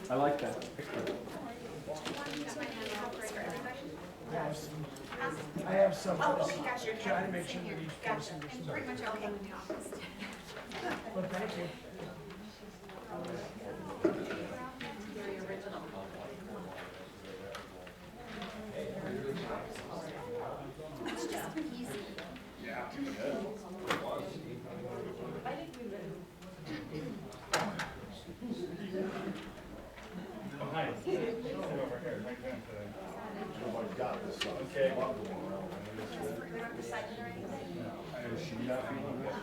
I like that picture. I have some. Oh, okay, gotcha. Trying to make sure that each Gotcha. person gets And some. pretty much everyone in the office. Well, thank you. Very original. It's just easy. Hi. Nobody's got this stuff. Okay. We don't decide or anything. Is she not feeling it?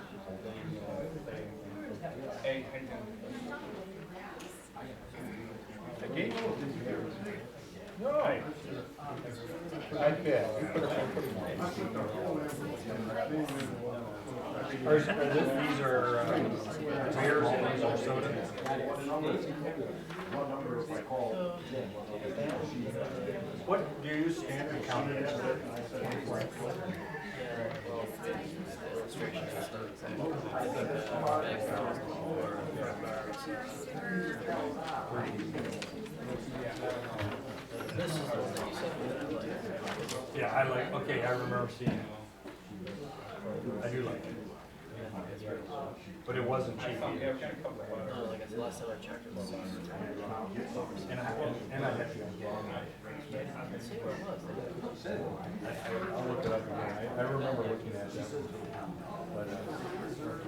Hey, how you doing? I gave you. No. I bet. You put it pretty much. These are beers and these are soda. What number if I call? What do you use standard counter? Yeah, I like, okay, I remember seeing it. I do like it. But it wasn't cheap either. Like I said, last time I checked, it was And I had to go. let's see where it was. I'll look it up again. I remember looking at that. But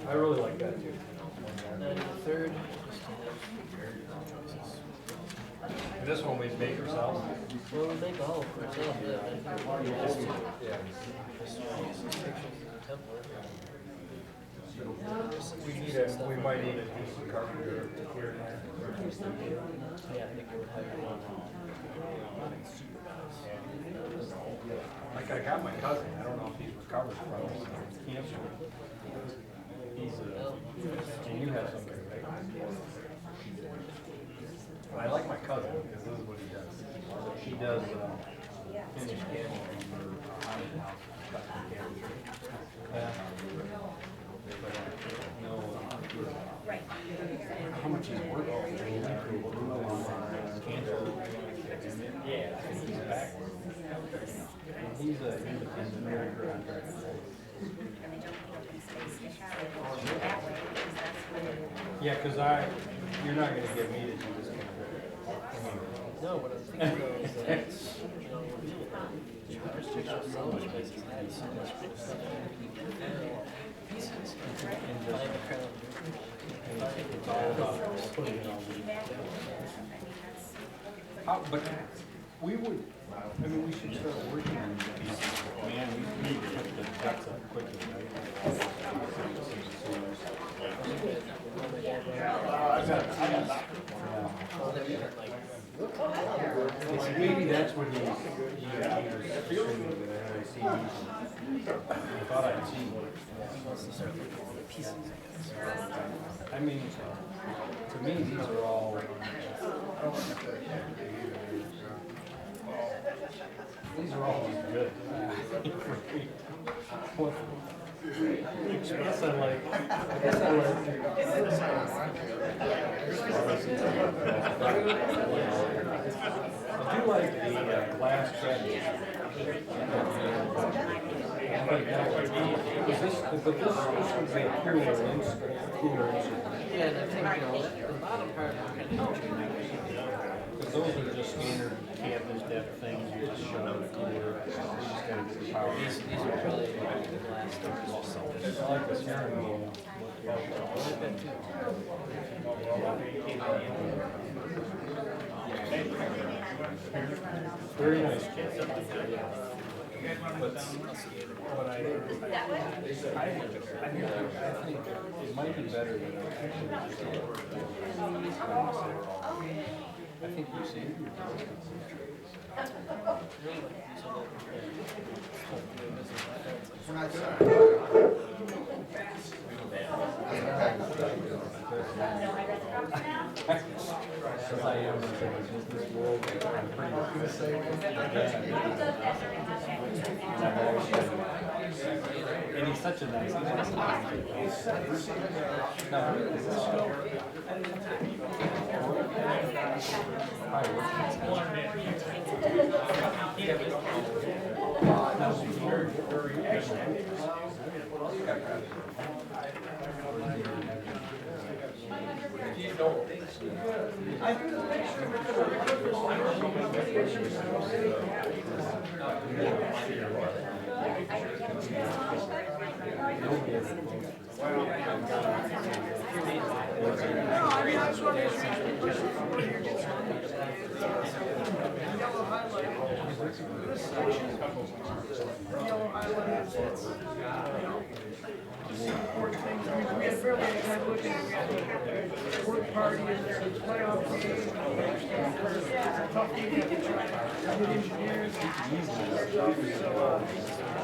I really like that too. 93rd. And this one we make ourselves. Well, we make all of ourselves, yeah. Yeah. Some pictures in the template. We might need a decent carpenter here and there. Yeah, I think we would hire one. Like I got my cousin, I don't know if he's recovered from cancer. He's and you have something, right? But I like my cousin because this is what he does. He does finished cancer for haunted houses, custom cancer. Right. How much he's worth? Cancer. Yeah, he's back. And he's a independent contractor. And they don't open space to have it that way because that's what. Yeah, because you're not going to get me to do this kind of work. No, what I'm thinking though is that, you know, restrictions so much places have so much good stuff. Pieces. Find the crown. It's all about putting it on. But we would, I mean, we should start working on these pieces. Man, we need to put the guts up quickly, right? Maybe that's what he was shooting with the CDs. I thought I'd seen one. He wants to start looking at the pieces, I guess. I mean, to me, these are all. These are all good. I guess I like. I guess I do like the glass tread. But this would be a cooler Yeah, and I think, you know, the bottom part is kind of because those are just standard cabinet depth things. You just shove in a cooler. You just gotta get the power. these are probably the glass doors or something. I like the steering wheel. I like that Very nice kid. But what I think it might be better than actually. I think you see. Because I am in the business world, I'm pretty much the same. And he's such a nice guy. Now, where is this show? Yellow highlights, it's, support things. I mean, we had fairly good look at it. We had a work party and their playoff game. It's a tough game to try to get engineers. So,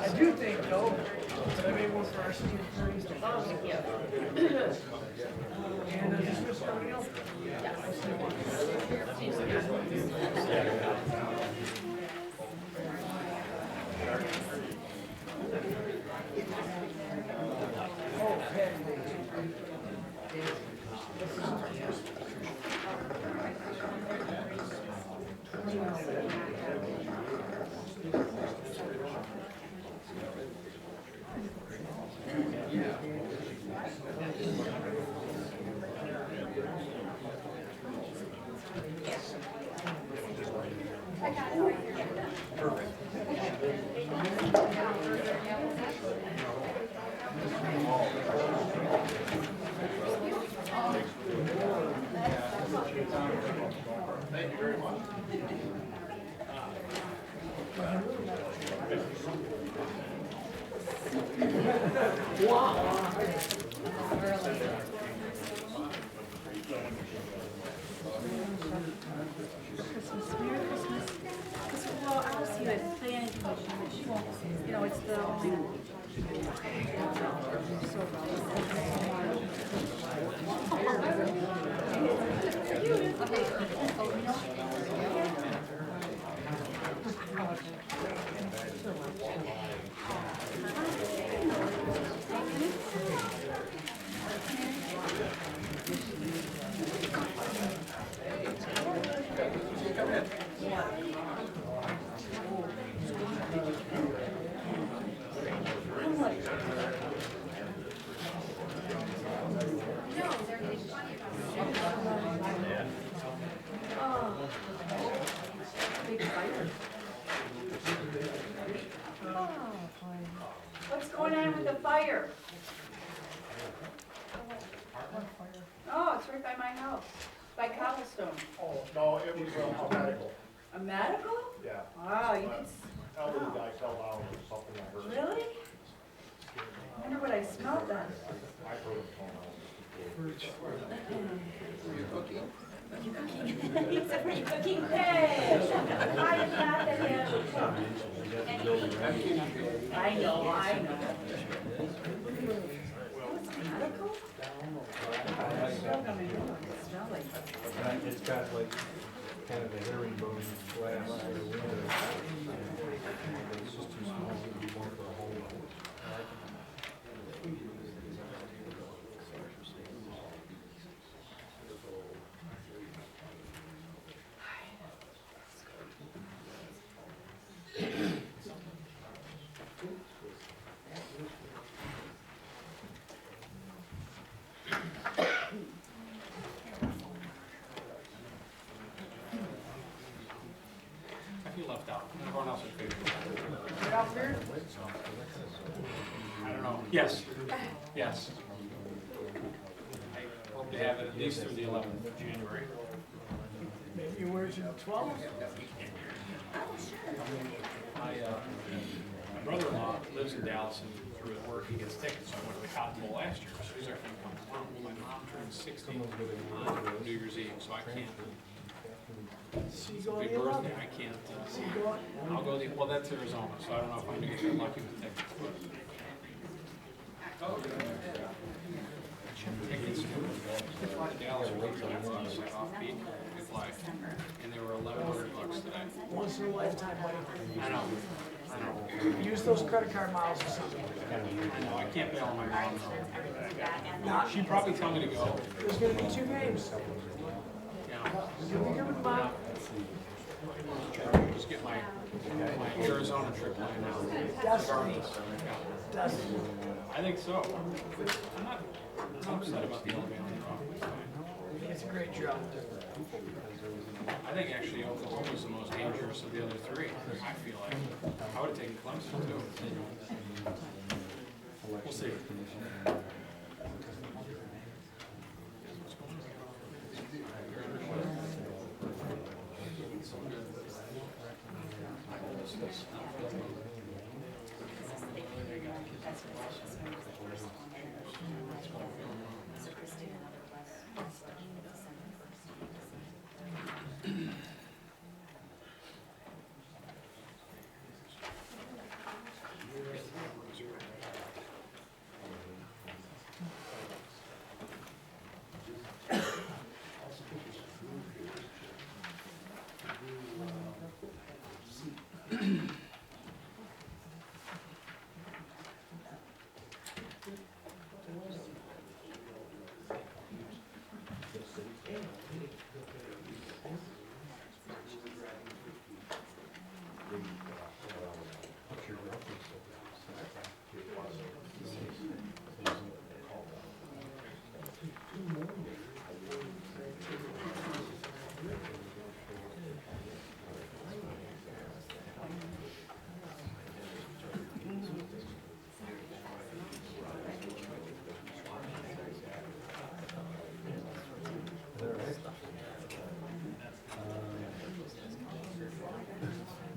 I do think though, that I'm able for our senior attorneys to follow. And dismiss somebody else. Thank you very much. Well, I'll see it, play anything, but she won't, you know, it's the. What's going on with the fire? Oh, it's right by my house, by Cobblestone. Oh, no, it was a medical, A medical? yeah. Wow, you can, Elderly guy fell down or something like that. really? I wonder what I smelled then. I heard it fall down. He said, were you cooking? Hey, I am not that damn cook. I know, I know. Oh, it's medical? I smell like. It's got like kind of a herringbone glass or window. It's just too small, it would be more for a whole. I feel left out. Everyone else is good. Get out there? I don't know. Yes. Yes. I hope to have it at least through the 11th of January. Maybe where's it, 12? My brother-in-law lives in Dallas, and through his work, he gets tickets. So I went to the Cotton Bowl last year, so he's our friend coming along. My mom turned 60 on New Year's Eve, so I can't. See, It's go a on big the birthday, 11th. I can't. See, go on. I'll go, well, that's Arizona, so I don't know if I'm gonna get lucky with tickets. Tickets to Dallas were like off-beat, good life, and they were $1,100 today. Once in a lifetime, buddy. I know, I know, Use those credit card miles or something. I know, I can't bail on my mom though. Not, She'd probably tell me to go, there's gonna be 2 games. you know, Just get my Arizona trip lined out. I think so. I'm not upset about the Alabama draw. It's a great job. I think actually Oklahoma's the most dangerous of the other three. I feel like I would have taken Clemson too. We'll see. So Christine and otherwise, December 1st.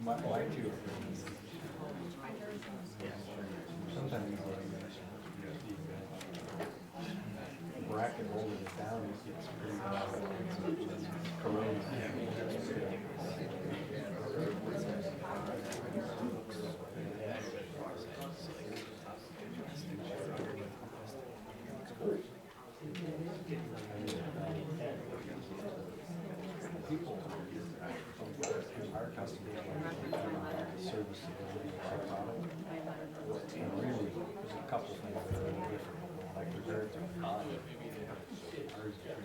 Might like to. Sometimes bracket holding it down, it gets pretty corroded. People, our customers, service our product. And really, there's a couple things that are a little different, like compared to ours is pretty good.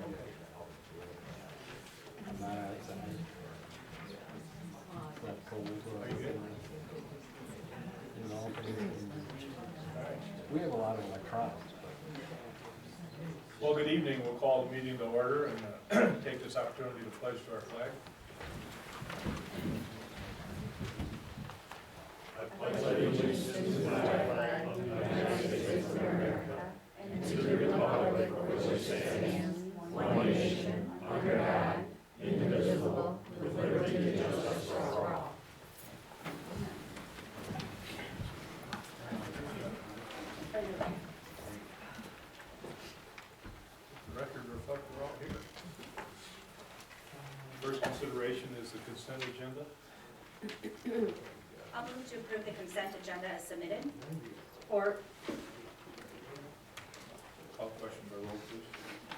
I'm not outside. It's like cold, you know, we have a lot of electronics, but Well, good evening. We'll call the meeting to order and take this opportunity to pledge to our flag. I pledge allegiance to the flag of the United States of America and to the republic for which it stands, one nation, under God, indivisible, with liberty and justice for all. The record reflects we're all here. First consideration is the consent agenda. I'll move to approve the consent agenda as submitted. Or Call question by roll, please.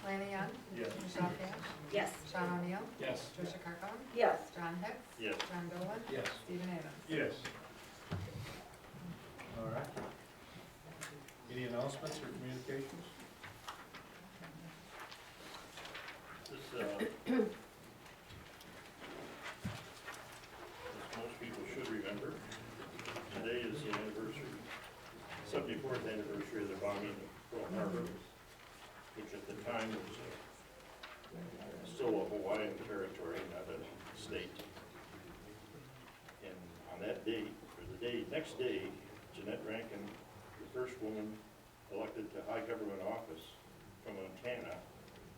Lyon? Yes. Michelle Cash? yes. Sean O'Neill? Yes. Tricia Carcone? Yes. John Hicks? Yes. John Dolan? Yes. Stephen Evans? Yes. All right. Any announcements or communications? As most people should remember, today is the anniversary, 74th anniversary of the bombing of Pearl Harbor, which at the time was still a Hawaiian territory, not a state. And on that day, or the day, next day, Jeanette Rankin, the first woman elected to high government office from Montana,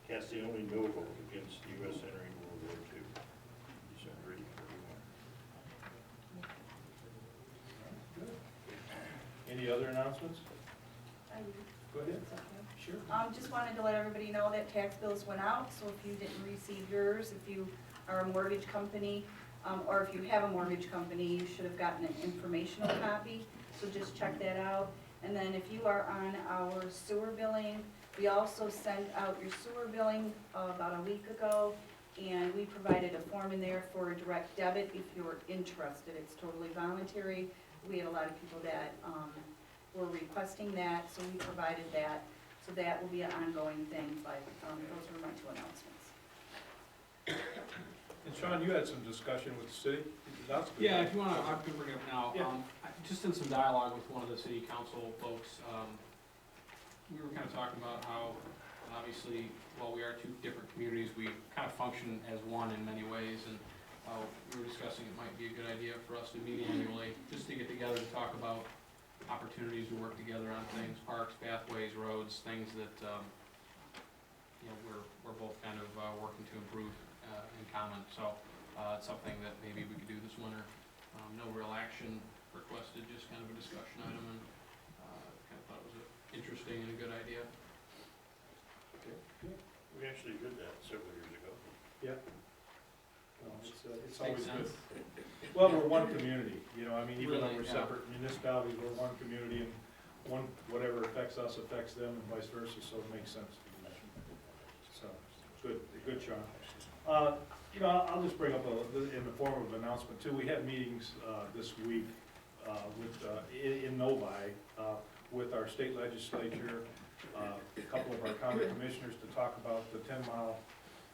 cast the only no vote against the U.S. entering World War II, December 31. Any other announcements? Go ahead. Sure. Just wanted to let everybody know that tax bills went out, so if you didn't receive yours, if you are a mortgage company, or if you have a mortgage company, you should have gotten an informational copy, so just check that out. And then if you are on our sewer billing, we also sent out your sewer billing about a week ago, and we provided a form in there for a direct debit if you're interested. It's totally voluntary. We had a lot of people that were requesting that, so we provided that. So that will be an ongoing thing, but those were my two announcements. Sean, you had some discussion with the city? That's good. Yeah, if you wanna, I can bring it up now. Yeah. Just in some dialogue with one of the city council folks, we were kinda talking about how, obviously, while we are two different communities, we kind of function as one in many ways, and we were discussing it might be a good idea for us to meet annually, just to get together to talk about opportunities to work together on things, parks, pathways, roads, things that, you know, we're both kind of working to improve in common. So it's something that maybe we could do this winter. No real action requested, just kind of a discussion item, and kind of thought it was interesting and a good idea. We actually did that several years ago. Yeah. Well, it's Makes always good. sense. Well, we're one community, you know, I mean, even though Really, we're yeah. separate municipalities, we're one community, and one, whatever affects us affects them and vice versa, so it makes sense. So, good, Sean. You know, I'll just bring up in the form of announcement too, we had meetings this week in Novi with our state legislature, a couple of our county commissioners to talk about the 10-mile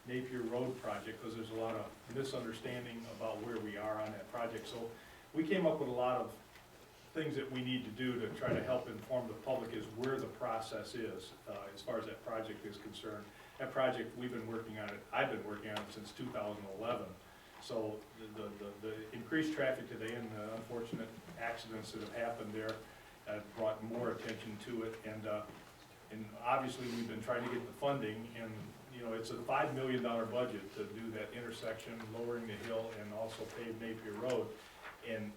Napier Road project, because there's a lot of misunderstanding about where we are on that project. So we came up with a lot of things that we need to do to try to help inform the public is where the process is as far as that project is concerned. That project, we've been working on it, I've been working on it since 2011. So the increased traffic today and the unfortunate accidents that have happened there have brought more attention to it. And obviously we've been trying to get the funding, and you know, it's a $5 million budget to do that intersection, lowering the hill, and also pave Napier Road. And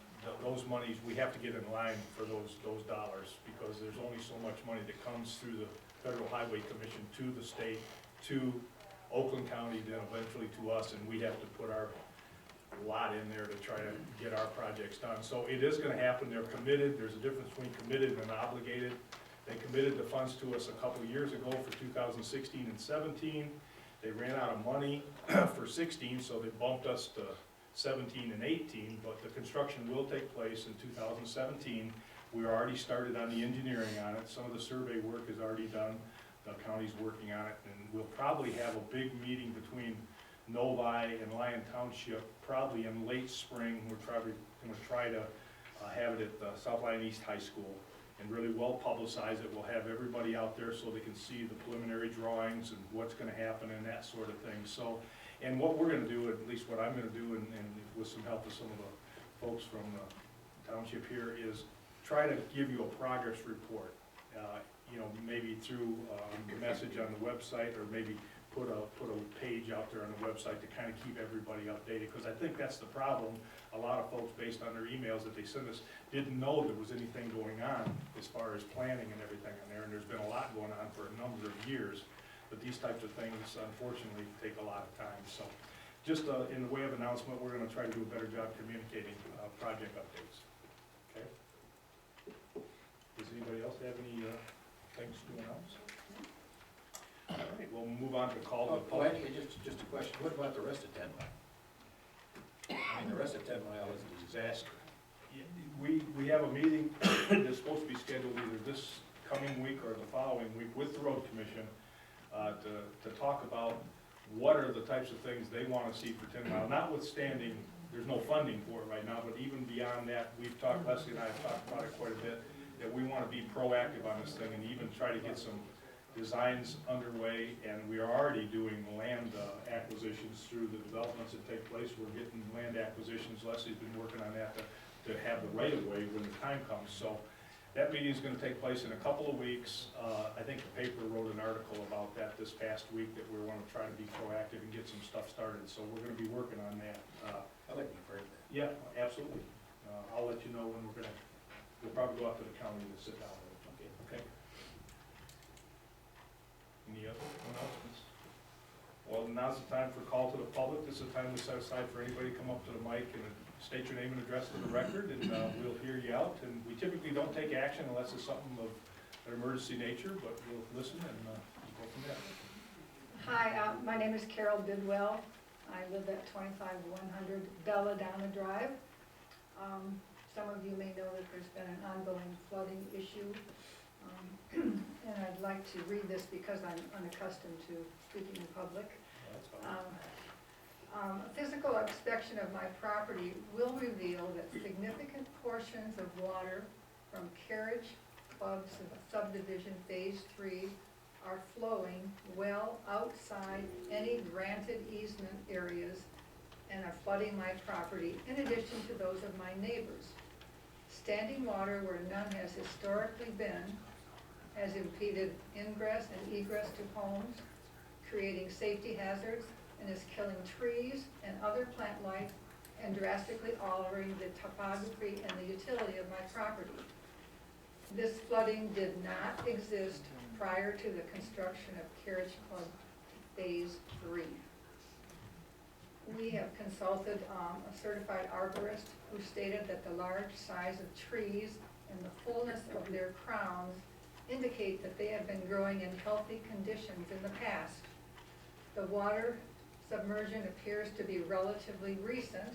those monies, we have to get in line for those dollars, because there's only so much money that comes through the Federal Highway Commission to the state, to Oakland County, then eventually to us, and we have to put our lot in there to try to get our projects done. So it is gonna happen, they're committed, there's a difference between committed and obligated. They committed the funds to us a couple of years ago for 2016 and 17. They ran out of money for 16, so they bumped us to 17 and 18, but the construction will take place in 2017. We already started on the engineering on it. Some of the survey work is already done. The county's working on it, and we'll probably have a big meeting between Novi and Lyon Township, probably in late spring. We're probably gonna try to have it at the South Lyon East High School, and really well publicize it. We'll have everybody out there so they can see the preliminary drawings and what's gonna happen and that sort of thing. So, and what we're gonna do, at least what I'm gonna do, and with some help of some of the folks from the township here, is try to give you a progress report. You know, maybe through a message on the website, or maybe put a page out there on the website to kind of keep everybody updated, because I think that's the problem. A lot of folks, based on their emails that they sent us, didn't know there was anything going on as far as planning and everything in there, and there's been a lot going on for a number of years. But these types of things, unfortunately, take a lot of time. So just in the way of announcement, we're gonna try to do a better job communicating project updates. Okay? Does anybody else have any things to announce? All right, we'll move on to call the public. Actually, just a question, what about the rest of 10 Mile? I mean, the rest of 10 Mile is a disaster. We have a meeting that's supposed to be scheduled either this coming week or the following week with the road commission to talk about what are the types of things they want to see for 10 Mile, notwithstanding there's no funding for it right now, but even beyond that, we've talked, Leslie and I have talked about it quite a bit, that we want to be proactive on this thing and even try to get some designs underway, and we are already doing land acquisitions through the developments that take place. We're getting land acquisitions. Leslie's been working on that to have the right of way when the time comes. So that meeting is going to take place in a couple of weeks. I think the paper wrote an article about that this past week, that we want to try to be proactive and get some stuff started. So we're going to be working on that. I like to heard that. Yeah, absolutely. I'll let you know when we'll probably go out to the county to sit down with it. Okay. Any other announcements? Well, now's the time for call to the public. This is the time we set aside for anybody to come up to the mic and state your name and address to the record, and we'll hear you out. And we typically don't take action unless it's something of an emergency nature, but we'll listen and go from there. Hi, my name is Carol Bidwell. I live at 25100 Belladonna Drive. Some of you may know that there's been an ongoing flooding issue. And I'd like to read this because I'm unaccustomed to speaking in public. That's fine. A physical inspection of my property will reveal that significant portions of water from Carriage Club subdivision Phase 3 are flowing well outside any granted easement areas and are flooding my property in addition to those of my neighbors. Standing water where none has historically been has impeded ingress and egress to homes, creating safety hazards, and is killing trees and other plant life and drastically altering the topography and the utility of my property. This flooding did not exist prior to the construction of Carriage Club Phase 3. We have consulted a certified arborist who stated that the large size of trees and the fullness of their crowns indicate that they have been growing in healthy conditions in the past. The water submersion appears to be relatively recent.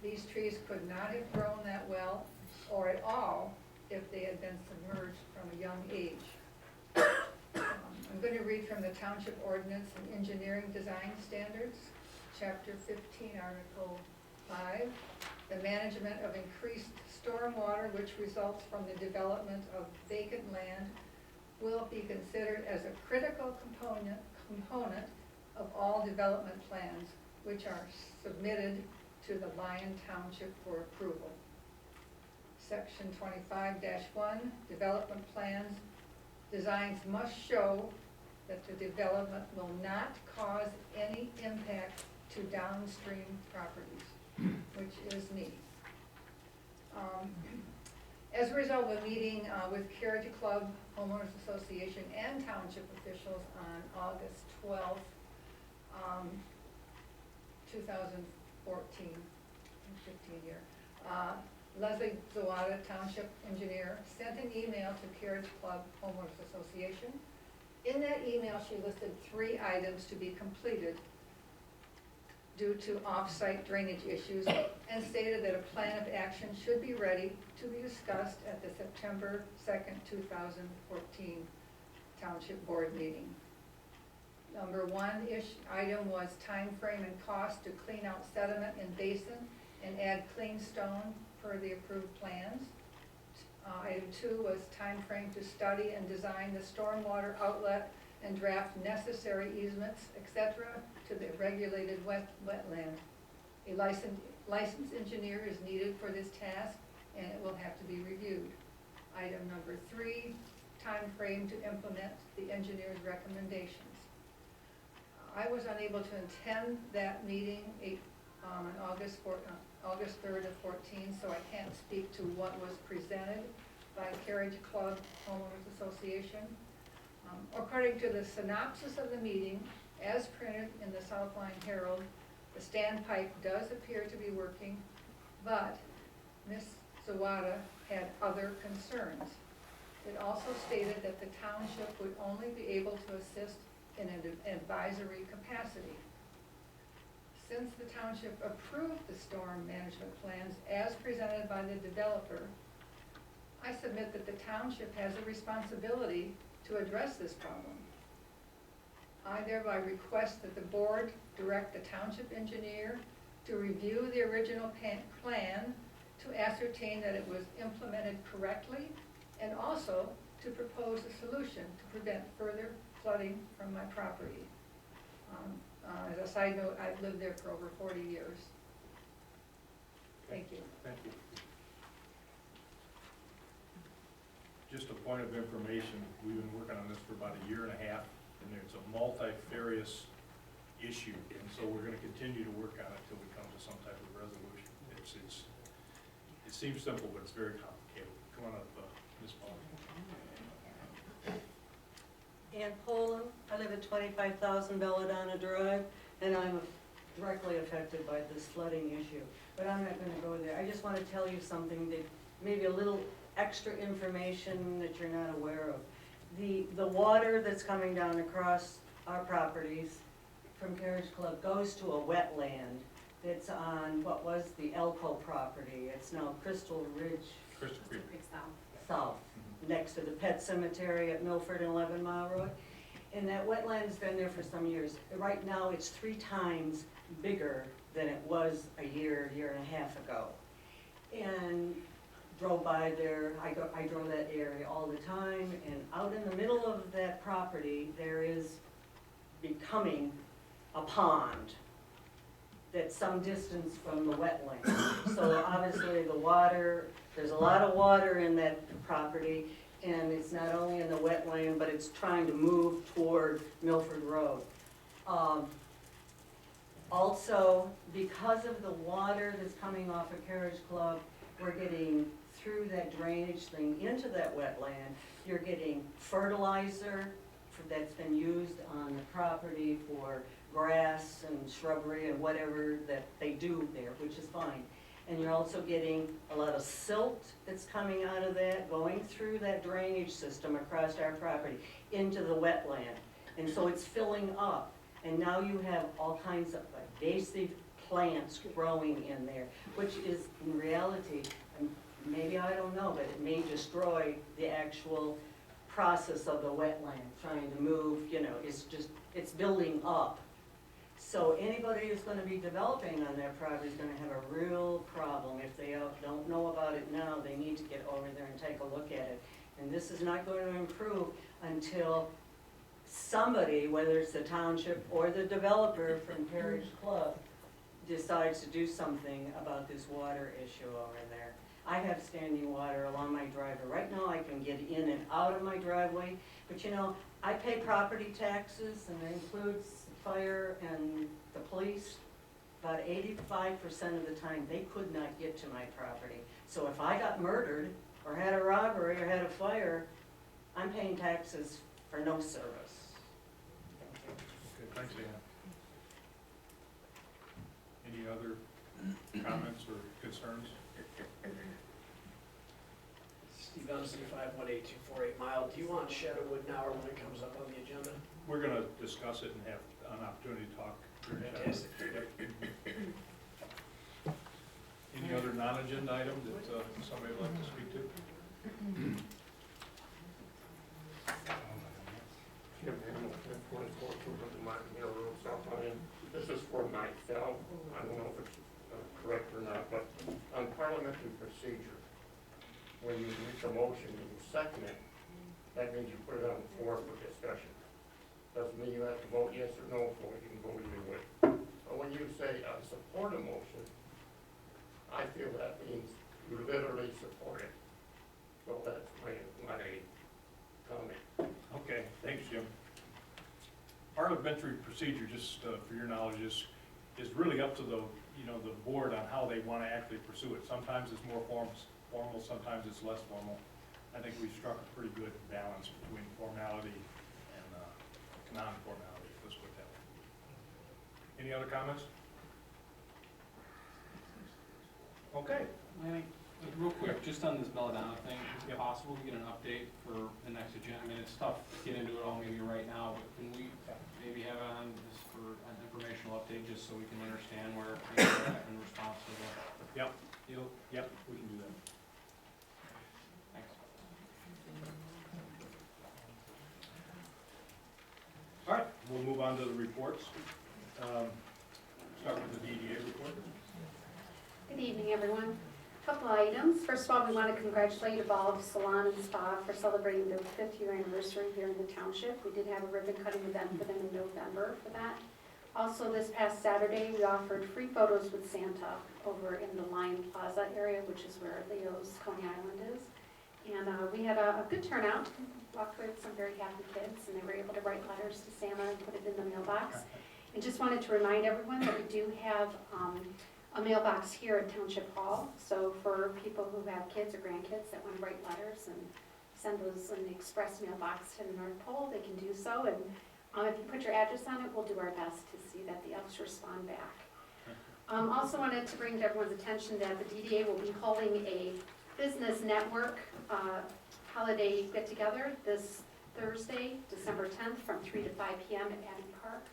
These trees could not have grown that well or at all if they had been submerged from a young age. I'm going to read from the Township Ordinance and Engineering Design Standards, Chapter 15, Article 5. The management of increased stormwater which results from the development of vacant land will be considered as a critical component of all development plans which are submitted to the Lyon Township for approval. Section 25-1, development plans. Designs must show that the development will not cause any impact to downstream properties, which is me. As a result of a meeting with Carriage Club, Homeowners Association, and Township officials on August 12th, 2014, 15 year, Leslie Zawada, Township Engineer, sent an email to Carriage Club Homeowners Association. In that email, she listed 3 items to be completed due to off-site drainage issues and stated that a plan of action should be ready to be discussed at the September 2nd, 2014 Township Board meeting. Number 1 item was time frame and cost to clean out sediment in basin and add clean stone per the approved plans. Item 2 was time frame to study and design the stormwater outlet and draft necessary easements, etc., to the regulated wetland. A licensed engineer is needed for this task, and it will have to be reviewed. Item number 3, time frame to implement the engineer's recommendations. I was unable to attend that meeting on August 3rd of 14, so I can't speak to what was presented by Carriage Club Homeowners Association. According to the synopsis of the meeting, as printed in the South Lyon Herald, the standpipe does appear to be working, but Ms. Zawada had other concerns. It also stated that the township would only be able to assist in an advisory capacity. Since the township approved the storm management plans as presented by the developer, I submit that the township has a responsibility to address this problem. I thereby request that the board direct the township engineer to review the original plan to ascertain that it was implemented correctly, and also to propose a solution to prevent further flooding from my property. As a side note, I've lived there for over 40 years. Thank you. Thank you. Just a point of information, we've been working on this for about 1.5 years, and it's a multifarious issue, and so we're gonna continue to work on it till we come to some type of resolution. It seems simple, but it's very complicated. Come on up, Ms. Paul. Ann Poland, I live at 25,000 Belladonna Drive, and I'm directly affected by this flooding issue. But I'm not gonna go there. I just wanna tell you something that maybe a little extra information that you're not aware of. The water that's coming down across our properties from Carriage Club goes to a wetland that's on what was the Elko property. It's now Crystal Ridge Crystal Creek. South, next to the pet cemetery at Milford and 11 Mile Road. And that wetland's been there for some years. Right now, it's 3 times bigger than it was a year and a half ago. And drove by there, I drove that area all the time, and out in the middle of that property, there is becoming a pond that's some distance from the wetland. So obviously the water, there's a lot of water in that property, and it's not only in the wetland, but it's trying to move toward Milford Road. Also, because of the water that's coming off of Carriage Club, we're getting through that drainage thing into that wetland. You're getting fertilizer that's been used on the property for grass and shrubbery and whatever that they do there, which is fine. And you're also getting a lot of silt that's coming out of that, going through that drainage system across our property into the wetland. And so it's filling up. And now you have all kinds of invasive plants growing in there, which is in reality, maybe I don't know, but it may destroy the actual process of the wetland, trying to move, you know, it's building up. So anybody who's gonna be developing on that property is gonna have a real problem. If they don't know about it now, they need to get over there and take a look at it. And this is not going to improve until somebody, whether it's the township or the developer from Carriage Club, decides to do something about this water issue over there. I have standing water along my driveway. Right now I can get in and out of my driveway, but you know, I pay property taxes, and that includes fire and the police. About 85% of the time, they could not get to my property. So if I got murdered, or had a robbery, or had a fire, I'm paying taxes for no service. Okay, thanks, Ann. Any other comments or concerns? Steve Elmsey, 518-248 Mile. Do you want Shadowood now or when it comes up on the agenda? We're gonna discuss it and have an opportunity to talk. Fantastic. Any other non-agenda item that somebody would like to speak to? Jim Hamill, 24 Martin Hill Road, South Lyon. This is for myself. I don't know if it's correct or not, but on parliamentary procedure, when you make a motion and you second it, that means you put it on the floor for discussion. Doesn't mean you have to vote yes or no for it, you can vote either way. But when you say I support a motion, I feel that means you literally support it. So that's my comment. Okay, thanks, Jim. Parliamentary procedure, just for your knowledge, is really up to the board on how they want to actually pursue it. Sometimes it's more formal, sometimes it's less formal. I think we've struck a pretty good balance between formality and non-formality, let's put it that way. Any other comments? Okay. Lanny, real quick, just on this Belladonna thing, is it possible to get an update for the next agenda? I mean, it's tough to get into it all maybe right now, but can we maybe have on this for an informational update, just so we can understand where things are at in response to the... Yep, we can do that. Thanks. All right, we'll move on to the reports. Start with the DDA report. Good evening, everyone. Couple items. First of all, we want to congratulate Evolve Salon and Spa for celebrating their 5th year anniversary here in the township. We did have a ribbon cutting event for them in November for that. Also, this past Saturday, we offered free photos with Santa over in the Lyon Plaza area, which is where Leo's Coney Island is. And we had a good turnout. Walked with some very happy kids, and they were able to write letters to Santa and put it in the mailbox. And just wanted to remind everyone that we do have a mailbox here at Township Hall. So for people who have kids or grandkids that want to write letters and send those in the express mailbox to the North Pole, they can do so. And if you put your address on it, we'll do our best to see that the elves respond back. Also wanted to bring to everyone's attention that the DDA will be holding a business network holiday get-together this Thursday, December 10th, from 3 to 5 p.m. at Abbey Park.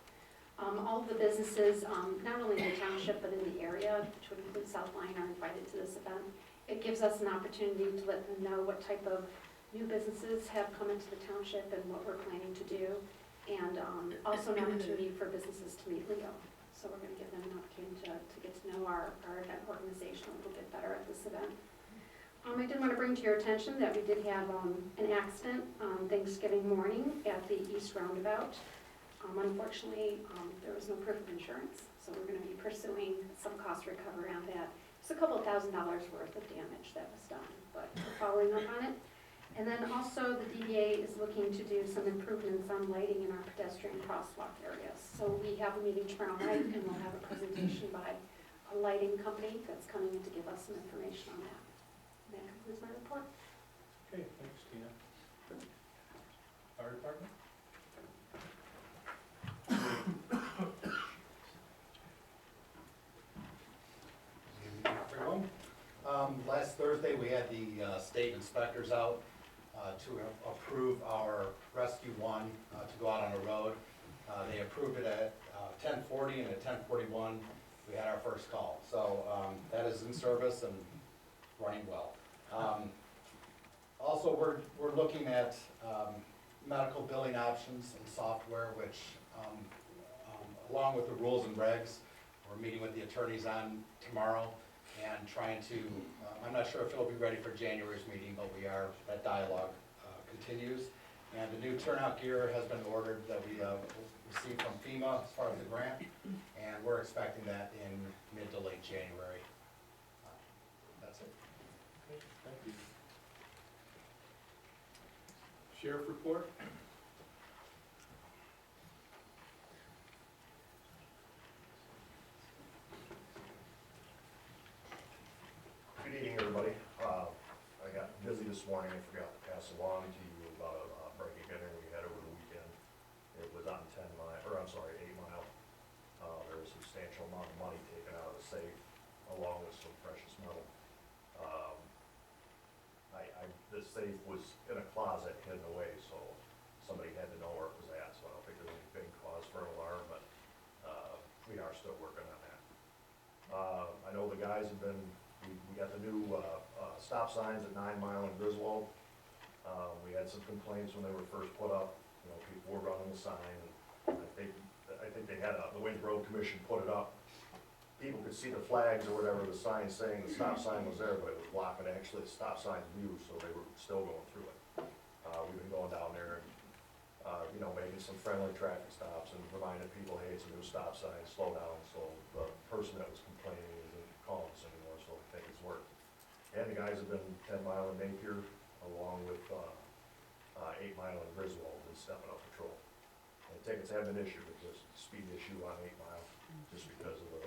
All of the businesses, not only in the township but in the area, which would include South Lyon, are invited to this event. It gives us an opportunity to let them know what type of new businesses have come into the township and what we're planning to do. And also an opportunity for businesses to meet Leo. So we're gonna give them an opportunity to get to know our event organization a little bit better at this event. I did want to bring to your attention that we did have an accident on Thanksgiving morning at the East Roundabout. Unfortunately, there was no proof of insurance, so we're going to be pursuing some cost recovery on that. It's a couple $1,000s worth of damage that was done, but we're following up on it. And then also the DDA is looking to do some improvements on lighting in our pedestrian crosswalk areas. So we have a meeting tomorrow night and we'll have a presentation by a lighting company that's coming in to give us some information on that. And that concludes my report. Okay, thanks, Tina. Fire department? Everyone? Last Thursday, we had the state inspectors out to approve our Rescue 1 to go out on the road. They approved it at 10:40, and at 10:41, we had our first call. So that is in service and running well. Also, we're looking at medical billing options and software, which along with the rules and regs, we're meeting with the attorneys on tomorrow and trying to, I'm not sure if it'll be ready for January's meeting, but we are, that dialogue continues. And the new turnout gear has been ordered that we received from FEMA as part of the grant, and we're expecting that in mid to late January. That's it. Okay, thank you. Sheriff report? Good evening, everybody. I got busy this morning. I forgot to pass along to you about a break-in dinner we had over the weekend. It was on 8 Mile. There was a substantial amount of money taken out of the safe, along with some precious metal. The safe was in a closet hidden away, so somebody had to know where it was at, so I don't think there's any big cause for an alarm, but we are still working on that. I know the guys have been, we got the new stop signs at 9 Mile and Griswold. We had some complaints when they were first put up, people were running the sign, and I think they had, the Winds Road Commission put it up. People could see the flags or whatever, the sign saying the stop sign was there, but it was blocking actually the stop sign's view, so they were still going through it. We've been going down there and, making some friendly traffic stops and reminding people, hey, it's a new stop sign, slow down, so the person that was complaining isn't calling us anymore, so I think it's worked. And the guys have been 10 Mile and Napier, along with 8 Mile and Griswold, and stepping up patrol. And tickets have been issued, it's just a speed issue on 8 Mile, just because of the,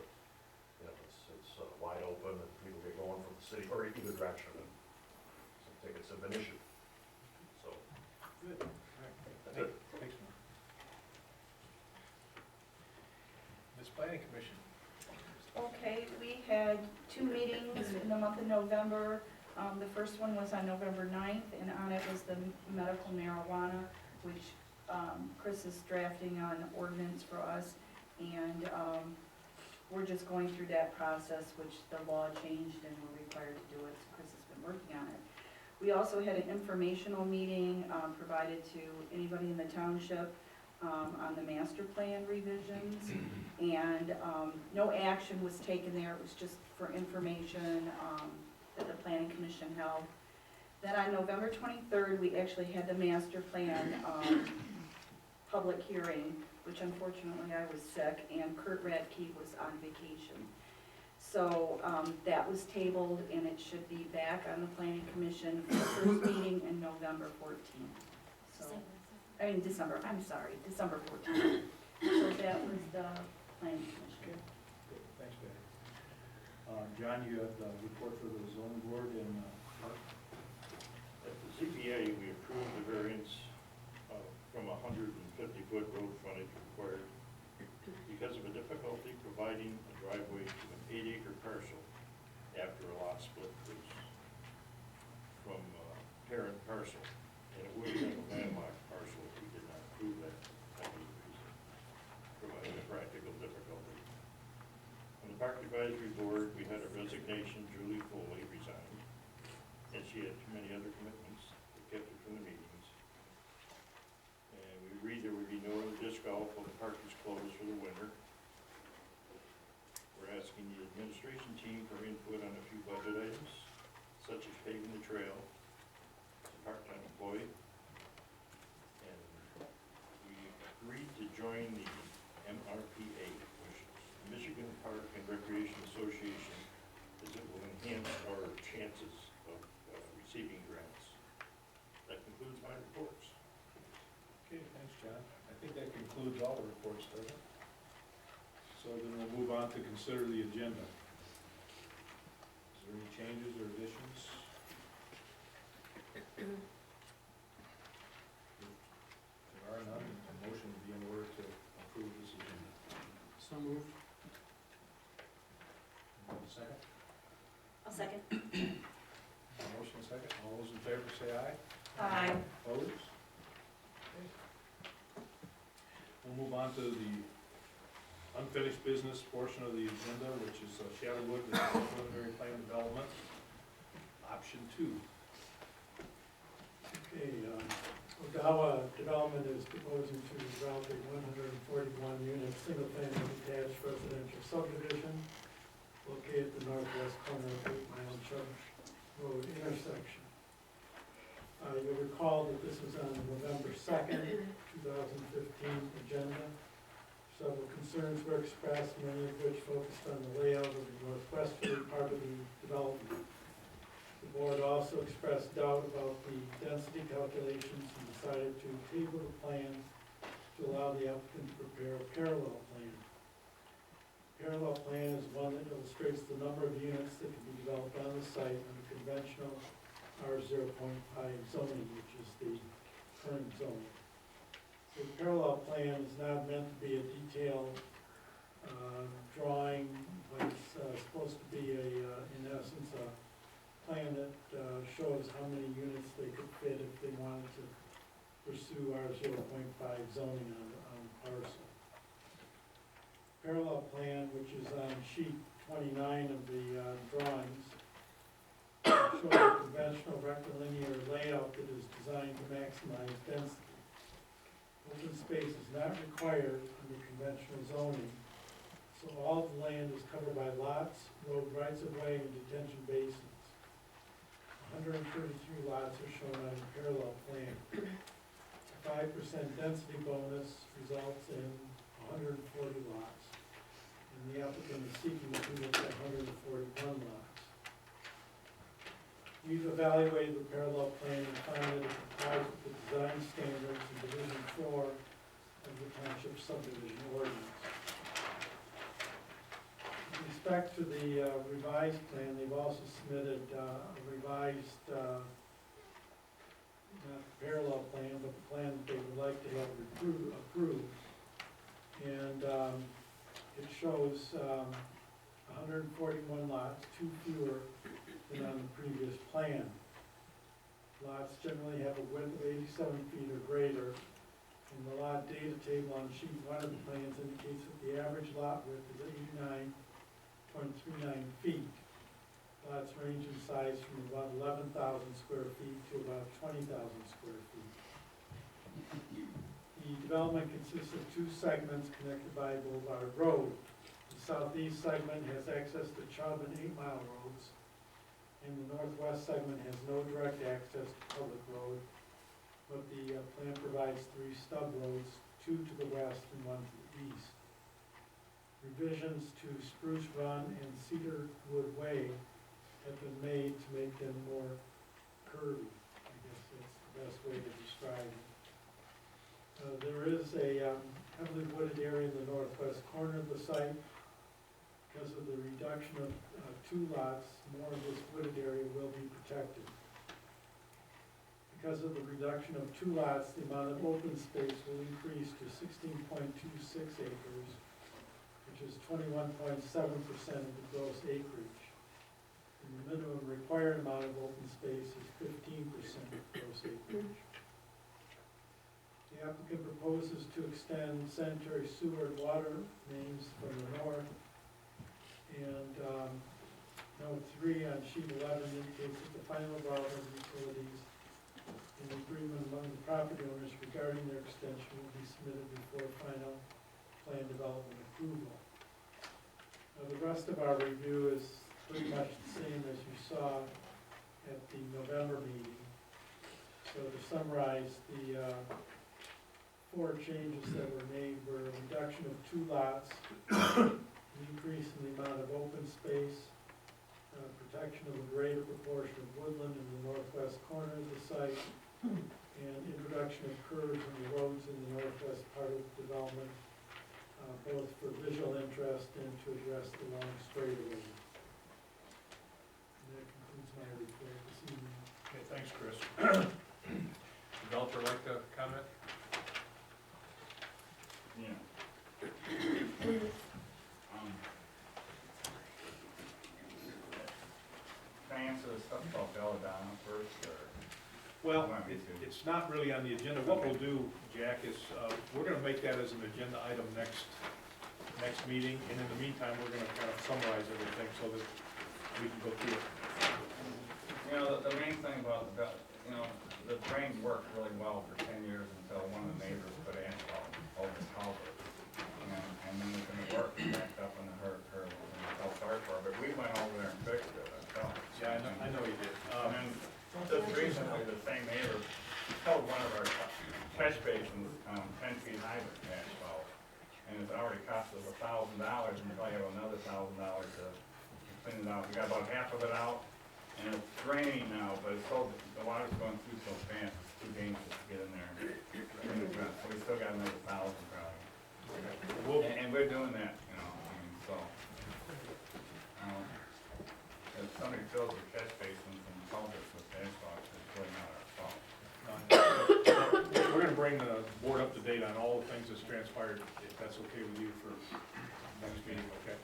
it's wide open and people get going from the city, or either direction, and some tickets have been issued. So, Good. All right. that's it. Thanks, Mark. This planning commission. Okay, we had 2 meetings in the month of November. The first one was on November 9th, and on it was the medical marijuana, which Chris is drafting on ordinance for us. And we're just going through that process, which the law changed and we're required to do it, so Chris has been working on it. We also had an informational meeting provided to anybody in the township on the master plan revisions. And no action was taken there, it was just for information that the planning commission held. Then on November 23rd, we actually had the master plan public hearing, which unfortunately I was sick and Kurt Radke was on vacation. So that was tabled and it should be back on the planning commission for the first meeting in November 14th. So, December 14th. So that was the planning commission. Good, thanks, Betty. John, you have the report for the zoning board and Mark? At the ZBA, we approved the variance from 150-foot road frontage required because of a difficulty providing a driveway to an 8-acre parcel after a lot split was from parent parcel. And it would have been a landlocked parcel if we did not approve that reason, providing a practical difficulty. On the Park Advisory Board, we had a resignation. Julie Foley resigned, and she had too many other commitments that kept her from the meetings. And we agreed there would be no all the reports, doesn't it? So then we'll move on to consider the agenda. Is there any changes or additions? There are none, a motion would be in order to approve this agenda. So moved. Second? I'll second. Motion second, all those in favor say aye. Aye. Opposed? Okay. We'll move on to the unfinished business portion of the agenda, which is Shadowood, the preliminary plan development, option 2. Okay, Odawa Development is proposing to develop a 141-unit, single-family detached residential subdivision located at the northwest corner of 8 Mile Church Road intersection. You'll recall that this was on the November 2nd, 2015 agenda. Several concerns were expressed, many of which focused on the layout of the northwesterly part of the development. The board also expressed doubt about the density calculations and decided to table the plans to allow the applicant to prepare a parallel plan. Parallel plan is one that illustrates the number of units that can be developed on the site under conventional R0.5 zoning, which is the current zoning. The parallel plan is not meant to be a detailed drawing, but it's supposed to be in essence, a plan that shows how many units they could fit if they wanted to pursue R0.5 zoning on the parcel. Parallel plan, which is on sheet 29 of the drawings, shows a conventional rectilinear layout that is designed to maximize density. Open space is not required under conventional zoning, so all the land is covered by lots, road rights-of-way, and detention basins. 133 lots are shown on the parallel plan. A 5% density bonus results in 140 lots, and the applicant is seeking approval for 141 lots. We've evaluated the parallel plan and found that it complies with the design standards in Division 4 of the Township subdivision ordinance. With respect to the revised plan, they've also submitted a revised, not parallel plan, but the plan that they would like to have approved. And it shows 141 lots, 2 fewer than on the previous plan. Lots generally have a width of 87 feet or greater, and the lot data table on sheet 1 of the plans indicates that the average lot width is 89.39 feet. Lots range in size from about 11,000 square feet to about 20,000 square feet. The development consists of 2 segments connected by Boulevard Road. The southeast segment has access to Chubb and 8 Mile roads, and the northwest segment has no direct access to public road, but the plan provides 3 stub roads, 2 to the west and 1 to the east. Revisions to Spruce Run and Cedarwood Way have been made to make them more curvy. I guess that's the best way to describe it. There is a heavily wooded area in the northwest corner of the site. Because of the reduction of 2 lots, more of this wooded area will be protected. Because of the reduction of 2 lots, the amount of open space will increase to 16.26 acres, which is 21.7% of the gross acreage. And the minimum required amount of open space is 15% of gross acreage. The applicant proposes to extend sanitary sewer and water mains from the north. And note 3 on sheet 11 indicates that the final route of utilities and agreement among the property owners regarding their extension will be submitted before final plan development approval. Now, the rest of our review is pretty much the same as you saw at the November meeting. So to summarize, the 4 changes that were made were a reduction of 2 lots, an increase in the amount of open space, protection of a greater proportion of woodland in the northwest corner of the site, and introduction of curves in the roads in the northwest part of the development, both for visual interest and to address the long straightaway. And that concludes my report this evening. Okay, thanks, Chris. Developer like to comment? Yeah. Can I answer the stuff about Belladonna first, or? Well, Want me to? it's not really on the agenda. What we'll do, Jack, is, we're gonna make that as an agenda item next meeting, and in the meantime, we're gonna kind of summarize everything so that we can go through it. You know, the main thing about the drain worked really well for 10 years until one of the neighbors put asphalt over the culvert. And then it didn't work, it backed up and hurt her, and I felt sorry for her, but we went over there and fixed it, ourselves. Yeah, I know you did. And then just recently, the same neighbor filled one of our catch basins 10 feet high with asphalt. And it's already cost us $1,000, and we probably have another $1,000 to clean it out. We got about half of it out, and it's draining now, but it's so, the water's going through so fast, it's too dangerous to get in there. So we still got another 1,000 probably. And we're doing that, you know, I mean, so. If somebody fills their catch basins and culverts with asphalt, it's really not our fault. We're gonna bring the board up to date on all the things that's transpired, if that's okay with you for next meeting, okay?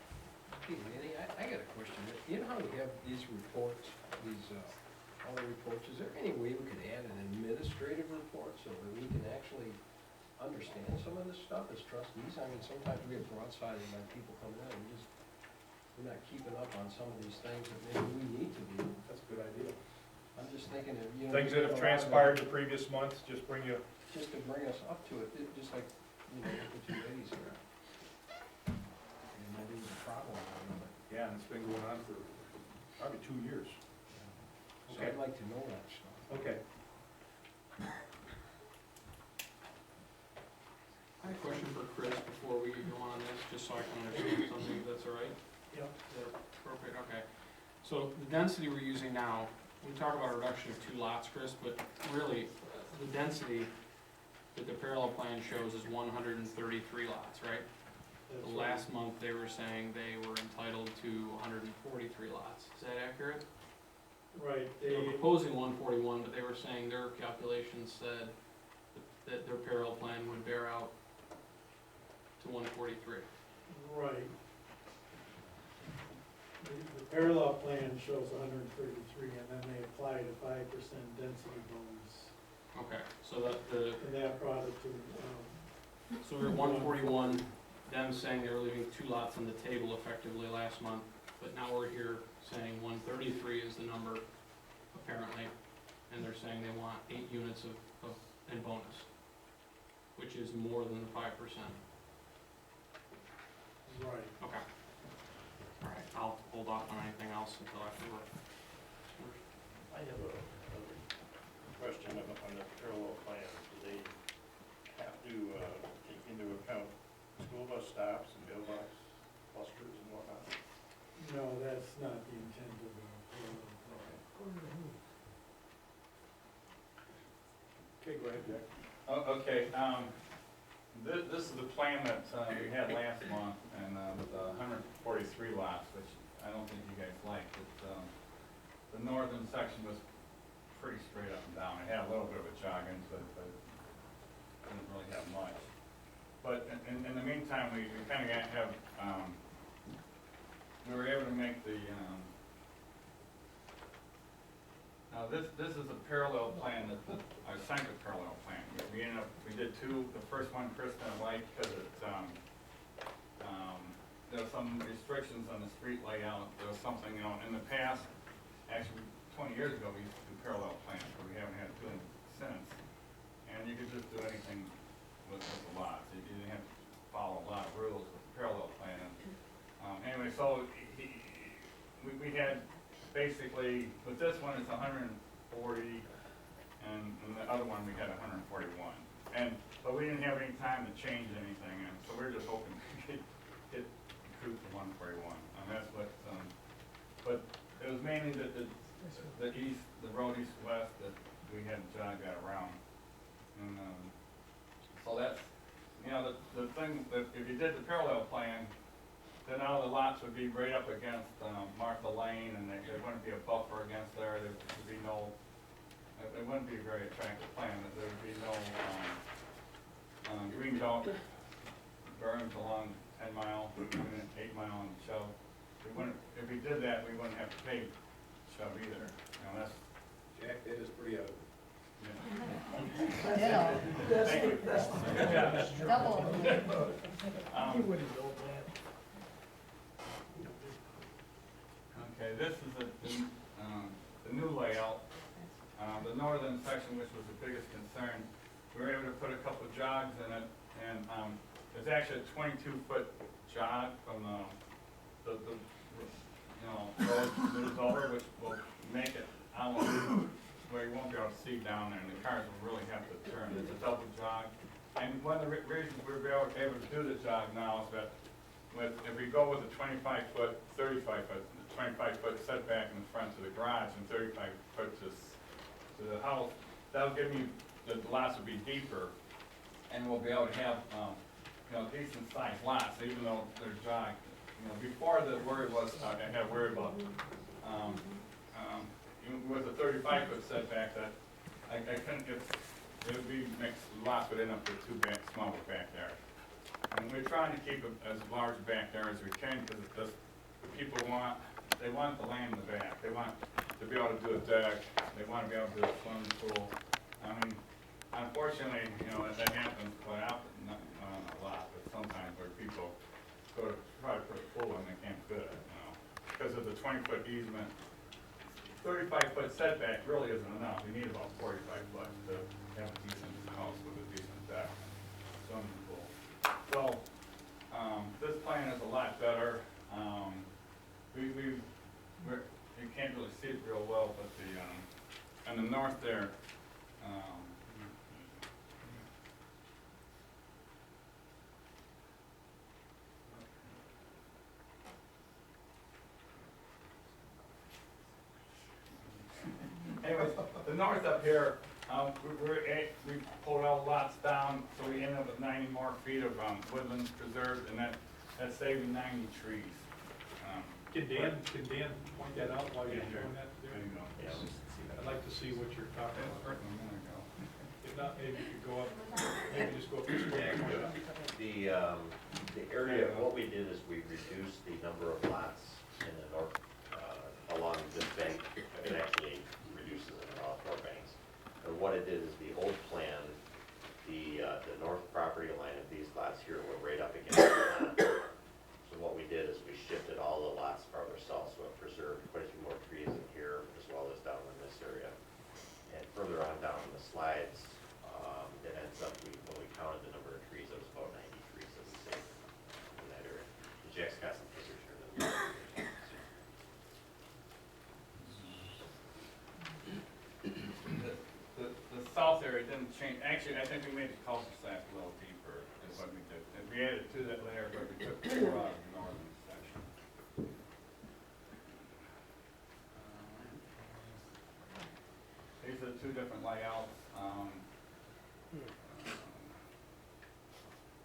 Hey, Manny, I got a question. You know how we have these reports, all the reports, is there any way we could add an administrative report so that we can actually understand some of this stuff as trustees? I mean, sometimes we get broadsided by people coming in and we're not keeping up on some of these things that maybe we need to be. That's a good idea. I'm just thinking of, you know. Things that have transpired the previous month, just bring you, Just to bring us up to it, just like, you know, the two ladies here. And maybe there's a problem, but, yeah, and it's been going on for probably 2 years. so I'd like to know that stuff. Okay. I have a question for Chris before we go on this, just so I can understand something, if that's all right? Yep. Is that appropriate? Okay. So the density we're using now, we talk about a reduction of 2 lots, Chris, but really, the density that the parallel plan shows is 133 lots, right? That's The right. last month, they were saying they were entitled to 143 lots. Is that accurate? Right, They were they, proposing 141, but they were saying their calculations said that their parallel plan would bear out to 143. right. The parallel plan shows 133, and then they applied a 5% density bonus, Okay, so the and that brought it to, so we're at 141, them saying they were leaving 2 lots on the table effectively last month, but now we're here saying 133 is the number, apparently, and they're saying they want 8 units in bonus, which is more than the 5%. right. Okay. All right, I'll hold off on anything else until after work. I have a question on the parallel plan. Do they have to take into account school bus stops and mailbox clusters and whatnot? No, that's not the intent of the parallel plan. Okay, go ahead, Jack. Oh, okay, this is the plan that we had last month, and with 143 lots, which I don't think you guys liked. The northern section was pretty straight up and down. It had a little bit of a jog into it, but didn't really have much. But in the meantime, we kind of have, we were able to make the, now this is a parallel plan, our second parallel plan. We ended up, we did 2, the first one Chris didn't like because it, there were some restrictions on the street layout. There was something, you know, in the past, actually 20 years ago, we used to do parallel plans, but we haven't had to do them since. And you could just do anything with the lots. You didn't have to follow a lot of rules with the parallel plan. Anyway, so we had basically, with this one it's 140, and the other one we had 141. But we didn't have any time to change anything, and so we were just hoping to get approved for 141. And that's what, but it was mainly the east, the road east-west that we had to jog that around. And so that's, you know, the thing, that if you did the parallel plan, then all the lots would be right up against, Martha Lane, and there wouldn't be a buffer against there, there would be no, it wouldn't be a very attractive plan, there would be no, green belt berms along 10 mile, 8 mile and Shove. We wouldn't, if we did that, we wouldn't have to pay Shove either, you know, that's, Jack, that is pretty evident. Yeah. thank you. Good job. Double. You wouldn't know that. Okay, this is the new layout. The northern section, which was the biggest concern, we were able to put a couple of jogs in it, and it's actually a 22-foot jog from the you know, road moves over, which will make it almost where you won't be able to see down there, and the cars will really have to turn. It's a double jog. And one of the reasons we're able to do the jog now is that if we go with a 25-foot, 35-foot, 25-foot setback in the front to the garage and 35-foot to the house, that'll give me, the lots will be deeper, and we'll be able to have, you know, decent-sized lots, even though they're jogged. You know, before the worry was, I had to worry about, with a 35-foot setback, that I couldn't get, it would be mixed, lots would end up with two smaller backyards. And we're trying to keep it as large back there as we can, because it just, the people want, they want the land in the back. They want to be able to do a deck, they want to be able to do a swimming pool. I mean, unfortunately, you know, that happens quite often, not a lot, but sometimes where people go to try to put a pool in, they can't fit it, you know. Because of the 20-foot easement, 35-foot setback really isn't enough. You need about 45 foot to have a decent house with a decent deck, swimming pool. So, this plan is a lot better. You can't really see it real well, but on the north there, anyways, the north up here, we pulled all the lots down, so we ended up with 90 more feet of woodlands preserved, and that's saving 90 trees. Can Dan point that out while you're doing that there? There you go. I'd like to see what you're talking about. If not, maybe you could go up, maybe just go up this way. The area, what we did is we reduced the number of lots in the north, along this bank. It actually reduces it in all four banks. And what it did is the old plan, the north property line of these lots here were right up against the pond. So what we did is we shifted all the lots farther south, so it preserved quite a few more trees in here as well as down in this area. And further on down in the slides, it ends up, when we counted the number of trees, it was about 90 trees that we saved in that area. Jack's got some pictures here. The south area didn't change. Actually, I think we made the cul-de-sac a little deeper is what we did. And we added to that layer, but we took more out of the northern section. These are two different layouts.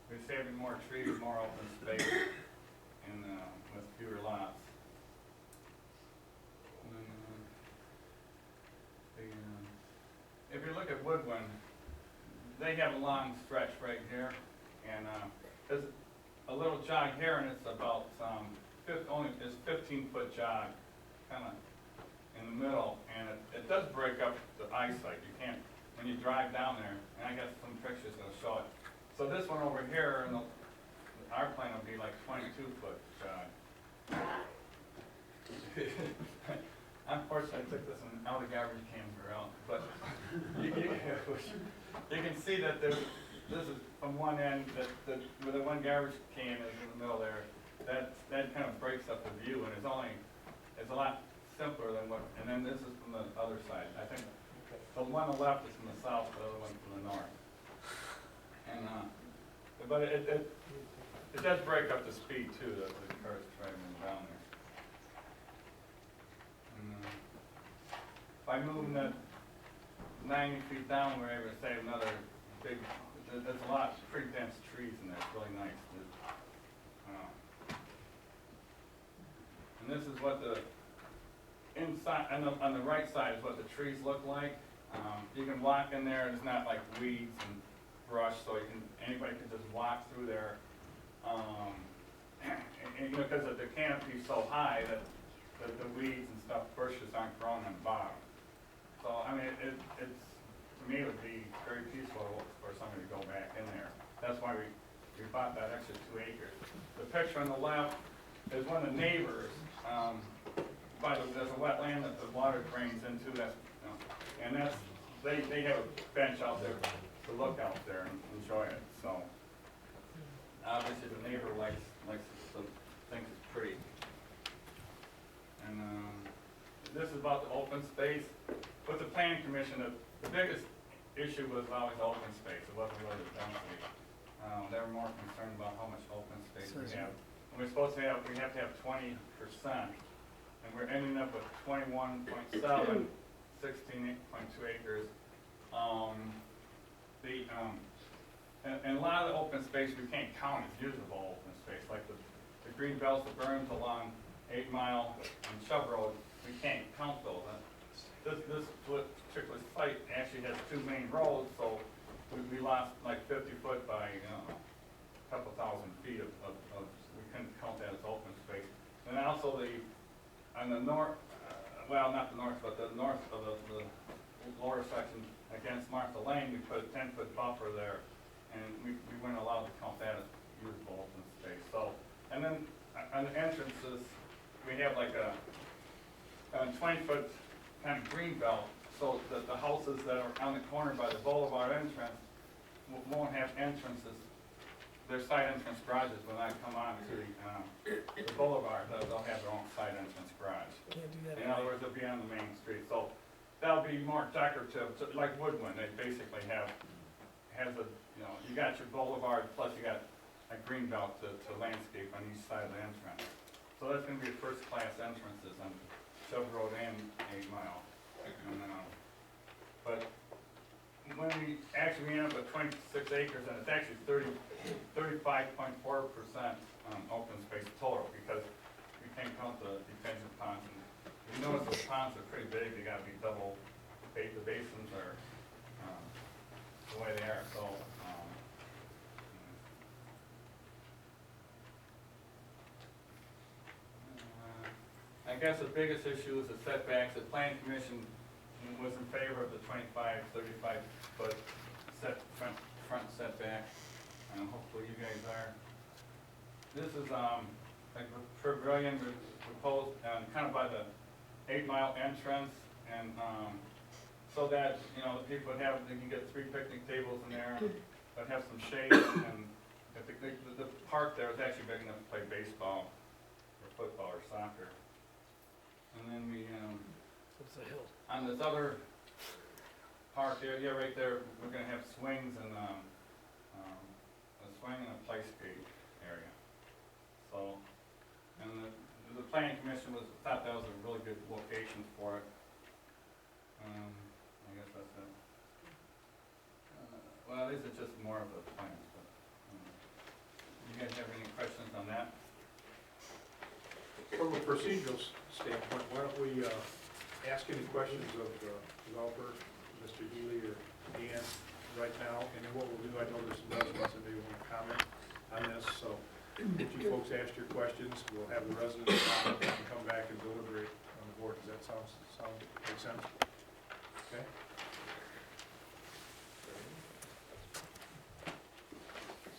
We're saving more trees, more open space, and with fewer lots. If you look at Woodwind, they have a long stretch right here, and there's a little jog here, and it's about only it's 15-foot jog, kind of in the middle, and it does break up the eyesight. You can't, when you drive down there, and I got some pictures that'll show it. So this one over here, and our plan would be like 22-foot jog. Unfortunately, I took this one out of the garbage cans were out, but you can see that this is from one end, that where the one garbage can is in the middle there, that kind of breaks up the view, and it's a lot simpler than what, and then this is from the other side. I think the one on the left is from the south, the other one from the north. And but it does break up the speed too, that the cars driving down there. And, by moving that 90 feet down, we're able to save another big, there's a lot of pretty dense trees in there, it's really nice. And this is what the inside, on the right side is what the trees look like. You can walk in there, and it's not like weeds and brush, so anybody can just walk through there. And you know, because the canopy's so high that the weeds and stuff, bushes aren't growing on the bottom. So, I mean, it's, to me, it would be very peaceful for somebody to go back in there. That's why we bought that extra 2 acres. The picture on the left is one of the neighbors, there's a wetland that the water drains into, and that's, they have a bench out there to look out there and enjoy it, so. Obviously, the neighbor likes thinks it's pretty. And, this is about the open space. With the planning commission, the biggest issue was always open space. It wasn't really the density. They were more concerned about how much open space we have. And we have to have 20%, and we're ending up with 21.7, 16.2 acres. And a lot of the open space we can't count as usable open space, like the green belts, the berms along 8 Mile and Chubb Road, we can't count those. This particular site actually has 2 main roads, so we lost like 50 foot by, a couple thousand feet of we couldn't count that as open space. And also on the north, well, not the north, but the north of the lower section against Martha Lane, we put a 10-foot buffer there, and we weren't allowed to count that as usable open space. So, and then on the entrances, we have like a 20-foot kind of green belt, so that the houses that are on the corner by the boulevard entrance won't have entrances. Their side entrance garages when I come on to the boulevard, they'll have their own side entrance garage. Can't do that. In other words, they'll be on the main street. So that'll be more decorative, like Woodwind. They basically has a, you got your boulevard, plus you got a green belt to landscape on each side of the entrance. So that's going to be first-class entrances on Chubb Road and 8 Mile. But when we end up with 26 acres, and it's actually 35.4% open space total, because we can't count the detention ponds. And you notice those ponds are pretty big. They got to be double. The basins are the way they are. So. I guess the biggest issue is the setbacks. The planning commission was in favor of the 25, 35 foot front setback, and hopefully you guys are. This is like a pavilion proposed kind of by the 8 Mile entrance, and so that the people they can get 3 picnic tables in there, but have some shade, and if the park there is actually big enough to play baseball or football or soccer. And then What's the hill? on this other park there, right there, we're gonna have swings and a swing and a play skate area. So, and the planning commission thought that was a really good location for it. I guess that's it. Well, these are just more of the plans, but, you guys have any questions on that? From a procedural standpoint, why don't we ask any questions of the developer, Mr. Healy or Dan, right now, and then what we'll do, I know there's some residents that may want to comment on this, so if you folks ask your questions, we'll have the residents comment and come back and deliberate on the board. Does that make sense? Okay?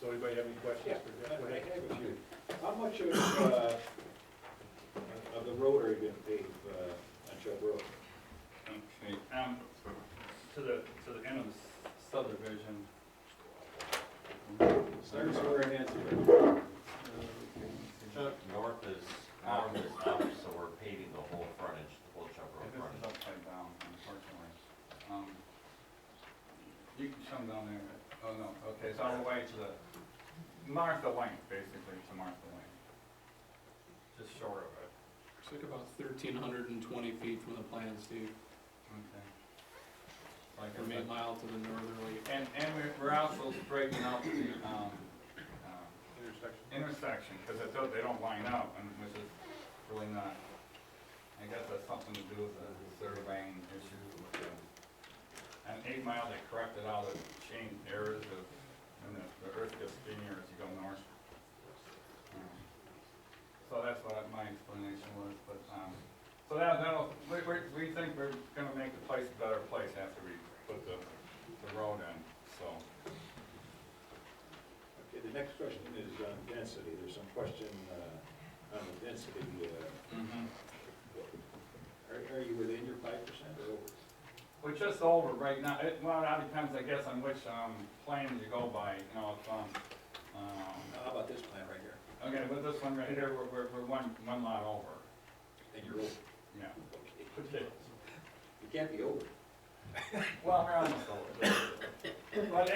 So anybody have any questions for Jeff? Go ahead. I have a few. How much of the road are you gonna pave on Chubb Road? Okay, to the end of the subdivision. There's where it ends. North is up, so we're paving the whole frontage, the whole Chubb Road This is frontage. upside down, unfortunately. You can come down there, oh no, okay, it's all the way to the Martha Lane, basically, to Martha Lane. Just short of it. It's like about 1,320 feet from the plan, Steve. Okay. So like I from said. 8 Mile to the northerly. And we're also straightening out the, Intersection. intersection, because they don't line up, and which is really not, I guess that's something to do with the surveying issues with the, and 8 Mile, they corrected all the changed areas of, and the earth gets skinnier as you go north. So that's what my explanation was, but, so we think we're gonna make the place a better place after we put the road in, so. Okay, the next question is on density. There's some question on the density. Are you within your 5% or over? We're just over right now. Well, that depends, I guess, on which plan you go by, you know, if, How about this plan right here? okay, with this one right here, we're one lot over. And you're over? Yeah. Okay. You can't be over. Well, we're almost over. But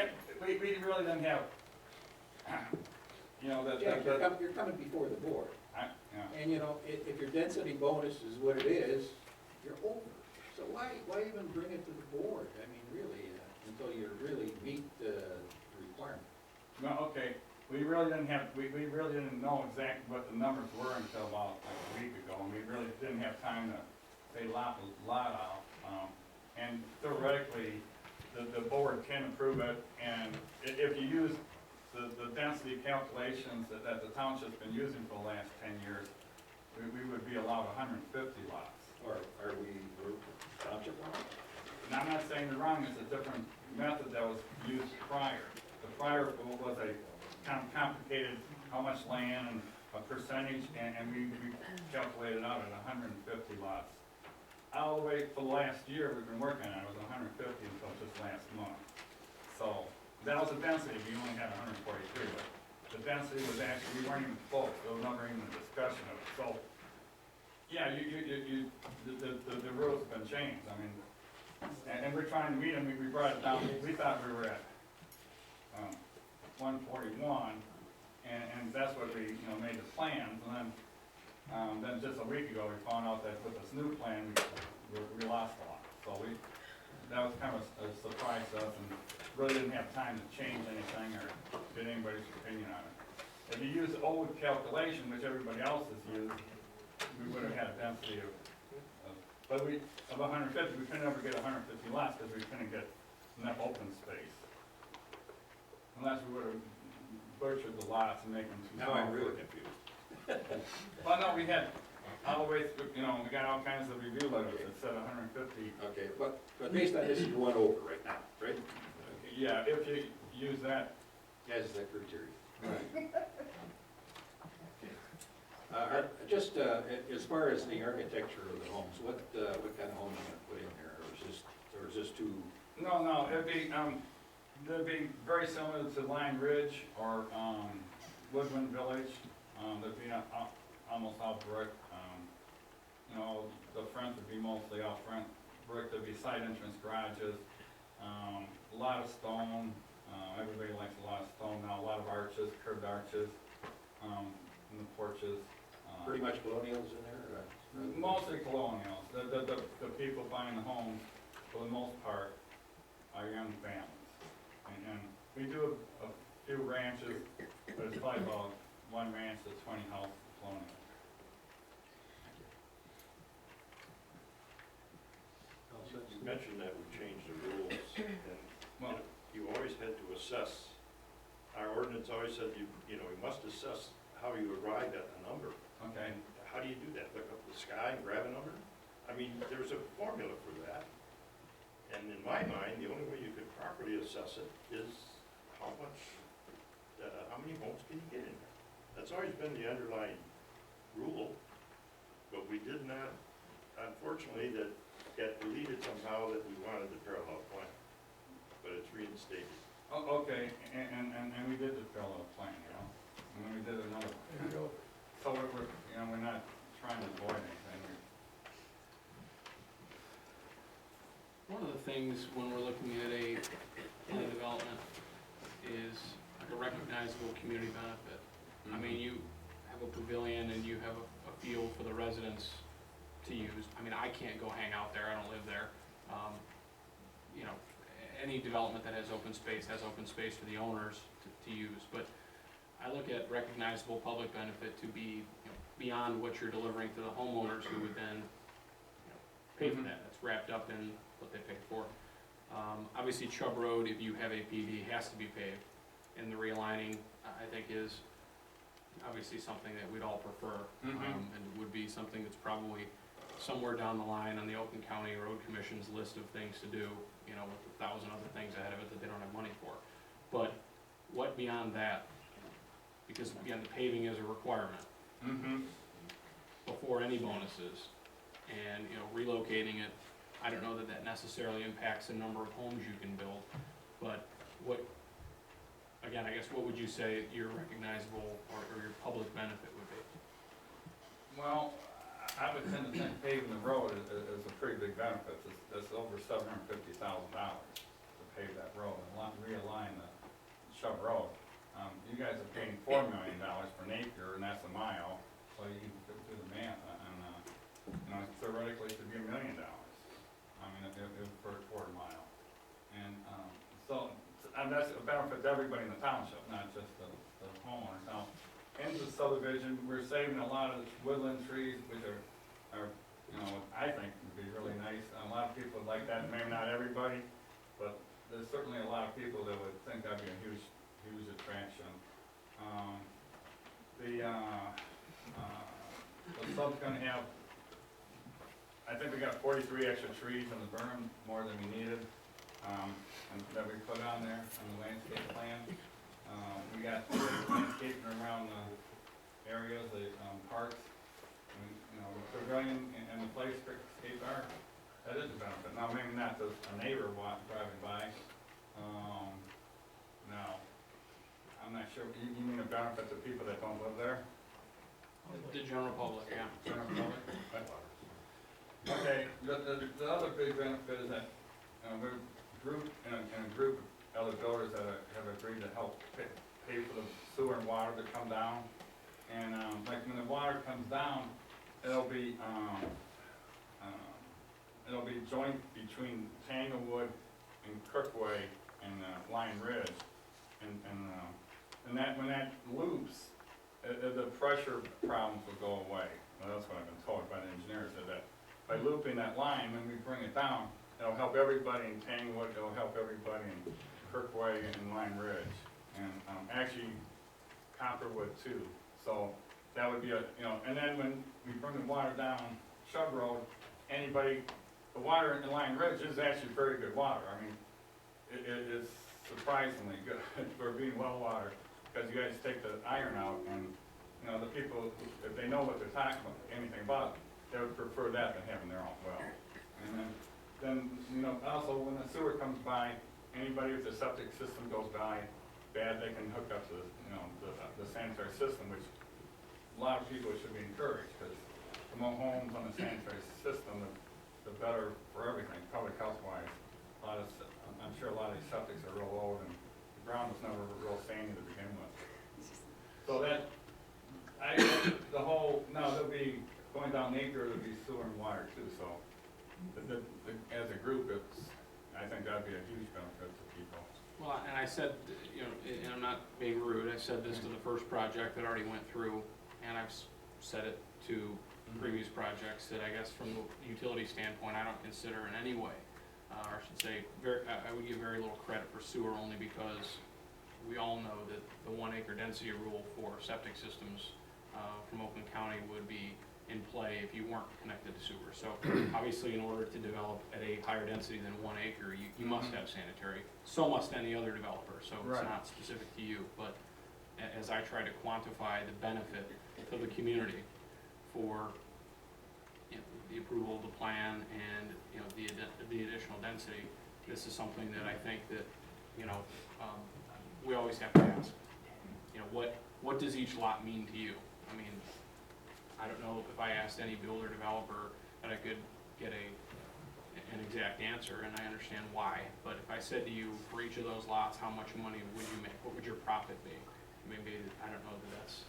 we really didn't have, you know, Jack, you're coming before the board. yeah. And you know, if your density bonus is what it is, you're over. So why even bring it to the board? I mean, really, until you really meet the requirement. No, okay, we really didn't have, we really didn't know exactly what the numbers were until about like a week ago, and we really didn't have time to say lot out. And theoretically, the board can approve it, and if you use the density calculations that the township's been using for the last 10 years, we would be allowed 150 lots. Or are we township law? And I'm not saying they're wrong, it's a different method that was used prior. The prior was a kind of complicated, how much land and a percentage, and we calculated out at 150 lots. All the way for the last year we've been working on it, it was 150 until just last month. So that was the density, we only had 143, but the density was actually, we weren't even close, there was never even a discussion of it. So, yeah, the rules have been changed, I mean, and we're trying to meet them, we brought it down, we thought we were at 141, and that's what we, you know, made the plans, and then just a week ago, we found out that with this new plan, we lost a lot. So that was kind of a surprise to us, and really didn't have time to change anything or get anybody's opinion on it. If you use the old calculation, which everybody else has used, we would have had a density of 150, we couldn't ever get 150 lots because we couldn't get enough open space. Unless we would have butchered the lots and make them too small. Now I'm really confused. Well, no, we had, all the way through, you know, we got all kinds of review letters that said 150. Okay, but based on this, you went over right now, right? Okay. Yeah, if you use that. As the criteria. Right. Just as far as the architecture of the homes, what kind of homes are you gonna put in there, or is this too? No, they'd be very similar to Lyon Ridge or Woodland Village. They'd be almost all brick. You know, the front would be mostly all front brick. There'd be side entrance garages, a lot of stone. Everybody likes a lot of stone now. A lot of arches, curved arches in the porches. Pretty much colonials in there? Mostly colonials. The people buying the homes, for the most part, are young families. And we do a few ranches, but it's probably about one ranch to 20 houses colonial. You mentioned that we changed the rules, and Well, you always had to assess, our ordinance always said you must assess how you arrived at the number. okay. And how do you do that? Look up the sky and grab a number? I mean, there's a formula for that. And in my mind, the only way you could properly assess it is how many homes can you get in there? That's always been the underlying rule, but we did not, unfortunately, that got deleted somehow that we wanted the parallel plan, but it's reinstated. Oh, okay, and we did the parallel plan, you know, and then we did another one. So we're not trying to avoid anything. One of the things when we're looking at a development is like a recognizable community benefit. I mean, you have a pavilion and you have a field for the residents to use. I mean, I can't go hang out there, I don't live there. You know, any development that has open space for the owners to use, but I look at recognizable public benefit to be, beyond what you're delivering to the homeowners who would then, pay for that. That's wrapped up in what they pay for. Obviously Chubb Road, if you have a PV, has to be paved, and the realigning, I think, is obviously something that we'd all prefer. And it would be something that's probably somewhere down the line on the Oakland County Road Commission's list of things to do, with 1,000 other things ahead of it that they don't have money for. But what beyond that? Because again, the paving is a requirement. Before any bonuses, and, relocating it, I don't know that that necessarily impacts the number of homes you can build, but what, again, I guess, what would you say your recognizable or your public benefit would be? Well, I would tend to think paving the road is a pretty big benefit. It's over $750,000 to pave that road and realign the Chubb Road. You guys are paying $4 million for an acre, and that's a mile, so you can do the math, and theoretically it should be $1 million. I mean, if for a quarter mile. And that's a benefit to everybody in the township, not just the homeowners. Now, in the subdivision, we're saving a lot of woodland trees, which are I think would be really nice. A lot of people would like that, maybe not everybody, but there's certainly a lot of people that would think that'd be a huge attraction. The sub's gonna have, I think we got 43 extra trees in the berm, more than we needed, and that we put on there on the landscape plan. We got landscaping around the areas, the parks, and, the pavilion and the place for skate park. That is a benefit. Now, maybe not just a neighbor driving by. No, I'm not sure. You mean a benefit to people that don't live there? The general public, yeah. General public? Okay, the other big benefit is that we're in a group of other builders that have agreed to help pay for the sewer and water to come down. And like when the water comes down, it'll be joint between Tanglewood and Crookway and Lyon Ridge. And that when that loops, the pressure problems will go away. Well, that's what I've been told by the engineers, that by looping that line, when we bring it down, it'll help everybody in Tanglewood, it'll help everybody in Crookway and Lyon Ridge, and actually Copperwood too. So that would be and then when we bring the water down Chubb Road, the water in Lyon Ridge is actually very good water. I mean, it is surprisingly good for being well water, because you guys take the iron out, and the people, if they know what they're talking about, anything about it, they would prefer that than having their own well. And then also when the sewer comes by, anybody with the septic system goes by bad, they can hook up to the sanitary system, which a lot of people should be encouraged, because the more homes on the sanitary system, the better for everything, public health wise. I'm sure a lot of these septics are real old, and the ground was never real sandy to begin with. So they'll be going down Acre, there'll be sewer and water too, so as a group, I think that'd be a huge benefit to people. Well, and I said, and I'm not being rude, I said this to the first project that already went through, and I've said it to previous projects, that I guess from the utility standpoint, I don't consider in any way, or I should say, I would give very little credit for sewer, only because we all know that the 1 acre density rule for septic systems from Oakland County would be in play if you weren't connected to sewer. So obviously, in order to develop at a higher density than 1 acre, you must have sanitary. So must any other developer, so it's not specific to you. But as I try to quantify the benefit to the community for the approval of the plan and the additional density, this is something that I think that we always have to ask. What does each lot mean to you? I mean, I don't know if I asked any builder developer that I could get an exact answer, and I understand why. But if I said to you, for each of those lots, how much money would you make? What would your profit be? Maybe, I don't know that that's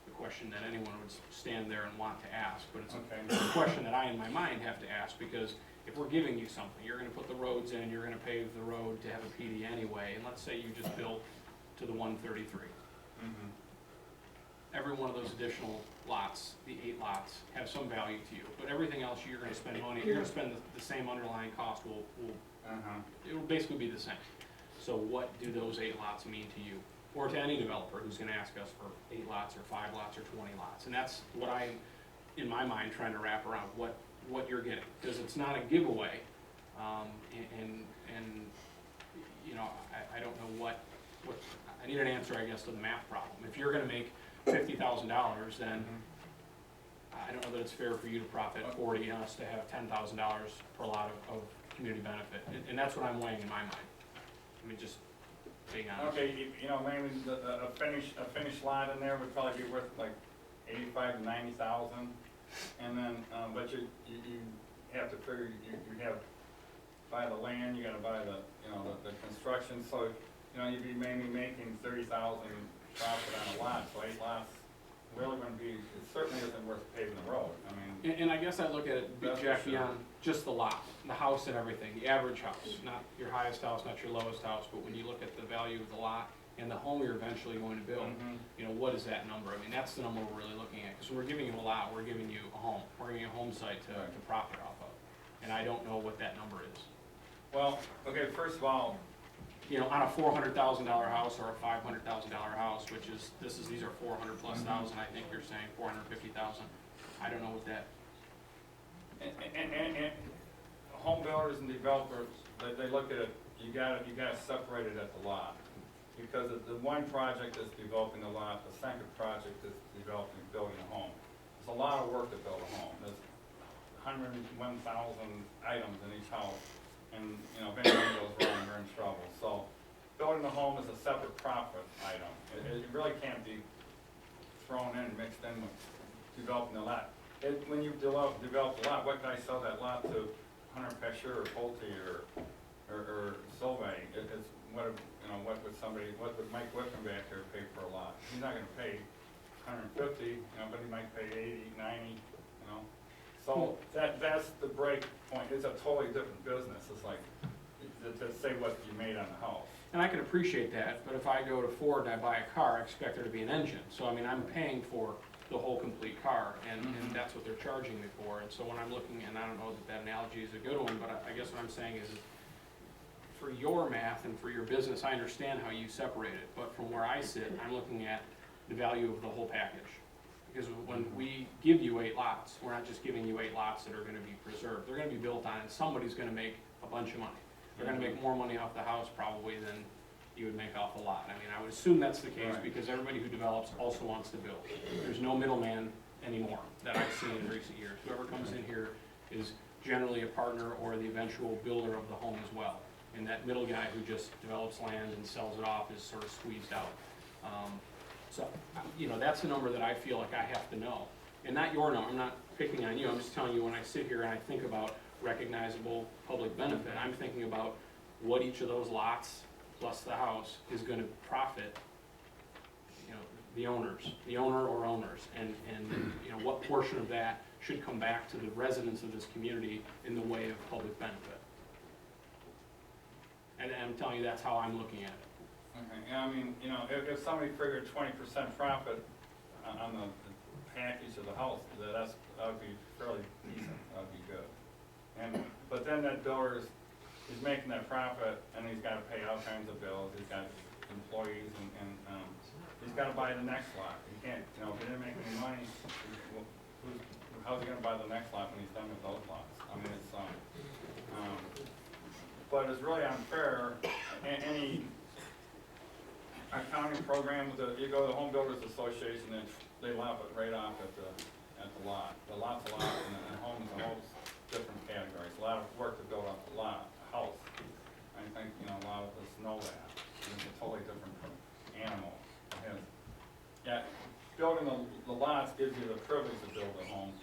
the question that anyone would stand there and want to ask, but it's a question that I, in my mind, have to ask, because if we're giving you something, you're gonna put the roads in, you're gonna pave the road to have a PD anyway, and let's say you just built to the 133. Every one of those additional lots, the 8 lots, have some value to you, but everything else you're gonna spend money, you're gonna spend the same underlying cost will it will basically be the same. So what do those 8 lots mean to you? Or to any developer who's gonna ask us for 8 lots or 5 lots or 20 lots? And that's what I'm, in my mind, trying to wrap around what you're getting. Because it's not a giveaway, and you know, I don't know what, I need an answer, I guess, to the math problem. If you're gonna make $50,000, then I don't know that it's fair for you to profit 40 and us to have $10,000 per lot of community benefit. And that's what I'm weighing in my mind. I mean, just being honest. Okay, you know, maybe a finished lot in there would probably be worth like 85 to 90,000. And then, but you have to figure, you have, buy the land, you gotta buy the, you know, the construction, so, you know, you'd be maybe making 30,000 profit on a lot, so 8 lots really gonna be, it certainly isn't worth paving the road, I mean. And I guess I look at it, Jack, beyond just the lot, the house and everything, the average house, not your highest house, not your lowest house, but when you look at the value of the lot and the home you're eventually going to build, you know, what is that number? I mean, that's the number we're really looking at, because when we're giving you a lot, we're giving you a home, we're giving you a home site to profit off of, and I don't know what that number is. Well, okay, first of all, You know, on a $400,000 house or a $500,000 house, which is, these are 400 plus thousand, I think you're saying 450,000. I don't know what that. and home builders and developers, they look at it, you gotta separate it at the lot. Because the one project is developing the lot, the second project is building a home. There's a lot of work to build a home. There's 101,000 items in each house. And, you know, if anything goes wrong, you're in trouble. So, building the home is a separate profit item. It really can't be thrown in, mixed in with developing the lot. When you develop the lot, what can I sell that lot to? Hunter Pesher or Pulte or Solvay? It's what, you know, what would Mike Whitman back there pay for a lot? He's not gonna pay 150, you know, but he might pay 80, 90, you know. So that's the break point. It's a totally different business. It's like to say what you made on the house. And I can appreciate that, but if I go to Ford and I buy a car, I expect there to be an engine. So I mean, I'm paying for the whole complete car, and that's what they're charging me for. And so when I'm looking, and I don't know that analogy is a good one, but I guess what I'm saying is, for your math and for your business, I understand how you separate it. But from where I sit, I'm looking at the value of the whole package. Because when we give you 8 lots, we're not just giving you 8 lots that are gonna be preserved. They're gonna be built on, and somebody's gonna make a bunch of money. They're gonna make more money off the house probably than you would make off a lot. I mean, I would assume that's the case because everybody who develops also wants to build. There's no middleman anymore that I've seen in recent years. Whoever comes in here is generally a partner or the eventual builder of the home as well. And that middle guy who just develops land and sells it off is sort of squeezed out. So, you know, that's a number that I feel like I have to know. And not your number, I'm not picking on you, I'm just telling you when I sit here and I think about recognizable public benefit, I'm thinking about what each of those lots plus the house is gonna profit, you know, the owner or owners, and you know, what portion of that should come back to the residents of this community in the way of public benefit. And I'm telling you, that's how I'm looking at it. Okay, I mean, you know, if somebody figured 20% profit on the package of the house, that would be fairly decent, that would be good. But then that builder is making that profit, and he's gotta pay all kinds of bills, he's got employees, and he's gotta buy the next lot. He can't, you know, if he didn't make any money, how's he gonna buy the next lot when he's done with those lots? I mean, it's, but it's really unfair, any accounting program, you go to the Home Builders Association, and they lop it right off at the lot. The lot's a lot, and the home is a whole different category. It's a lot of work to build up the lot, a house. I think, you know, a lot of us know that. It's a totally different animal. Building the lots gives you the privilege to build a home,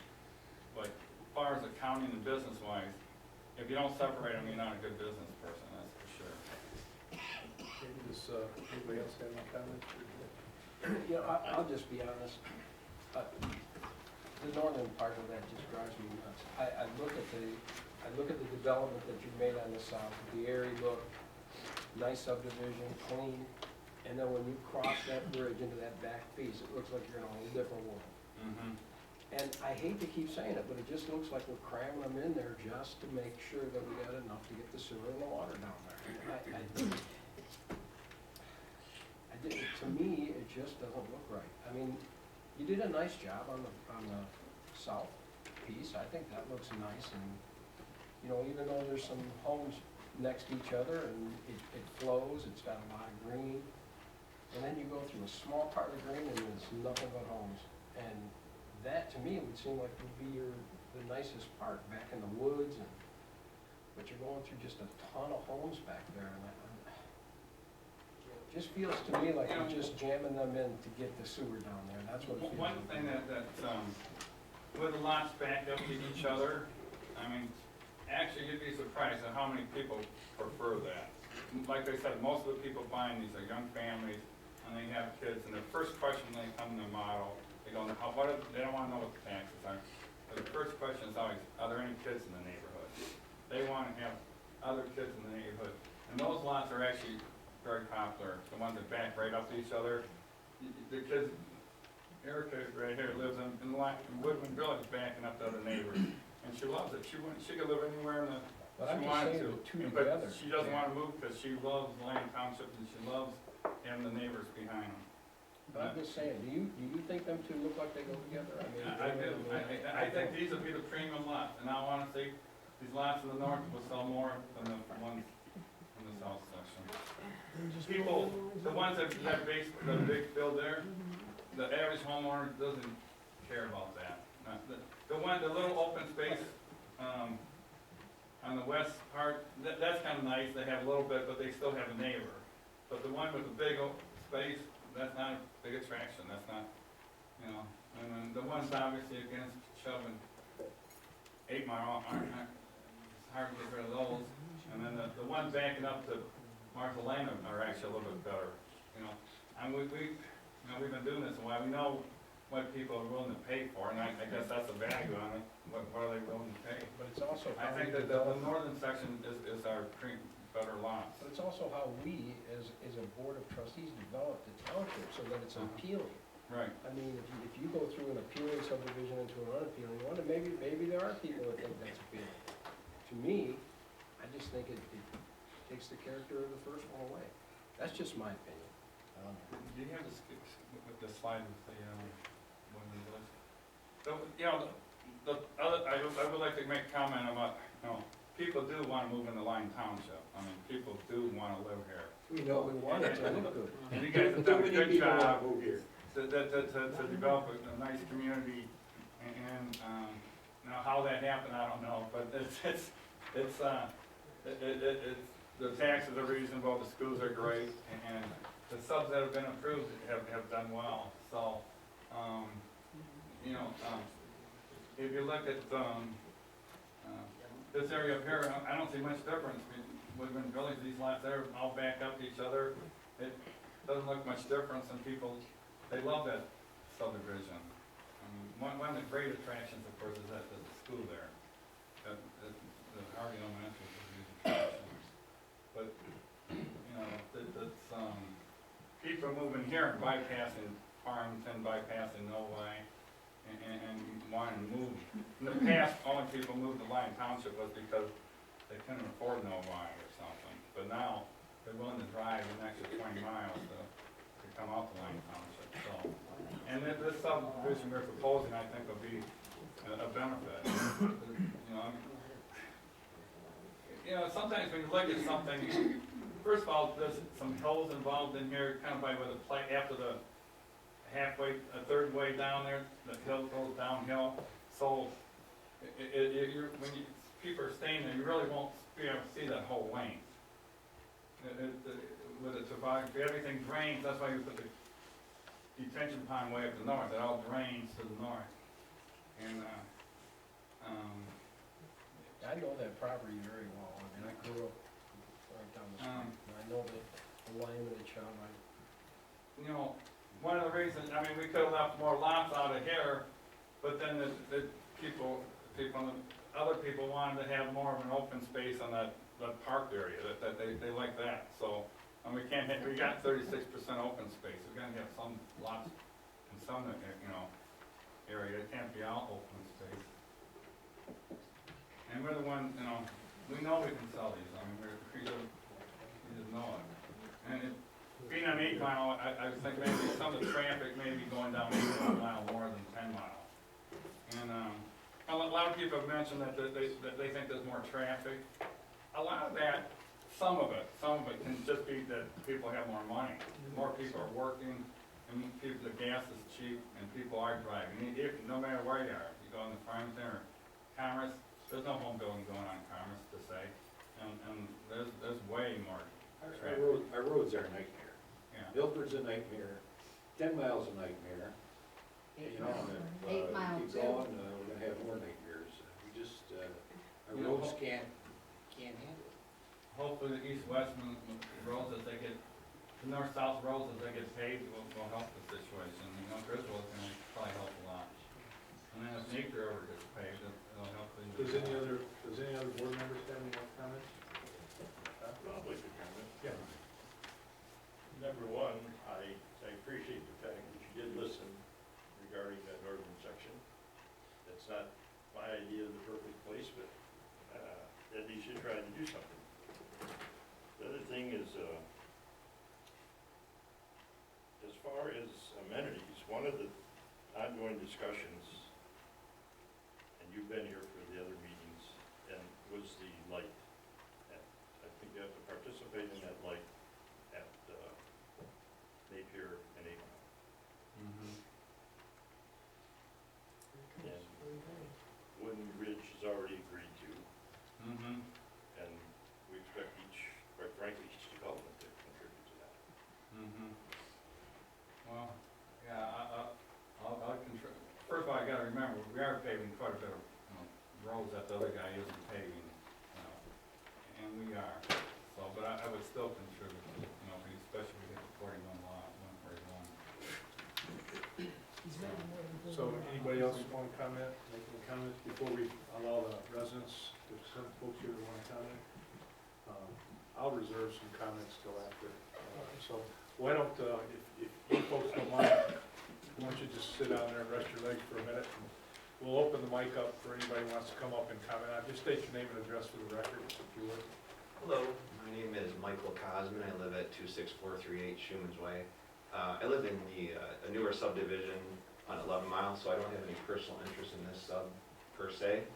but as far as accounting and business-wise, if you don't separate them, you're not a good business person, that's for sure. Does anybody else have any comments? You know, I'll just be honest. The northern part of that just drives me nuts. I look at the I look at the development that you made on the south, the area look, nice subdivision, clean, and then when you cross that bridge into that back piece, it looks like you're in a whole different world. Mm-hmm. And I hate to keep saying it, but it just looks like we're cramming them in there just to make sure that we got enough to get the sewer and the water down there. To me, it just doesn't look right. I mean, you did a nice job on the south piece. I think that looks nice, and, you know, even though there's some homes next to each other and it flows, it's got a lot of green. And then you go through a small part of the green and there's nothing but homes. And that, to me, would seem like would be the nicest part, back in the woods, and, but you're going through just a ton of homes back there, and it just feels to me like you're just jamming them in to get the sewer down there. That's what it feels One like. thing with the lots backed up to each other, I mean, actually, you'd be surprised at how many people prefer that. Like I said, most of the people buying these are young families, and they have kids, and the first question when they come to the model, they go, they don't want to know what the taxes are. But the first question is always, are there any kids in the neighborhood? They want to have other kids in the neighborhood. And those lots are actually very popular, the ones that back right up to each other. The kids, Erica right here lives in Woodman Village, backing up to other neighbors. And she loves it. She could live anywhere in the, But she I'm just wanted saying to. the two But together. she doesn't want to move because she loves Lyon Township and she loves having the neighbors behind them. But I'm just saying, do you think them two look like they go together? I mean, I do. I think these would be the premium lots, and I want to see these lots in the north will sell more than the ones in the south section. People, the ones that base, the big field there, the average homeowner doesn't care about that. The little open space, on the west part, that's kind of nice, they have a little bit, but they still have a neighbor. But the one with the big space, that's not a big attraction, that's not, you know, and then the ones obviously against shoving 8 Mile, it's hard to get rid of those. And then the ones backing up to Martha Lane are actually a little bit better, you know. And we've been doing this a while, we know what people are willing to pay for, and I guess that's the value on it, what are they willing to pay? But it's also I how think we that the develop, northern section is our better lots. but it's also how we, as a board of trustees, develop the township so that it's appealing. Right. I mean, if you go through an appealing subdivision into an unappealing one, and maybe there are people that think that's appealing. To me, I just think it takes the character of the first one away. That's just my opinion. Do you have the slide with the, women's list? So, you know, the other, I would like to make a comment about, you know, people do want to move into Lyon Township. I mean, people do want to live here. We know we want it to look good. And you guys have done a good job to develop a nice community, and, now how that happened, I don't know, but the taxes are reasonable, the schools are great, and the subs that have been approved have done well, so, you know, if you look at, this area up here, I don't see much difference. Woodman Village, these lots there all back up to each other, it doesn't look much difference, and people, they love that subdivision. One of the great attractions, of course, is that the school there, the Harvey Elementary is a huge attraction. But, you know, it's, people moving here and bypassing Farmington, bypassing Novi, and wanting to move. In the past, only people moved to Lyon Township was because they couldn't afford Novi or something. But now, they're willing to drive an extra 20 miles to come out to Lyon Township, so. And this subdivision we're proposing, I think, will be a benefit. You know, sometimes when you look at something, first of all, there's some hills involved in here, kind of by where the plate, after the halfway, a third way down there, the hill goes downhill. So, when people are staying there, you really won't be able to see that whole length. With the topography, everything drains, that's why you put the detention pond way up the north, it all drains to the north. And, I know that property very well. I mean, I grew up right down the street, and I know the line of the child. you know, one of the reasons, I mean, we could have left more lots out of here, but then the people other people wanted to have more of an open space on that park area, that they like that, so, and we can't hit, we got 36% open space, we're gonna have some lots in some, area, it can't be all open space. And we're the one, we know we can sell these, I mean, we just know it. And it, being on 8 Mile, I think maybe some of the traffic may be going down 8 Mile more than 10 Mile. And, a lot of people have mentioned that they think there's more traffic. A lot of that, some of it can just be that people have more money. More people are working, and the gas is cheap, and people are driving. No matter where you are, you go in the Farmington or Commerce, there's no home building going on in Commerce to say, and there's way more traffic. Our roads are a nightmare. Yeah. Milford's a nightmare, 10 Mile's a nightmare. You know, and if 8 Mile keep too. going, we're gonna have more nightmares. We just, our You know, roads can't handle it. Hopefully the east-west roads, as they get, the north-south roads, as they get paved, will help the situation. Griswold's gonna probably help a lot. And then if Napier ever gets paved, it'll help. Does any other board members have any more comments? I'd like to comment. Yeah. Number one, I appreciate the fact that you did listen regarding that northern section. That's not my idea of the perfect place, but at least you tried to do something. The other thing is, as far as amenities, one of the ongoing discussions, and you've been here for the other meetings, and was the light. I think you have to participate in that light at Napier and Avon. And Wooden Ridge has already agreed to, and we expect quite frankly, each development to contribute to that. Well, yeah, I'll contribute. First of all, I gotta remember, we are paving quite a bit of, roads that the other guy isn't paving, and we are. So, but I would still contribute, especially if we get the 41 lot, 141. So anybody else want to comment, make any comments before we allow the residents, there's some folks here that want to comment? I'll reserve some comments till after. So why don't, if you folks don't mind, why don't you just sit down there and rest your legs for a minute? And we'll open the mic up for anybody who wants to come up and comment. Just state your name and address for the record, if you would. Hello, my name is Michael Cosman. I live at 26438 Schumann's Way. I live in a newer subdivision on 11 Mile, so I don't have any personal interest in this sub per se.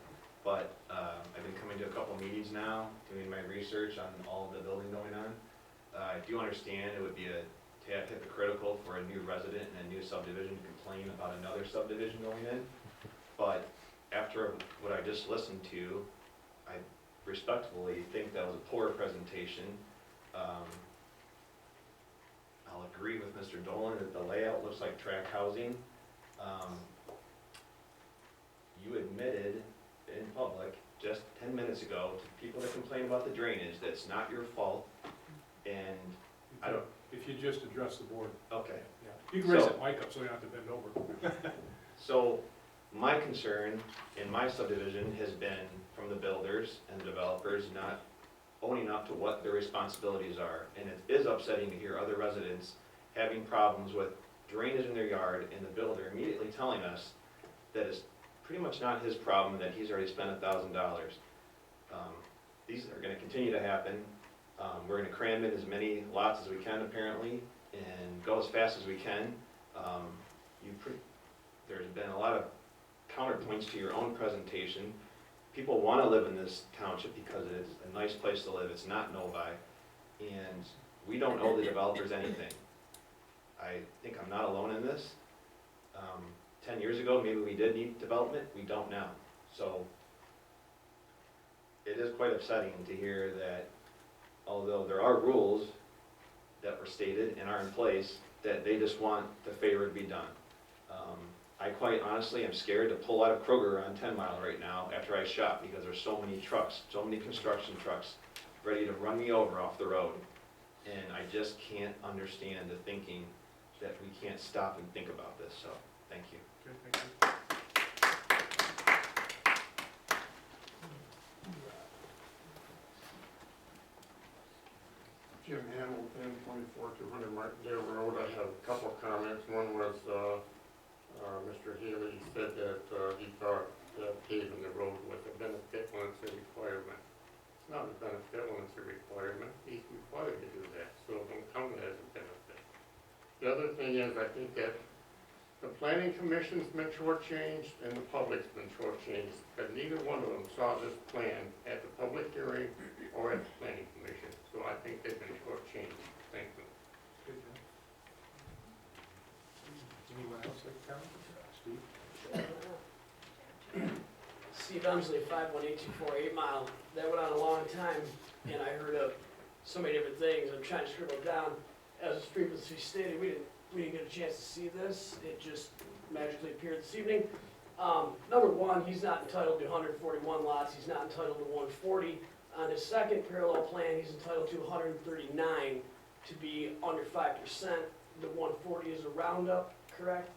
But I've been coming to a couple meetings now, doing my research on all of the building going on. I do understand it would be a tad hypocritical for a new resident in a new subdivision to complain about another subdivision going in. But after what I just listened to, I respectfully think that was a poor presentation. I'll agree with Mr. Dolan that the layout looks like tract housing. You admitted in public just 10 minutes ago to people that complain about the drainage, that's not your fault, and I don't... If you just address the board. Okay. Yeah. You can raise that mic up so you don't have to bend over. So, my concern in my subdivision has been from the builders and the developers not owning up to what their responsibilities are. And it is upsetting to hear other residents having problems with drainage in their yard and the builder immediately telling us that it's pretty much not his problem, that he's already spent $1,000. These are gonna continue to happen. We're gonna cram in as many lots as we can apparently and go as fast as we can. There's been a lot of counterpoints to your own presentation. People want to live in this township because it's a nice place to live. It's not Novi, and we don't owe the developers anything. I think I'm not alone in this. 10 years ago, maybe we did need development. We don't now. So it is quite upsetting to hear that although there are rules that were stated and are in place, that they just want the favor to be done. I quite honestly am scared to pull out of Kroger on 10 Mile right now after I shop because there's so many trucks, so many construction trucks ready to run me over off the road. And I just can't understand the thinking that we can't stop and think about this, so thank you. Okay, thank you. 200 Martindale Road, I have a couple of comments. One was, Mr. Haley said that, he thought paving the road was a benefit when it's a requirement. It's not a benefit when it's a requirement. He's required to do that, so don't count it as a benefit. The other thing is, I think that the planning commission's been shortchanged and the public's been shortchanged, but neither one of them saw this plan at the public hearing or at the planning commission. So I think they've been shortchanged. Thank you. Good, John. Anyone else like to comment? Steve? Steve Emsley, 51824 8 Mile. That went on a long time, and I heard of so many different things. I'm trying to scribble it down. As was previously stated, we didn't get a chance to see this. It just magically appeared this evening. Number one, he's not entitled to 141 lots. He's not entitled to 140. On his second parallel plan, he's entitled to 139 to be under 5%. The 140 is a roundup, correct?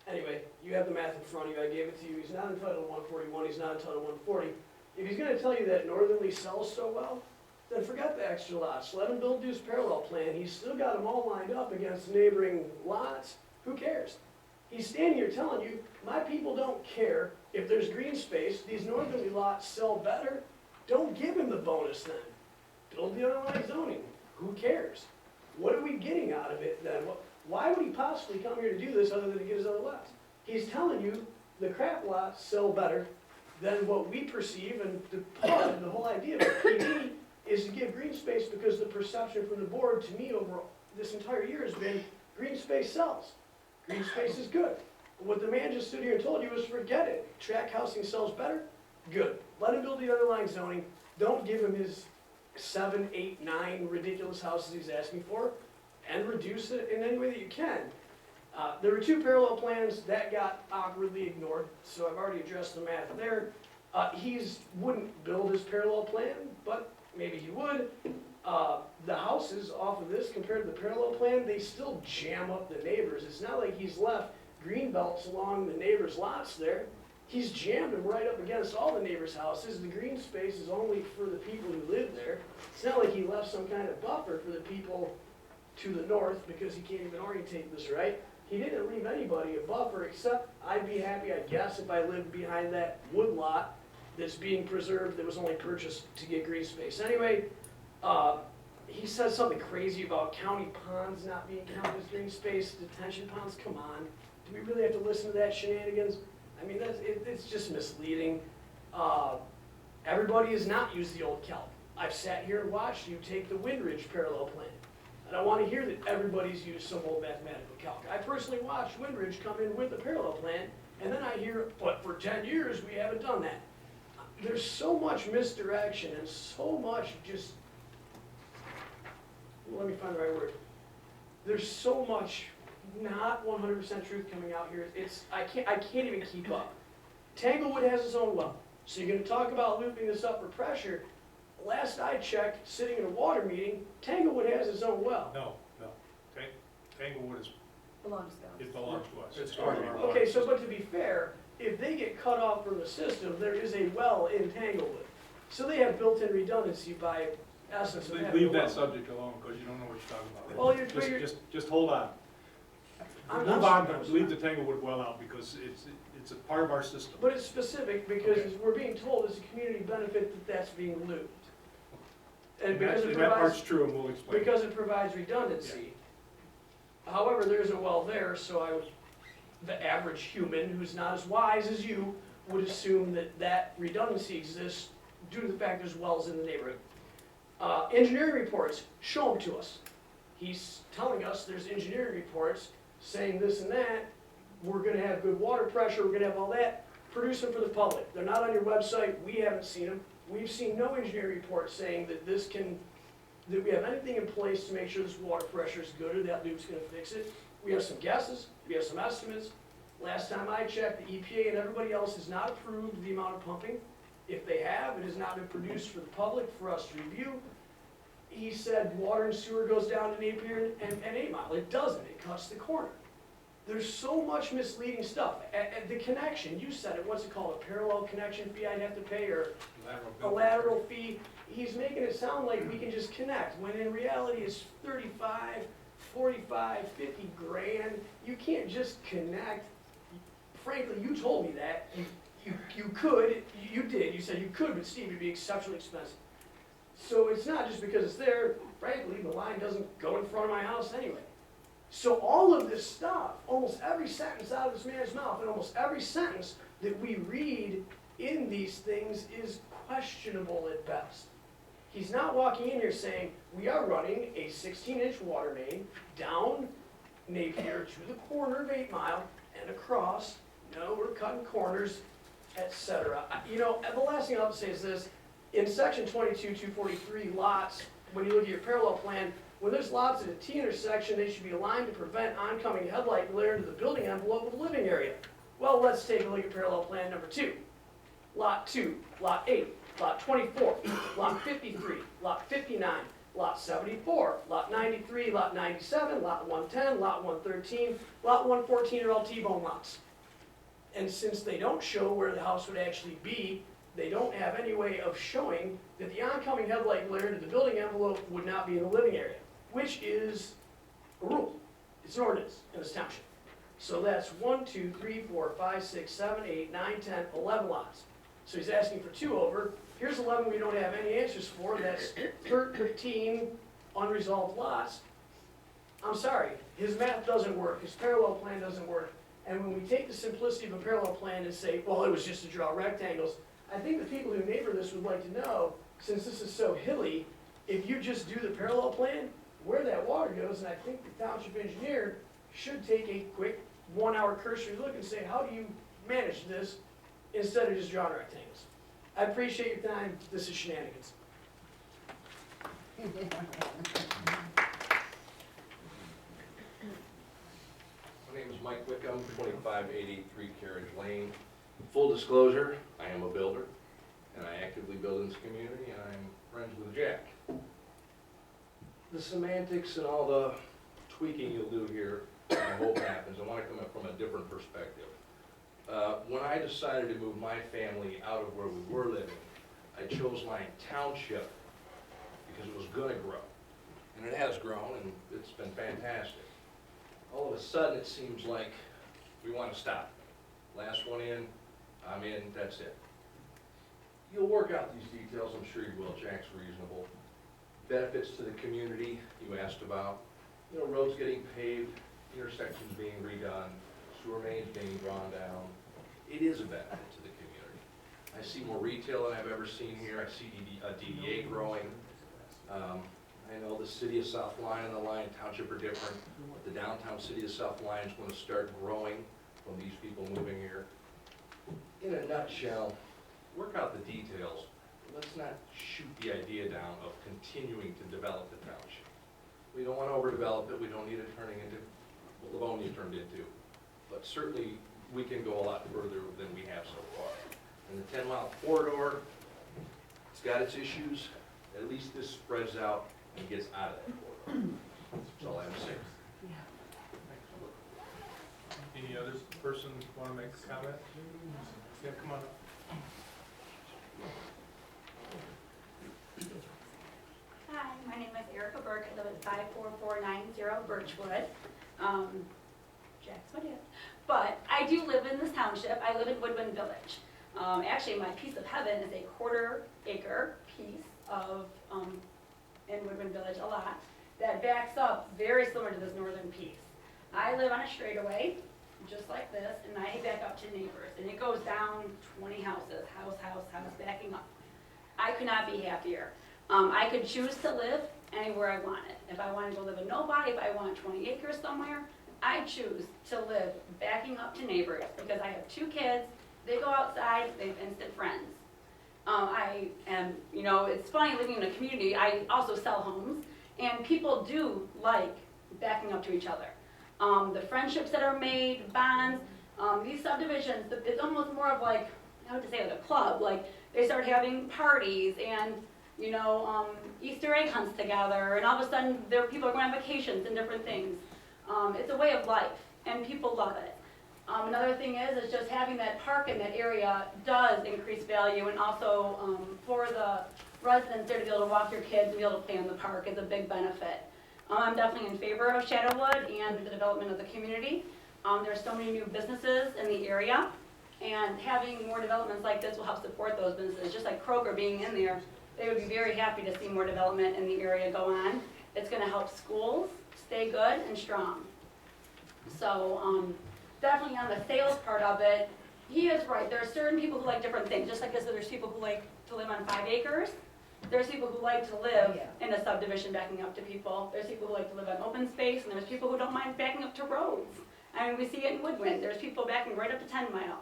Anyway, you have the math in front of you. I gave it to you. He's not entitled to 141. He's not entitled to 140. If he's going to tell you that Northerly sells so well, then forget the extra lots. Let him build his parallel plan. He's still got them all lined up against neighboring lots. Who cares? He's standing here telling you, my people don't care if there's green space. These northerly lots sell better. Don't give him the bonus then. Build the underlying zoning. Who cares? What are we getting out of it then? Why would he possibly come here to do this other than to get his other lots? He's telling you the crap lots sell better than what we perceive, and the whole idea of a PD is to give green space because the perception from the board to me over this entire year has been green space sells. Green space is good. What the man just stood here and told you was forget it. Tract housing sells better? Good. Let him build the underlying zoning. Don't give him his 7, 8, 9 ridiculous houses he's asking for, and reduce it in any way that you can. There were 2 parallel plans that got awkwardly ignored, so I've already addressed the math there. Wouldn't build his parallel plan, but maybe he would. The houses off of this compared to the parallel plan, they still jam up the neighbors. It's not like he's left green belts along the neighbors' lots there. He's jammed them right up against all the neighbors' houses. The green space is only for the people who live there. It's not like he left some kind of buffer for the people to the north because he can't even orientate this right. He didn't leave anybody a buffer except I'd be happy, I guess, if I lived behind that wood lot that's being preserved that was only purchased to get green space. Anyway, he says something crazy about county ponds not being counted as green space, detention ponds. Come on, do we really have to listen to that shenanigans? I mean, it's just misleading. Everybody has not used the old calc. I've sat here and watched you take the Windridge parallel plan. And I want to hear that everybody's used some old mathematical calc. I personally watched Windridge come in with a parallel plan, and then I hear, but for 10 years we haven't done that. There's so much misdirection and so much just, let me find the right word. There's so much not 100% truth coming out here. I can't even keep up. Tanglewood has its own well. So you're going to talk about looping this up for pressure. Last I checked, sitting in a water meeting, Tanglewood has its own well. No. Tanglewood Belongs to us. it belongs to us. It's part of our Okay, so but to be fair, if they get cut off from the system, there is a well in Tanglewood. So they have built-in redundancy by essence of having Leave a that well. subject alone because you don't know what you're talking about. Well, Just hold on. Move on, but leave the Tanglewood well out because it's a part of our system. But it's specific because we're being told as a community benefit that that's being looped. And because it that part's provides, true, and we'll explain. because it provides redundancy. However, there isn't well there, so the average human who's not as wise as you would assume that that redundancy exists due to the fact there's wells in the neighborhood. Engineering reports, show them to us. He's telling us there's engineering reports saying this and that. We're gonna have good water pressure, we're gonna have all that. Produce them for the public. They're not on your website, we haven't seen them. We've seen no engineering report saying that that we have anything in place to make sure this water pressure is good or that loop's gonna fix it. We have some guesses, we have some estimates. Last time I checked, the EPA and everybody else has not approved the amount of pumping. If they have, it has not been produced for the public for us to review. He said water and sewer goes down to Napier and 8 Mile. It doesn't, it cuts the corner. There's so much misleading stuff. The connection, you said it, what's it called, a parallel connection fee I'd have to pay, or a lateral fee? He's making it sound like we can just connect, when in reality it's 35, 45, 50 grand. You can't just connect. Frankly, you told me that. You could, you did, you said you could, but Steve, it'd be exceptionally expensive. So it's not just because it's there. Frankly, the line doesn't go in front of my house anyway. So all of this stuff, almost every sentence out of this man's mouth, and almost every sentence that we read in these things is questionable at best. He's not walking in here saying, we are running a 16-inch water main down Napier to the corner of 8 Mile and across. No, we're cutting corners, etc. You know, and the last thing I'll have to say is this. In section 22-243 lots, when you look at your parallel plan, when there's lots at a T intersection, they should be aligned to prevent oncoming headlight glare into the building envelope of the living area. Well, let's take a look at parallel plan number 2. Lot 2, Lot 8, Lot 24, Lot 53, Lot 59, Lot 74, Lot 93, Lot 97, Lot 110, Lot 113, Lot 114 are all T-bone lots. And since they don't show where the house would actually be, they don't have any way of showing that the oncoming headlight glare into the building envelope would not be in the living area, which is a rule. It's an ordinance in this township. So that's 1, 2, 3, 4, 5, 6, 7, 8, 9, 10, 11 lots. So he's asking for 2 over. Here's 11 we don't have any answers for. That's 13 unresolved lots. I'm sorry, his math doesn't work. His parallel plan doesn't work. And when we take the simplicity of a parallel plan and say, well, it was just to draw rectangles, I think the people who neighbor this would like to know, since this is so hilly, if you just do the parallel plan, where that water goes, and I think the township engineer should take a quick 1-hour cursory look and say, how do you manage this instead of just drawing rectangles? I appreciate your time. This is shenanigans. My name is Mike Wickham, 2583 Carriage Lane. Full disclosure, I am a builder, and I actively build in this community, and I'm friends with Jack. The semantics and all the tweaking you'll do here, I hope happens. I want to come up from a different perspective. When I decided to move my family out of where we were living, I chose Lyon Township because it was going to grow. And it has grown, and it's been fantastic. All of a sudden, it seems like we want to stop. Last one in, I'm in, that's it. You'll work out these details, I'm sure you will. Jack's reasonable. Benefits to the community, you asked about. You know, roads getting paved, intersections being redone, sewer mains being drawn down. It is a benefit to the community. I see more retail than I've ever seen here. I see DDA growing. I know the city of South Lyon and the Lyon Township are different. The downtown city of South Lyon is going to start growing from these people moving here. In a nutshell, work out the details. Let's not shoot the idea down of continuing to develop the township. We don't want to overdevelop it. We don't need it turning into what Livonia turned into. But certainly, we can go a lot further than we have so far. And the 10-mile corridor, it's got its issues. At least this spreads out and gets out of that corridor. That's all I have to say. Any other person want to make a comment? Yeah, come on up. Hi, my name is Erica Burke. I live at 54490 Birchwood. Jack's my dad. But I do live in this township. I live in Woodland Village. Actually, my piece of heaven is a 1/4 acre piece of, in Woodland Village, a lot, that backs up very similar to this northern piece. I live on a straightaway, just like this, and I back up to neighbors. And it goes down 20 houses, house, backing up. I could not be happier. I could choose to live anywhere I wanted. If I wanted to live in nobody, if I want 20 acres somewhere, I choose to live backing up to neighbors because I have 2 kids. They go outside, they have instant friends. I am, you know, it's funny living in a community. I also sell homes, and people do like backing up to each other. The friendships that are made, bonds, these subdivisions, it's almost more of like, I would say like a club. Like they start having parties and, you know, Easter egg hunts together, and all of a sudden people are going on vacations and different things. It's a way of life. and people love it. Another thing is just having that park in that area does increase value, and also for the residents there to be able to walk your kids and be able to play in the park is a big benefit. I'm definitely in favor of Shadowood and the development of the community. There's so many new businesses in the area, and having more developments like this will help support those businesses. Just like Kroger being in there, they would be very happy to see more development in the area go on. It's going to help schools stay good and strong. So definitely on the sales part of it, he is right. There are certain people who like different things. Just like I said, there's people who like to live on 5 acres. There's people who like to live in a subdivision backing up to people. There's people who like to live on open space, and there's people who don't mind backing up to roads. I mean, we see it in Woodwind. There's people backing right up to 10 Mile.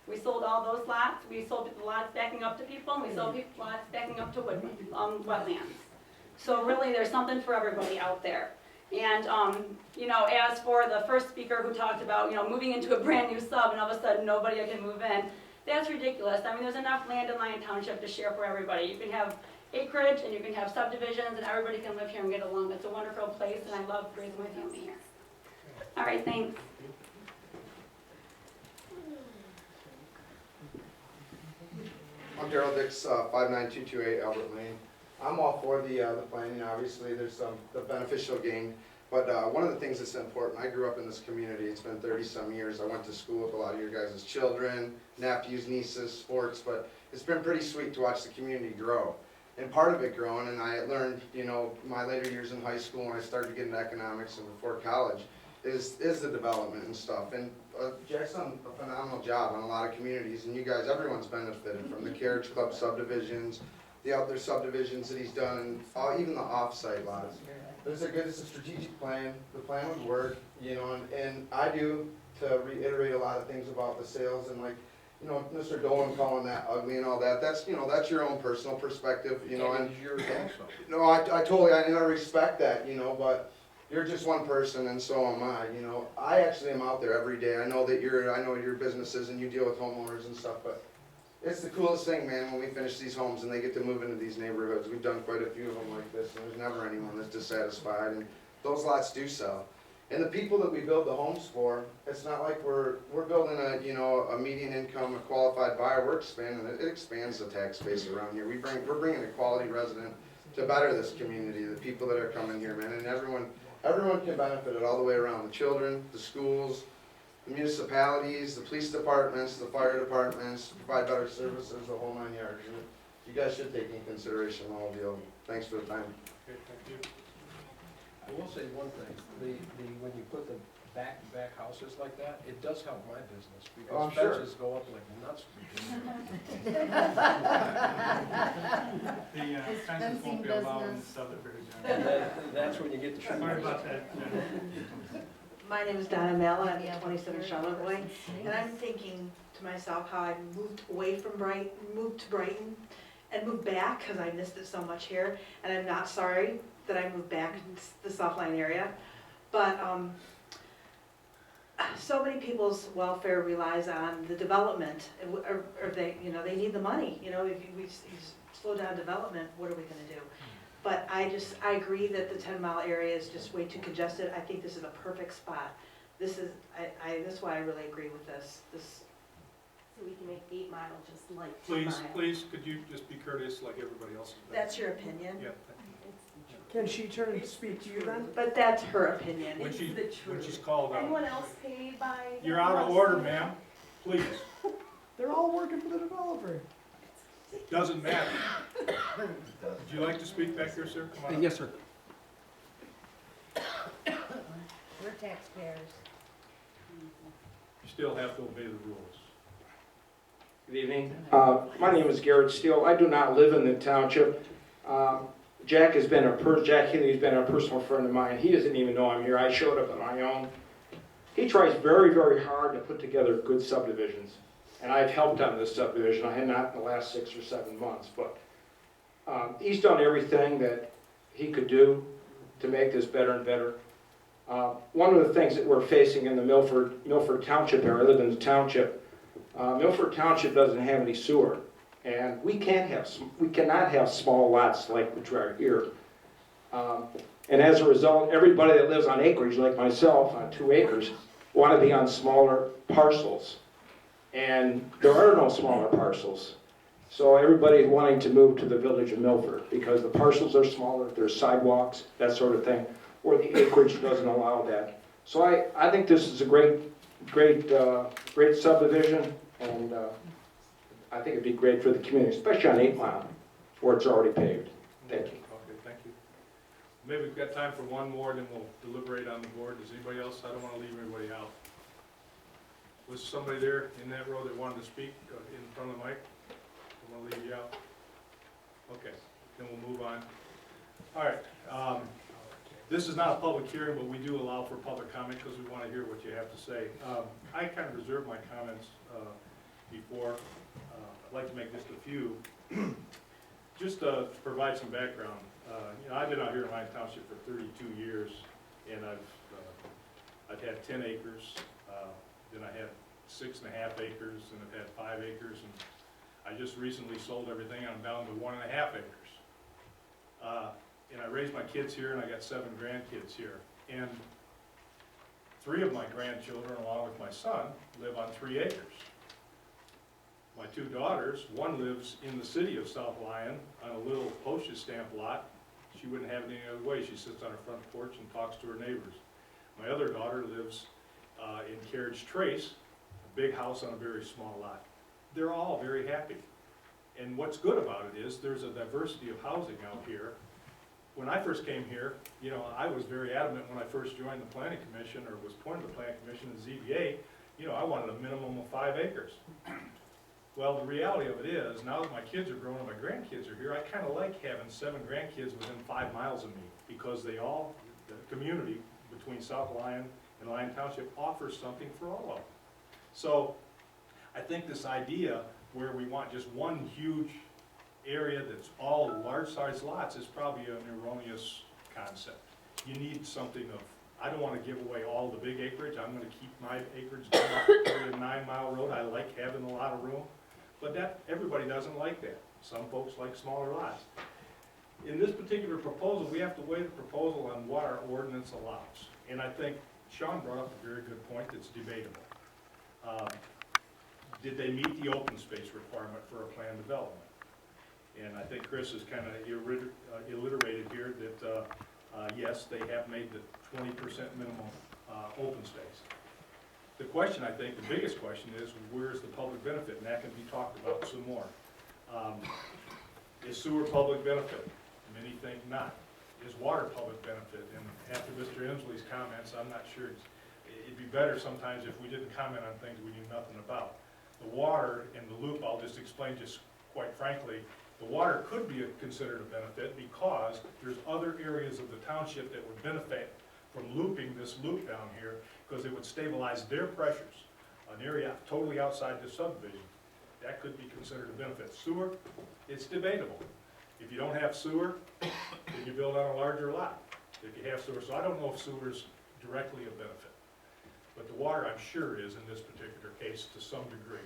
We sold all those lots. We sold the lots backing up to people, and we sold lots backing up to Woodwind, wetlands. So really, there's something for everybody out there. And, you know, as for the first speaker who talked about, you know, moving into a brand new sub and all of a sudden nobody can move in, that's ridiculous. I mean, there's enough land in Lyon Township to share for everybody. You can have acreage and you can have subdivisions and everybody can live here and get along. It's a wonderful place and I love raising my family here. All right, thanks. I'm Daryl Dix, 59228 Albert Lane. I'm all for the planning. Obviously, there's the beneficial gain. But one of the things that's important, I grew up in this community. It's been 30-some years. I went to school with a lot of your guys' children, nephews, nieces, sports. But it's been pretty sweet to watch the community grow. And part of it growing, and I learned, you know, my later years in high school when I started to get into economics and before college, is the development and stuff. And Jack's done a phenomenal job on a lot of communities, and you guys, everyone's benefited from the Carriage Club subdivisions, the other subdivisions that he's done, and even the off-site lots. But it's a strategic plan. The plan would work, you know, and I do, to reiterate a lot of things about the sales, and like, you know, Mr. Dolan calling that ugly and all that, that's, you know, that's your own personal perspective, you know, and, no, I totally, I respect that, you know, but you're just one person and so am I, you know. I actually am out there every day. I know your businesses and you deal with homeowners and stuff, but it's the coolest thing, man, when we finish these homes and they get to move into these neighborhoods. We've done quite a few of them like this, and there's never anyone that's dissatisfied, and those lots do sell. And the people that we build the homes for, it's not like we're building a median income, a qualified buyer. We're expanding it. It expands the tax base around here. We're bringing a quality resident to better this community, the people that are coming here, man, and everyone can benefit it all the way around. The children, the schools, the municipalities, the police departments, the fire departments, provide better services, the whole 9 yards. You guys should take into consideration all of you. Thanks for the time. Okay, thank you. I will say one thing, when you put the back houses like that, it does help my business, Oh, I'm because sure. fences go up like nuts. The fences won't be allowed in the subdivision. And that's when you get the Sorry about that. My name is Donna Mel, I'm at 27 Charlotte Way, and I'm thinking to myself how I moved away from moved to Brighton, and moved back because I missed it so much here, and I'm not sorry that I moved back to the Southline area, but so many people's welfare relies on the development, or they need the money. You know, if we slow down development, what are we going to do? But I agree that the 10 Mile area is just way too congested. I think this is a perfect spot. That's why I really agree with this. So we can make 8 Mile just like 10 Mile. Please, could you just be courteous like everybody else? That's your opinion? Yeah. Can she turn and speak to you then? But that's her opinion. When she's called out. Anyone else paid by? You're out of order, ma'am. Please. They're all working for the developer. Doesn't matter. Would you like to speak back here, sir? Come on. Yes, sir. We're taxpayers. You still have to obey the rules. Good evening. My name is Garrett Steele. I do not live in the township. Jack Healy's been a personal friend of mine. He doesn't even know I'm here. I showed up on my own. He tries very, very hard to put together good subdivisions. And I've helped on this subdivision. I had not in the last 6 or 7 months, but he's done everything that he could do to make this better and better. One of the things that we're facing in the Milford Township area, I live in the township, Milford Township doesn't have any sewer. And we cannot have small lots like which are here. And as a result, everybody that lives on acreage, like myself, on 2 acres, want to be on smaller parcels. And there are no smaller parcels. So everybody's wanting to move to the village of Milford because the parcels are smaller, there's sidewalks, that sort of thing, where the acreage doesn't allow that. So I think this is a great subdivision, and I think it'd be great for the community, especially on 8 Mile, where it's already paved. Thank you. Okay, thank you. Maybe we've got time for one more, then we'll deliberate on the board. Does anybody else? I don't want to leave anybody out. Was somebody there in that row that wanted to speak in front of the mic? I want to leave you out. Okay, then we'll move on. All right. This is not a public hearing, but we do allow for public comment because we want to hear what you have to say. I kind of reserved my comments before. I'd like to make just a few. Just to provide some background. I've been out here in Lyon Township for 32 years, and I've had 10 acres. Then I had 6.5 acres, and I've had 5 acres, and I just recently sold everything. I'm down to 1.5 acres. And I raised my kids here, and I got 7 grandkids here. And 3 of my grandchildren, along with my son, live on 3 acres. My 2 daughters, one lives in the city of South Lyon on a little postage stamp lot. She wouldn't have it any other way. She sits on her front porch and talks to her neighbors. My other daughter lives in Carriage Trace, a big house on a very small lot. They're all very happy. And what's good about it is there's a diversity of housing out here. When I first came here, I was very adamant when I first joined the Planning Commission, or was appointed to the Planning Commission and ZBA, I wanted a minimum of 5 acres. Well, the reality of it is, now that my kids are grown and my grandkids are here, I kind of like having 7 grandkids within 5 miles of me, because the community between South Lyon and Lyon Township offers something for all of them. So I think this idea where we want just one huge area that's all large-sized lots is probably an erroneous concept. You need something of, I don't want to give away all the big acreage. I'm going to keep my acreage down the 9 Mile Road. I like having a lot of room. But everybody doesn't like that. Some folks like smaller lots. In this particular proposal, we have to weigh the proposal on what our ordinance allows. And I think Sean brought up a very good point that's debatable. Did they meet the open space requirement for a planned development? And I think Chris has kind of alliterated here that yes, they have made the 20% minimum open space. The question, I think, the biggest question is, where's the public benefit? And that can be talked about some more. Is sewer public benefit? Many think not. Is water public benefit? And after Mr. Inslee's comments, I'm not sure. It'd be better sometimes if we didn't comment on things we knew nothing about. The water and the loop, I'll just explain just quite frankly, the water could be considered a benefit because there's other areas of the township that would benefit from looping this loop down here, because it would stabilize their pressures, an area totally outside the subdivision. That could be considered a benefit. Sewer, it's debatable. If you don't have sewer, then you build on a larger lot. If you have sewer, so I don't know if sewer's directly a benefit. But the water, I'm sure, is in this particular case to some degree.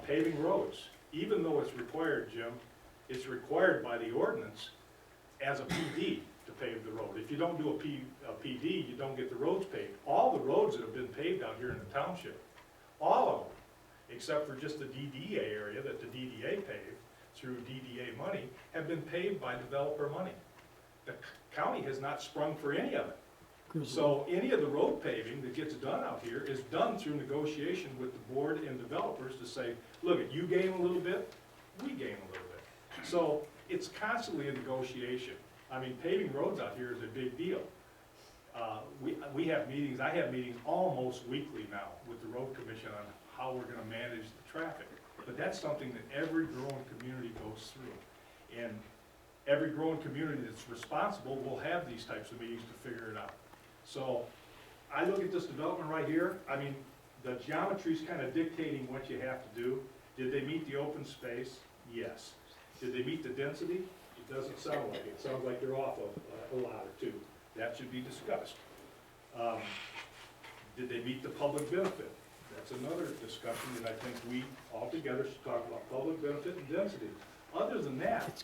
Paving roads, even though it's required, Jim, it's required by the ordinance as a PD to pave the road. If you don't do a PD, you don't get the roads paved. All the roads that have been paved out here in the township, all of them, except for just the DDA area that the DDA paved through DDA money, have been paved by developer money. The county has not sprung for any of it. So any of the road paving that gets done out here is done through negotiation with the board and developers to say, look, you gain a little bit, we gain a little bit. So it's constantly a negotiation. I mean, paving roads out here is a big deal. We have meetings, I have meetings almost weekly now with the road commission on how we're gonna manage the traffic. But that's something that every growing community goes through. And every growing community that's responsible will have these types of meetings to figure it out. So I look at this development right here. I mean, the geometry's kind of dictating what you have to do. Did they meet the open space? Yes. Did they meet the density? It doesn't sound like it. It sounds like they're off of a lot or two. That should be discussed. Did they meet the public benefit? That's another discussion that I think we all together should talk about, public benefit and density. Other than that,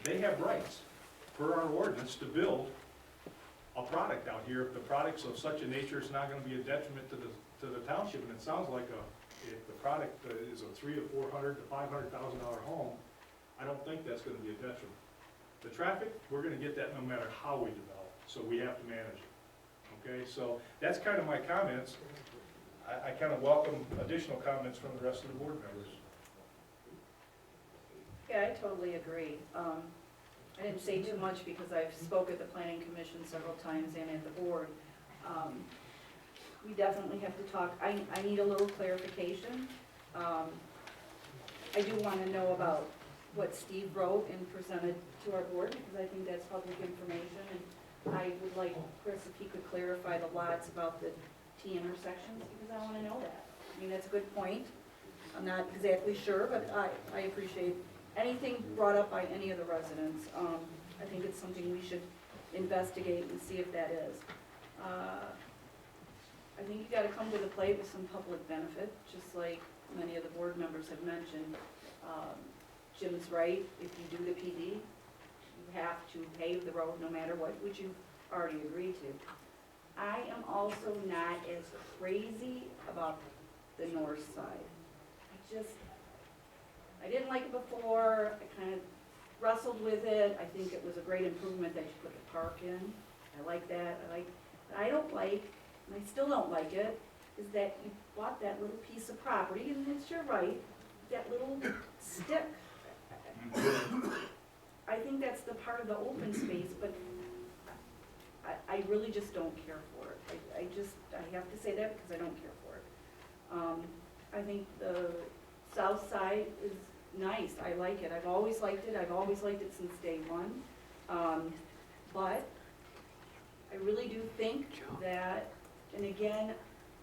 they have rights per our ordinance to build a product out here. If the product's of such a nature, it's not gonna be a detriment to the township, and it sounds like if the product is a $300,000 to $400,000 to $500,000 home, I don't think that's gonna be a detriment. The traffic, we're gonna get that no matter how we develop, so we have to manage it. Okay, so that's kind of my comments. I kind of welcome additional comments from the rest of the board members. Yeah, I totally agree. I didn't say too much because I've spoke at the planning commission several times and at the board. We definitely have to talk, I need a little clarification. I do want to know about what Steve wrote and presented to our board, because I think that's public information, and I would like Chris if he could clarify the lots about the T intersections, because I want to know that. I mean, that's a good point. I'm not exactly sure, but I appreciate anything brought up by any of the residents. I think it's something we should investigate and see if that is. I think you gotta come to the plate with some public benefit, just like many of the board members have mentioned. Jim's right, if you do the PD, you have to pave the road no matter what, which you've already agreed to. I am also not as crazy about the north side. I didn't like it before, I kind of wrestled with it. I think it was a great improvement that you put the park in. I like that. I don't like, and I still don't like it, is that you bought that little piece of property, and it's your right, that little stick. I think that's the part of the open space, but I really just don't care for it. I have to say that because I don't care for it. I think the south side is nice. I like it. I've always liked it. I've always liked it since day one. But I really do think that, and again,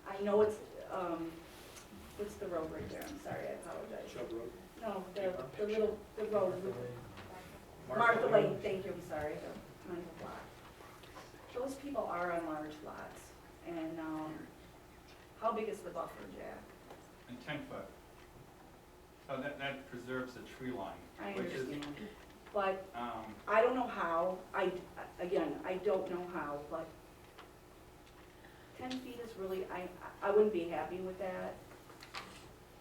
I know it's, what's the road right there? I'm sorry, I apologize. Chubb Road. No, the road with Martha Lane, thank you, I'm sorry, the mental block. Those people are on large lots, and, how big is the buffer, Jack? And 10 foot. So that preserves the tree line. I which is, understand, but I don't know how, again, I don't know how, but 10 feet is really, I wouldn't be happy with that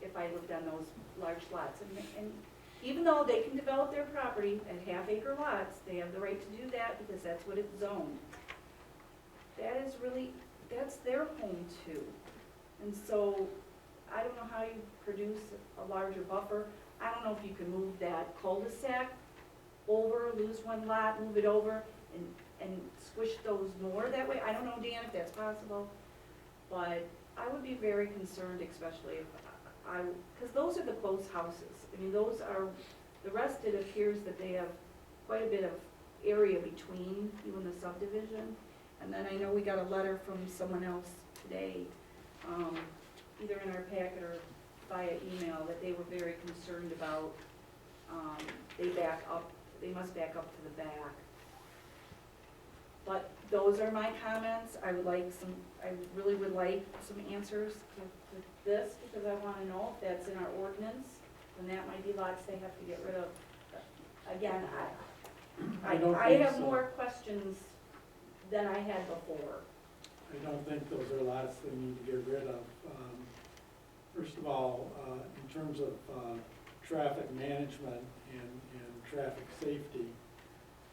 if I lived on those large lots. And even though they can develop their property at half-acre lots, they have the right to do that because that's what it's zoned. That is really, that's their home too. And so, I don't know how you produce a larger buffer. I don't know if you can move that cul-de-sac over, lose one lot, move it over, and squish those more that way. I don't know, Dan, if that's possible. But I would be very concerned, especially if because those are the close houses. I mean, those are, the rest, it appears that they have quite a bit of area between you and the subdivision. And then I know we got a letter from someone else today, either in our packet or via email, that they were very concerned about, they must back up to the back. But those are my comments. I really would like some answers to this, because I wanna know if that's in our ordinance, and that might be lots they have to get rid of. Again, I have more questions than I had before. I don't think those are lots they need to get rid of. First of all, in terms of traffic management and traffic safety,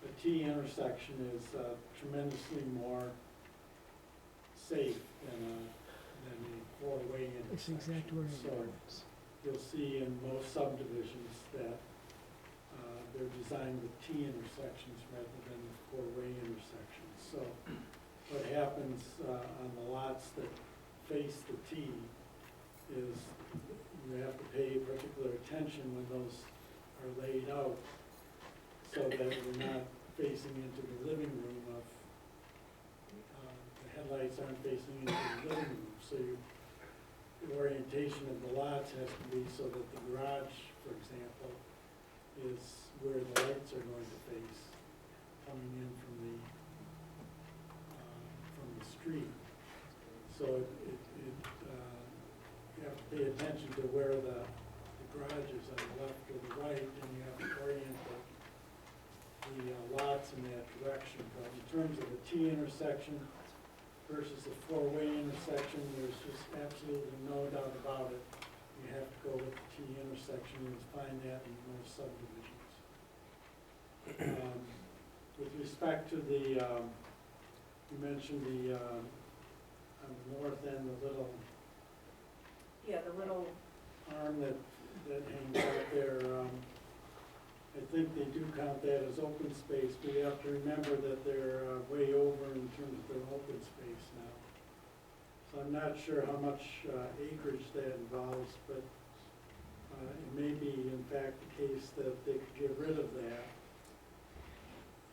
the T intersection is tremendously more safe than a four-way intersection. It's exactly where it is. You'll see in most subdivisions that they're designed with T intersections rather than four-way intersections. So what happens on the lots that face the T is you have to pay particular attention when those are laid out so that we're not facing into the living room of, the headlights aren't facing into the living room. So the orientation of the lots has to be so that the garage, for example, is where the lights are going to face coming in from the street. So you have to pay attention to where the garage is on the left or the right, and you have to orient the lots in that direction. But in terms of the T intersection versus the four-way intersection, there's just absolutely no doubt about it. You have to go with the T intersection, you'll find that in most subdivisions. With respect to the, you mentioned the, on the north end, the little Yeah, the little, arm that hangs out there, I think they do count that as open space, but you have to remember that they're way over in terms of their open space now. So I'm not sure how much acreage that involves, but it may be in fact the case that they could get rid of that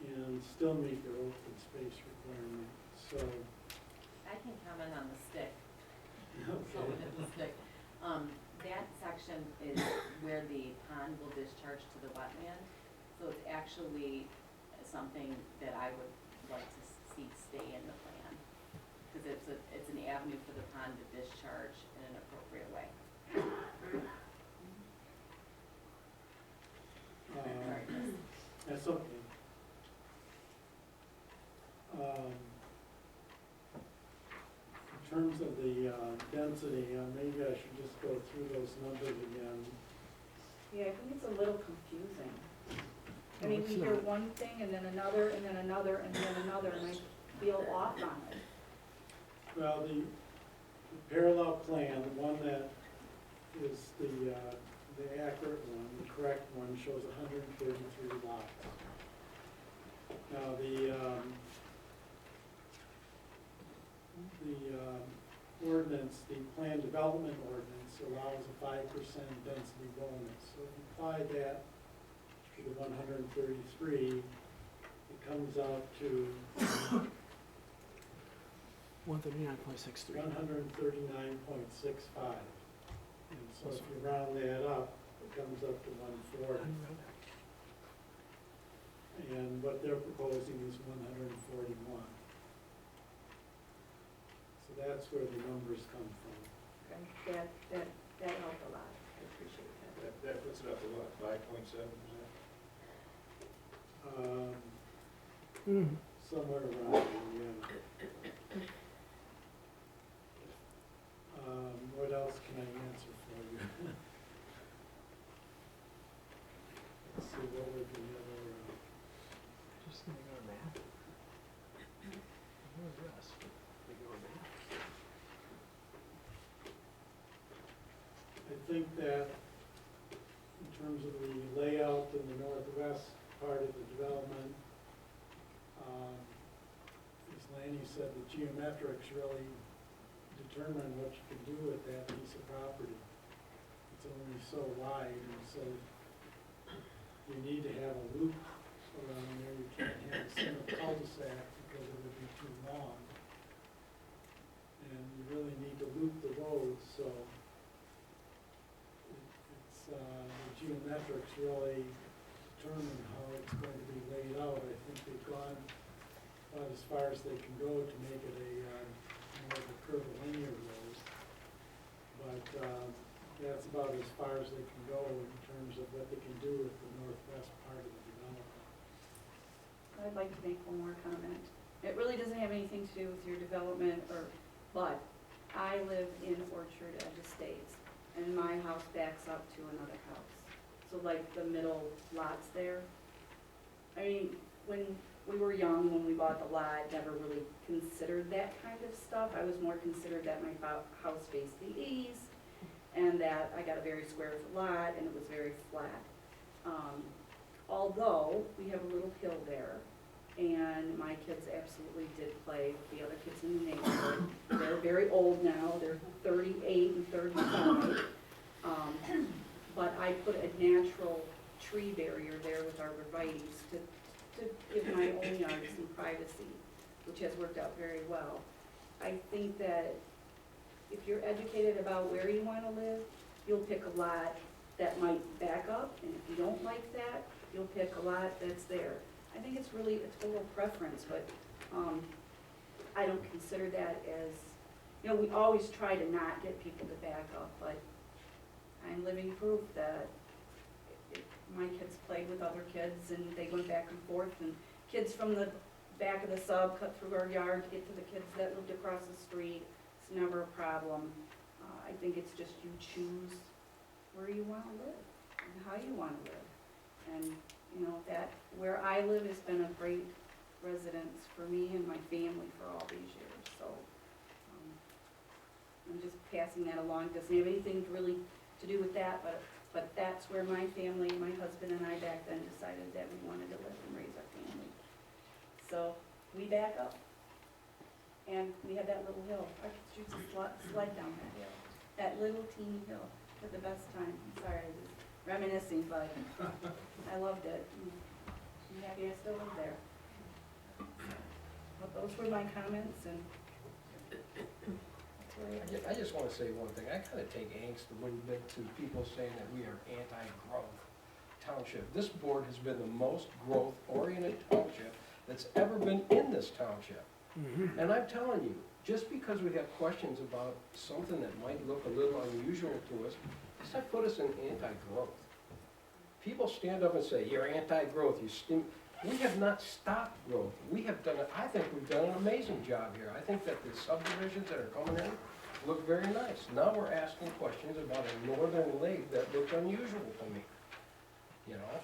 and still meet their open space requirement, so. I can comment on the stick. Okay. The stick. That section is where the pond will discharge to the wetland. So it's actually something that I would like to see stay in the plan. Because it's an avenue for the pond to discharge in an appropriate way. That's okay. In terms of the density, maybe I should just go through those numbers again. yeah, I think it's a little confusing. I mean, we hear one thing and then another, and then another, and then another, and I feel off on it. Well, the parallel plan, the one that is the accurate one, the correct one, shows 133 lots. Now, the ordinance, the plan development ordinance allows a 5% density bonus. So if you apply that to the 133, it comes out to 139.63. 139.65. And so if you round that up, it comes up to 140. And what they're proposing is 141. So that's where the numbers come from. Okay, that helped a lot, I appreciate that. That puts it up to what, 5.7%? Somewhere around there, yeah. What else can I answer for you? Let's see, what would the other, Just gonna go to math. Where's this? We go to math. I think that in terms of the layout in the northwest part of the development, as Lanny said, the geometrics really determine what you can do with that piece of property. It's only so wide, and so you need to have a loop around there. You can't have a single cul-de-sac because it would be too long. And you really need to loop the roads, so it's, the geometrics really determine how it's going to be laid out. I think they've gone about as far as they can go to make it a more of a curvilinear road. But that's about as far as they can go in terms of what they can do with the northwest part of the development. I'd like to make one more comment. It really doesn't have anything to do with your development, but I live in Orchard Edge Estates, and my house backs up to another house. So like the middle lots there. I mean, when we were young, when we bought the lot, never really considered that kind of stuff. I was more considered that my house faced the east, and that I got a very square foot lot, and it was very flat. Although we have a little hill there, and my kids absolutely did play with the other kids in the neighborhood. They're very old now, they're 38 and 35. But I put a natural tree barrier there with arborvitaes to give my own yard some privacy, which has worked out very well. I think that if you're educated about where you want to live, you'll pick a lot that might back up, and if you don't like that, you'll pick a lot that's there. I think it's really a total preference, but I don't consider that as, you know, we always try to not get people to back up, but I'm living proof that my kids played with other kids, and they went back and forth, and kids from the back of the sub, cut through our yard to get to the kids that lived across the street. It's never a problem. I think it's just you choose where you wanna live and how you wanna live. And, you know, that, where I live has been a great residence for me and my family for all these years, so. I'm just passing that along, doesn't have anything really to do with that, but that's where my family, my husband and I back then decided that we wanted to live and raise our family. So, we back up, and we had that little hill, I used to sled down that hill, that little teeny hill, for the best time. I'm sorry, I was reminiscing, but I loved it. I'm happy I still live there. But those were my comments, and I just want to say one thing. I kind of take angst a little bit to people saying that we are anti-growth township. This board has been the most growth-oriented township that's ever been in this township. And I'm telling you, just because we have questions about something that might look a little unusual to us, does that put us in anti-growth? People stand up and say, you're anti-growth, we have not stopped growth. I think we've done an amazing job here. I think that the subdivisions that are coming in look very nice. Now we're asking questions about a northern lake that looks unusual to me. You know,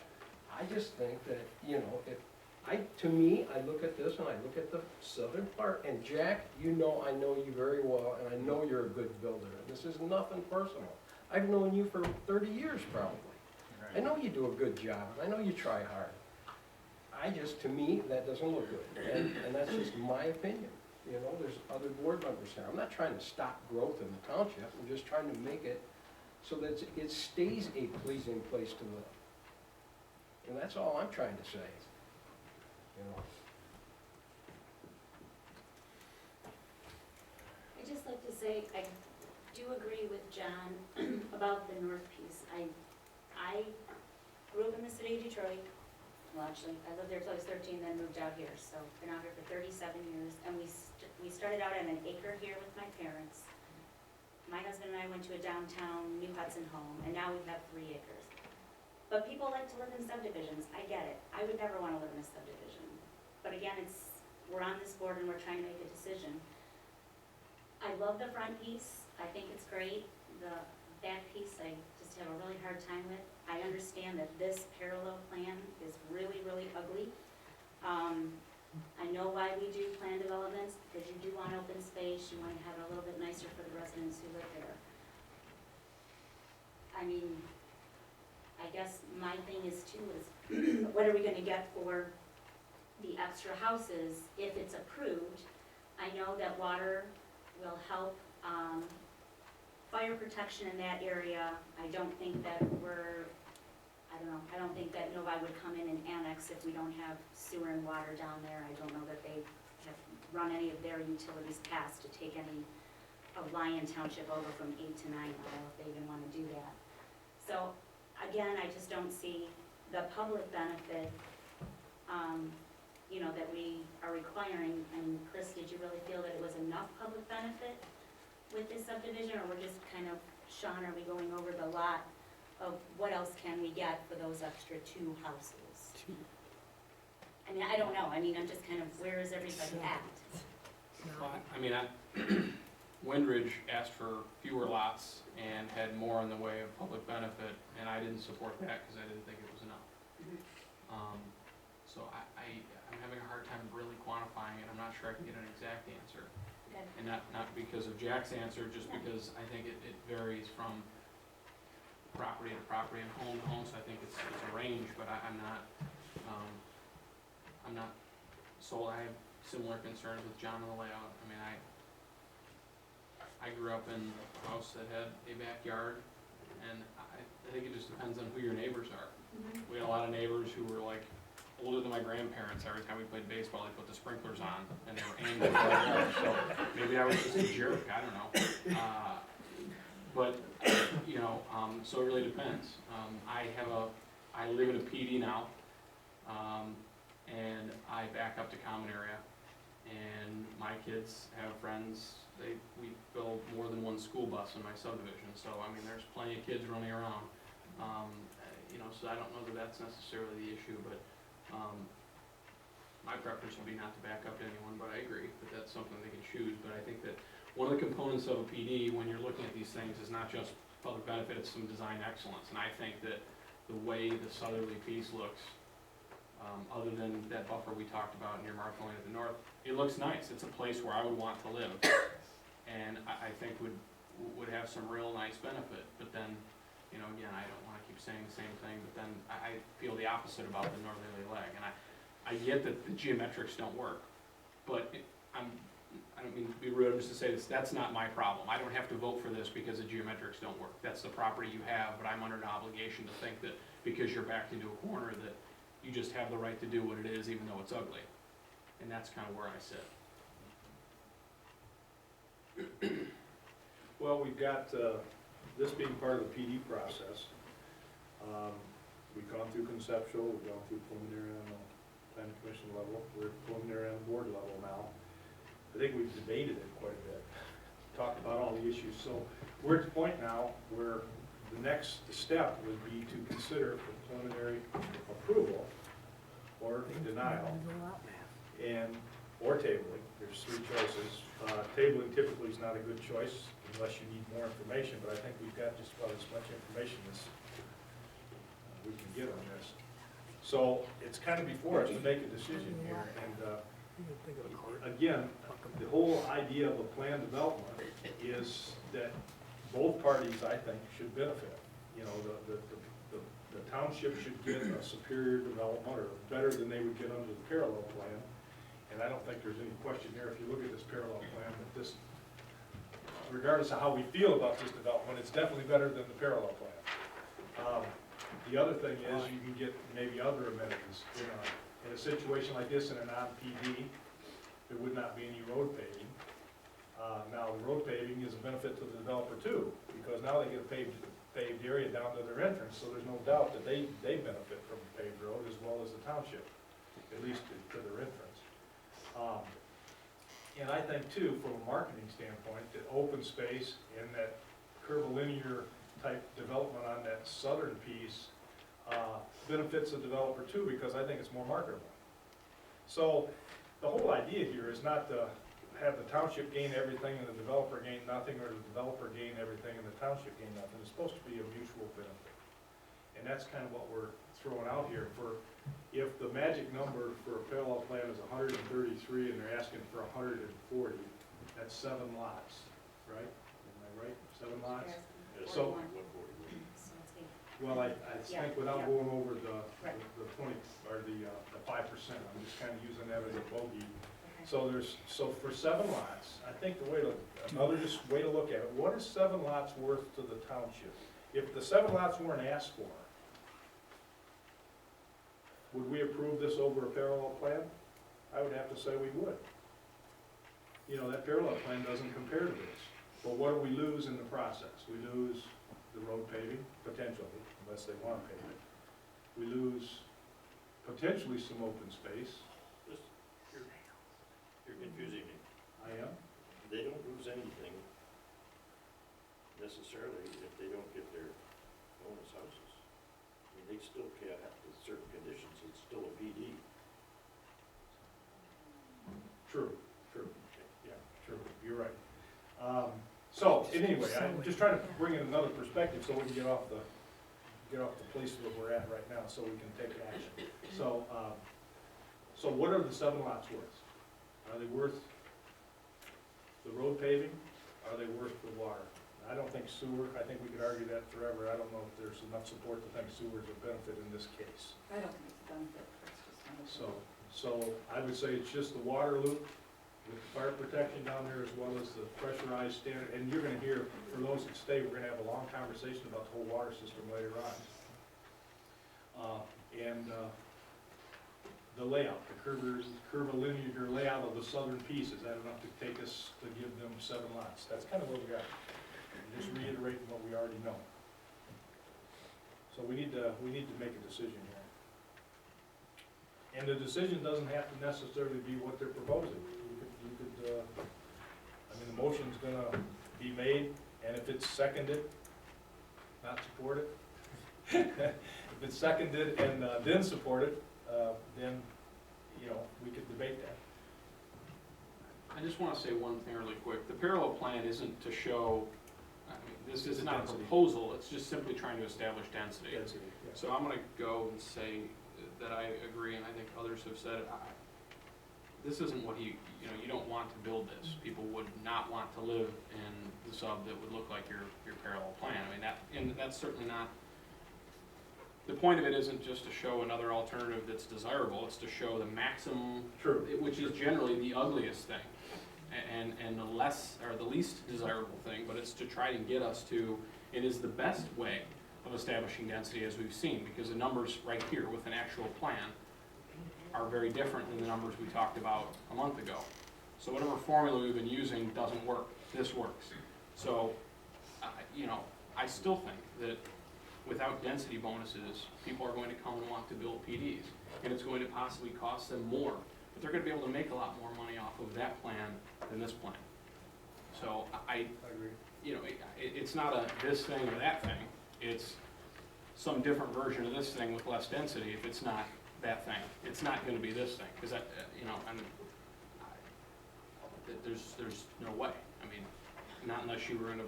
I just think that, you know, to me, I look at this and I look at the southern part, and Jack, you know, I know you very well, and I know you're a good builder. This is nothing personal. I've known you for 30 years probably. I know you do a good job, I know you try hard. To me, that doesn't look good, and that's just my opinion. You know, there's other board members here. I'm not trying to stop growth in the township, I'm just trying to make it so that it stays a pleasing place to live. And that's all I'm trying to say, you know. I'd just like to say, I do agree with John about the north piece. I grew up in the city of Detroit. Well, actually, I lived there till I was 13, then moved out here, so been out here for 37 years. And we started out at an acre here with my parents. My husband and I went to a downtown New Hudson home, and now we have 3 acres. But people like to live in subdivisions, I get it. I would never want to live in a subdivision. But again, we're on this board and we're trying to make a decision. I love the front piece, I think it's great. The back piece, I just have a really hard time with. I understand that this parallel plan is really, really ugly. I know why we do plan developments, because you do want open space, you want to have it a little bit nicer for the residents who live there. I mean, I guess my thing is too, is what are we gonna get for the extra houses if it's approved? I know that water will help, fire protection in that area. I don't think that I don't think that Novi would come in and annex if we don't have sewer and water down there. I don't know that they have run any of their utilities past to take any of Lyon Township over from 8 to 9 mile, if they even want to do that. So again, I just don't see the public benefit, you know, that we are requiring. And Chris, did you really feel that it was enough public benefit with this subdivision, or we're just kind of, Sean, are we going over the lot of what else can we get for those extra 2 houses? I mean, I don't know. I mean, I'm just kind of, where is everybody at? Well, I mean, Windridge asked for fewer lots and had more in the way of public benefit, and I didn't support that because I didn't think it was enough. So I'm having a hard time really quantifying it. I'm not sure I can get an exact answer. Okay. And not because of Jack's answer, just because I think it varies from property to property and home to home, so I think it's a range, but I'm not sold. I have similar concerns with John on the layout. I mean, I grew up in a house that had a backyard, and I think it just depends on who your neighbors are. We had a lot of neighbors who were like older than my grandparents. Every time we played baseball, they put the sprinklers on, and they were angry. So maybe I was just a jerk, I don't know. But, you know, so it really depends. I live in a PD now, and I back up to common area, and my kids have friends. We build more than one school bus in my subdivision, so I mean, there's plenty of kids running around. You know, so I don't know that that's necessarily the issue, but my preference would be not to back up to anyone, but I agree that that's something they can choose. But I think that one of the components of a PD, when you're looking at these things, is not just public benefit, it's some design excellence. And I think that the way the southerly piece looks, other than that buffer we talked about near Martha Lane at the north, it looks nice. It's a place where I would want to live, and I think would have some real nice benefit. But then, you know, again, I don't want to keep saying the same thing, but then I feel the opposite about the northerly leg. And I get that the geometrics don't work, but I don't mean to be rude, I'm just to say this, that's not my problem. I don't have to vote for this because the geometrics don't work. That's the property you have, but I'm under an obligation to think that because you're backed into a corner that you just have the right to do what it is even though it's ugly. And that's kind of where I sit. Well, we've got, this being part of the PD process, we've gone through conceptual, we've gone through preliminary on the planning commission level, we're preliminary on the board level now. I think we've debated it quite a bit, talked about all the issues. So we're at the point now where the next step would be to consider for preliminary approval or denial or tabling. There's three choices. Tabling typically is not a good choice unless you need more information, but I think we've got just about as much information as we can get on this. So it's kind of before us to make a decision here, and again, the whole idea of a plan development is that both parties, I think, should benefit. You know, the township should get a superior development, or better than they would get under the parallel plan. And I don't think there's any question there, if you look at this parallel plan, that this, regardless of how we feel about this development, it's definitely better than the parallel plan. The other thing is you can get maybe other amenities. In a situation like this, in a non-PD, there would not be any road paving. Now, the road paving is a benefit to the developer too, because now they get a paved area down to their entrance, so there's no doubt that they benefit from the paved road as well as the township, at least to their entrance. And I think too, from a marketing standpoint, that open space and that curvilinear type development on that southern piece benefits the developer too, because I think it's more marketable. So the whole idea here is not to have the township gain everything and the developer gain nothing, or the developer gain everything and the township gain nothing. It's supposed to be a mutual benefit. And that's kind of what we're throwing out here. For if the magic number for a parallel plan is 133 and they're asking for 140, that's 7 lots, right? Am I right? 7 lots? So, well, I think without going over the 20, or the 5%, I'm just kind of using that as a bogey. So for 7 lots, I think another way to look at it, what is 7 lots worth to the township? If the 7 lots weren't asked for, would we approve this over a parallel plan? I would have to say we would. You know, that parallel plan doesn't compare to this. But what do we lose in the process? We lose the road paving, potentially, unless they want to pave it. We lose potentially some open space. You're confusing me. I am? They don't lose anything necessarily if they don't get their bonus houses. I mean, they still can't have certain conditions, it's still a PD. True, yeah, true, you're right. So, anyway, I'm just trying to bring in another perspective so we can get off the place where we're at right now, so we can take action. So, so what are the 7 lots worth? Are they worth the road paving? Are they worth the water? I don't think sewer, I think we could argue that forever. I don't know if there's enough support to think sewer is a benefit in this case. I don't think it's a benefit, it's just not a benefit. So I would say it's just the water loop with the fire protection down there, as well as the pressurized standard. And you're gonna hear, for those that stay, we're gonna have a long conversation about the whole water system later on. The layout, the curvilinear layout of the southern piece, is that enough to take us to give them 7 lots? That's kind of what we got. Just reiterating what we already know. So we need to make a decision here. And the decision doesn't have to necessarily be what they're proposing. You could I mean, the motion's gonna be made, and if it's seconded, not supported. If it's seconded and then supported, then we could debate that. I just want to say one thing really quick. The parallel plan isn't to show, I mean, this is not a Density. proposal, it's just simply trying to establish density. Density, yeah. So I'm gonna go and say that I agree, and I think others have said it. This isn't what you don't want to build this. People would not want to live in the sub that would look like your parallel plan. I mean, and that's certainly not, the point of it isn't just to show another alternative that's desirable, it's to show the maximum, True. which is generally the ugliest thing, and the less, or the least desirable thing, but it's to try to get us to, it is the best way of establishing density as we've seen, because the numbers right here with an actual plan are very different than the numbers we talked about a month ago. So whatever formula we've been using doesn't work, this works. So, I still think that without density bonuses, people are going to come and want to build PDs, and it's going to possibly cost them more, but they're gonna be able to make a lot more money off of that plan than this plan. So I agree. It's not a this thing or that thing, it's some different version of this thing with less density if it's not that thing. It's not gonna be this thing, because there's no way. I mean, not unless you were gonna,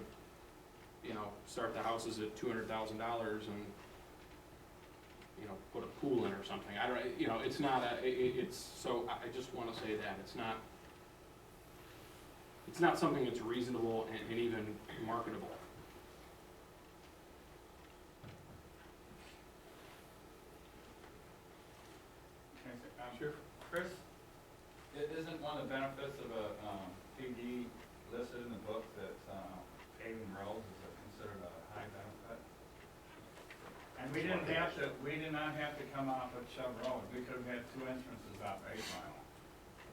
start the houses at $200,000 and, put a pool in or something. I don't, it's not so I just wanna say that, it's not something that's reasonable and even marketable. Sure. Chris, isn't one of the benefits of a PD listed in the book that paving roads is considered a high benefit? And we did not have to come off of Chubb Road. We could have had two entrances off 8 Mile.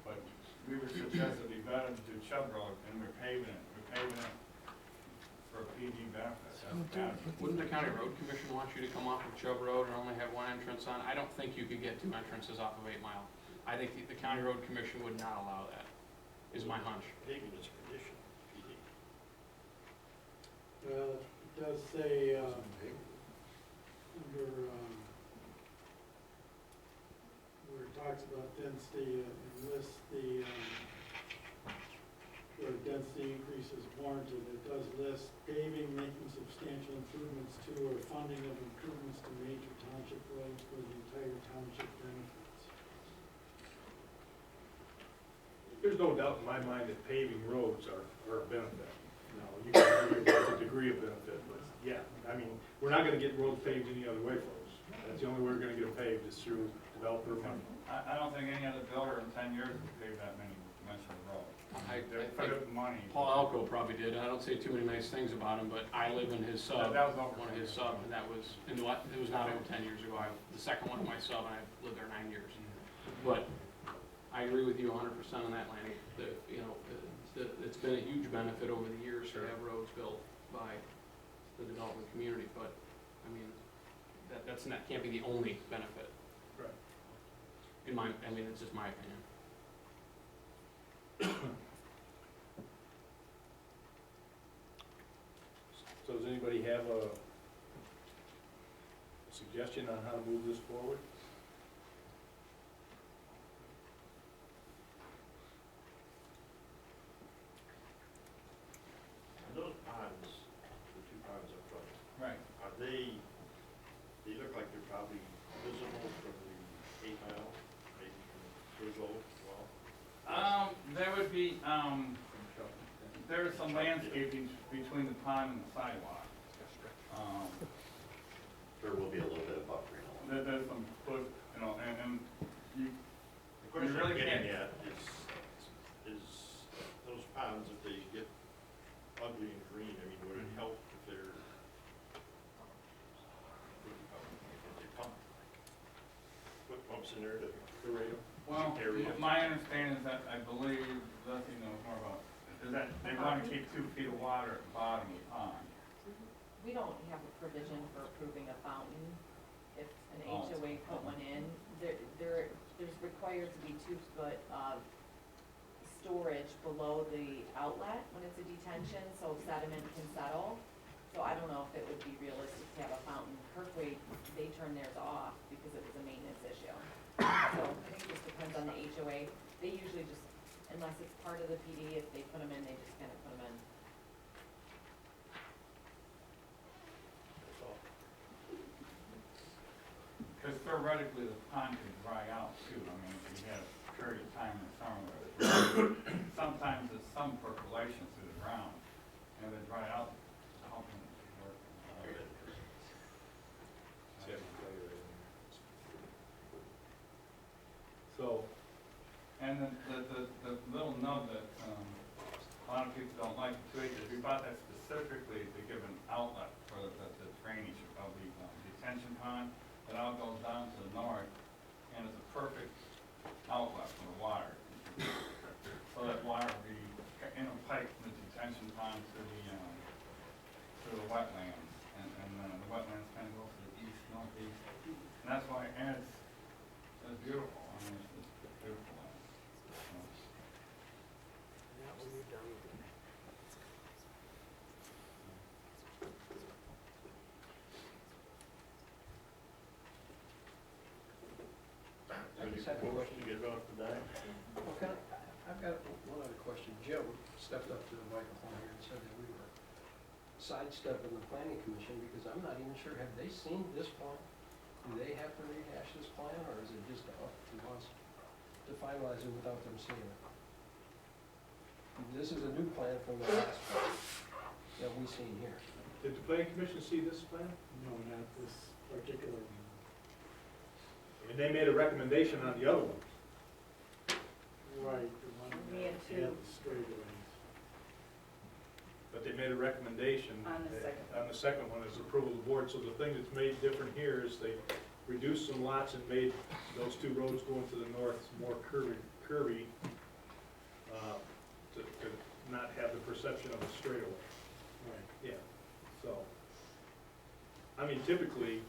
But we were suggested it'd be better to do Chubb Road, and we're paving it for a PD benefit. Wouldn't the county road commission want you to come off of Chubb Road and only have one entrance on? I don't think you could get 2 entrances off of 8 Mile. I think the county road commission would not allow that, is my hunch. Paving is a condition, PD. Well, it does say, under, where it talks about density, it lists where density increase is warranted. It does list paving, making substantial improvements to, or funding of improvements to major township roads for the entire township benefits. There's no doubt in my mind that paving roads are a benefit. You can argue about the degree of benefit, but yeah, I mean, we're not gonna get roads paved any other way, folks. That's the only way we're gonna get them paved is through developer money. I don't think any other builder in 10 years would pave that many dimensional roads. They put up money. Paul Elko probably did. I don't say too many nice things about him, but I live in his sub, That was over one of his sub, and that was, it was not over 10 years ago. The second one of my sub, and I've lived there 9 years. But I agree with you 100% on that, Lanny. It's been a huge benefit over the years to have roads built by the development community, but, I mean, can't be the only benefit. Right. It's just my opinion. So does anybody have a suggestion on how to move this forward? And those ponds, the 2 ponds up front, Right. are they look like they're probably visible from the 8 Mile, maybe from Griswold as well? There would be, there is some landscaping between the pond and the sidewalk. There will be a little bit of buffering along. There's some foot, and you, The question really I'm getting can't- at is those ponds, if they get ugly and green, I mean, would it help if they're, if they put pumps in there to aerate them? well, Area. my understanding is that, I believe, Leslie knows more about, is that they want to keep 2 feet of water at the bottom of the pond. We don't have a provision for approving a fountain. If an HOA put one in, there's required to be 2 foot of storage below the outlet when it's a detention, so sediment can settle. So I don't know if it would be realistic to have a fountain. Kirkway, they turned theirs off because it was a maintenance issue. So I think it just depends on on the HOA, they usually just, unless it's part of the PD, if they put them in, they just kind of put them in. Because theoretically, the pond could dry out too. I mean, if you had a period of time in the summer where it's dry, sometimes there's some percolation through the ground, and if it dry out, how can it work? So, and the little nub that, a lot of people don't like too, is we bought that specifically to give an outlet for the drainage of the detention pond. It all goes down to the north, and it's a perfect outlet for the water. So that water will be in a pipe from the detention pond to the wetlands, and the wetlands kind of go to the east, northeast. And that's why, and it's beautiful. I mean, it's beautiful. I just have a question. To get off the dime. Okay, I've got one other question. Jim stepped up to the microphone here and said that we were sidestepping the planning commission because I'm not even sure, have they seen this plan? Do they have to rehash this plan, or is it just up to us to finalize it without them seeing it? This is a new plan from the last plan that we seen here. Did the planning commission see this plan? No, not this particular one. And they made a recommendation on the other one. Right, the one We have that two. had the straightaways. But they made a recommendation. On the second. On the second one is approval of the board. So the thing that's made different here is they reduced some lots and made those two roads going to the north more curvy, to not have the perception of a straightaway. Right. Yeah, so, I mean, typically,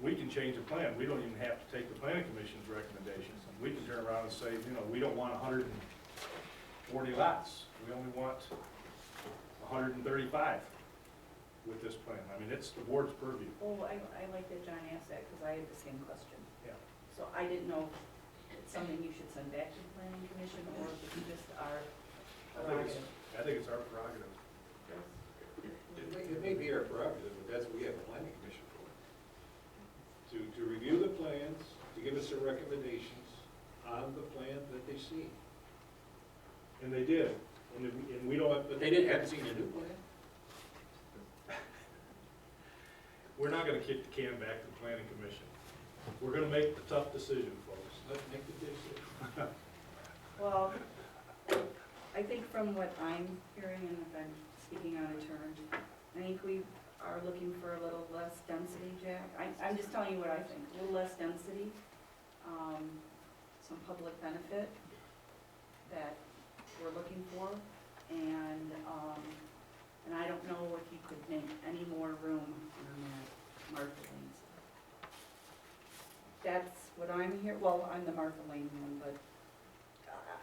we can change a plan. We don't even have to take the planning commission's recommendations. We can turn around and say, you know, we don't want 140 lots. We only want 135 with this plan. I mean, it's the board's purview. Oh, I like that John asked that, because I had the same question. Yeah. So I didn't know if it's something you should send back to the planning commission, or if it's just our prerogative. I think it's our prerogative. It may be our prerogative, but that's what we have a planning commission for. To review the plans, to give us their recommendations on the plan that they see. And they did. And we don't. But they haven't seen a new plan. We're not gonna kick the can back to the planning commission. We're gonna make the tough decision, folks. Let's make the decision. Well, I think from what I'm hearing, and if I'm speaking out of turn, I think we are looking for a little less density, Jack. I'm just telling you what I think, a little less density, some public benefit that we're looking for, and I don't know if you could make any more room on that Martha Lane side. That's what I'm well, I'm the Martha Lane one, but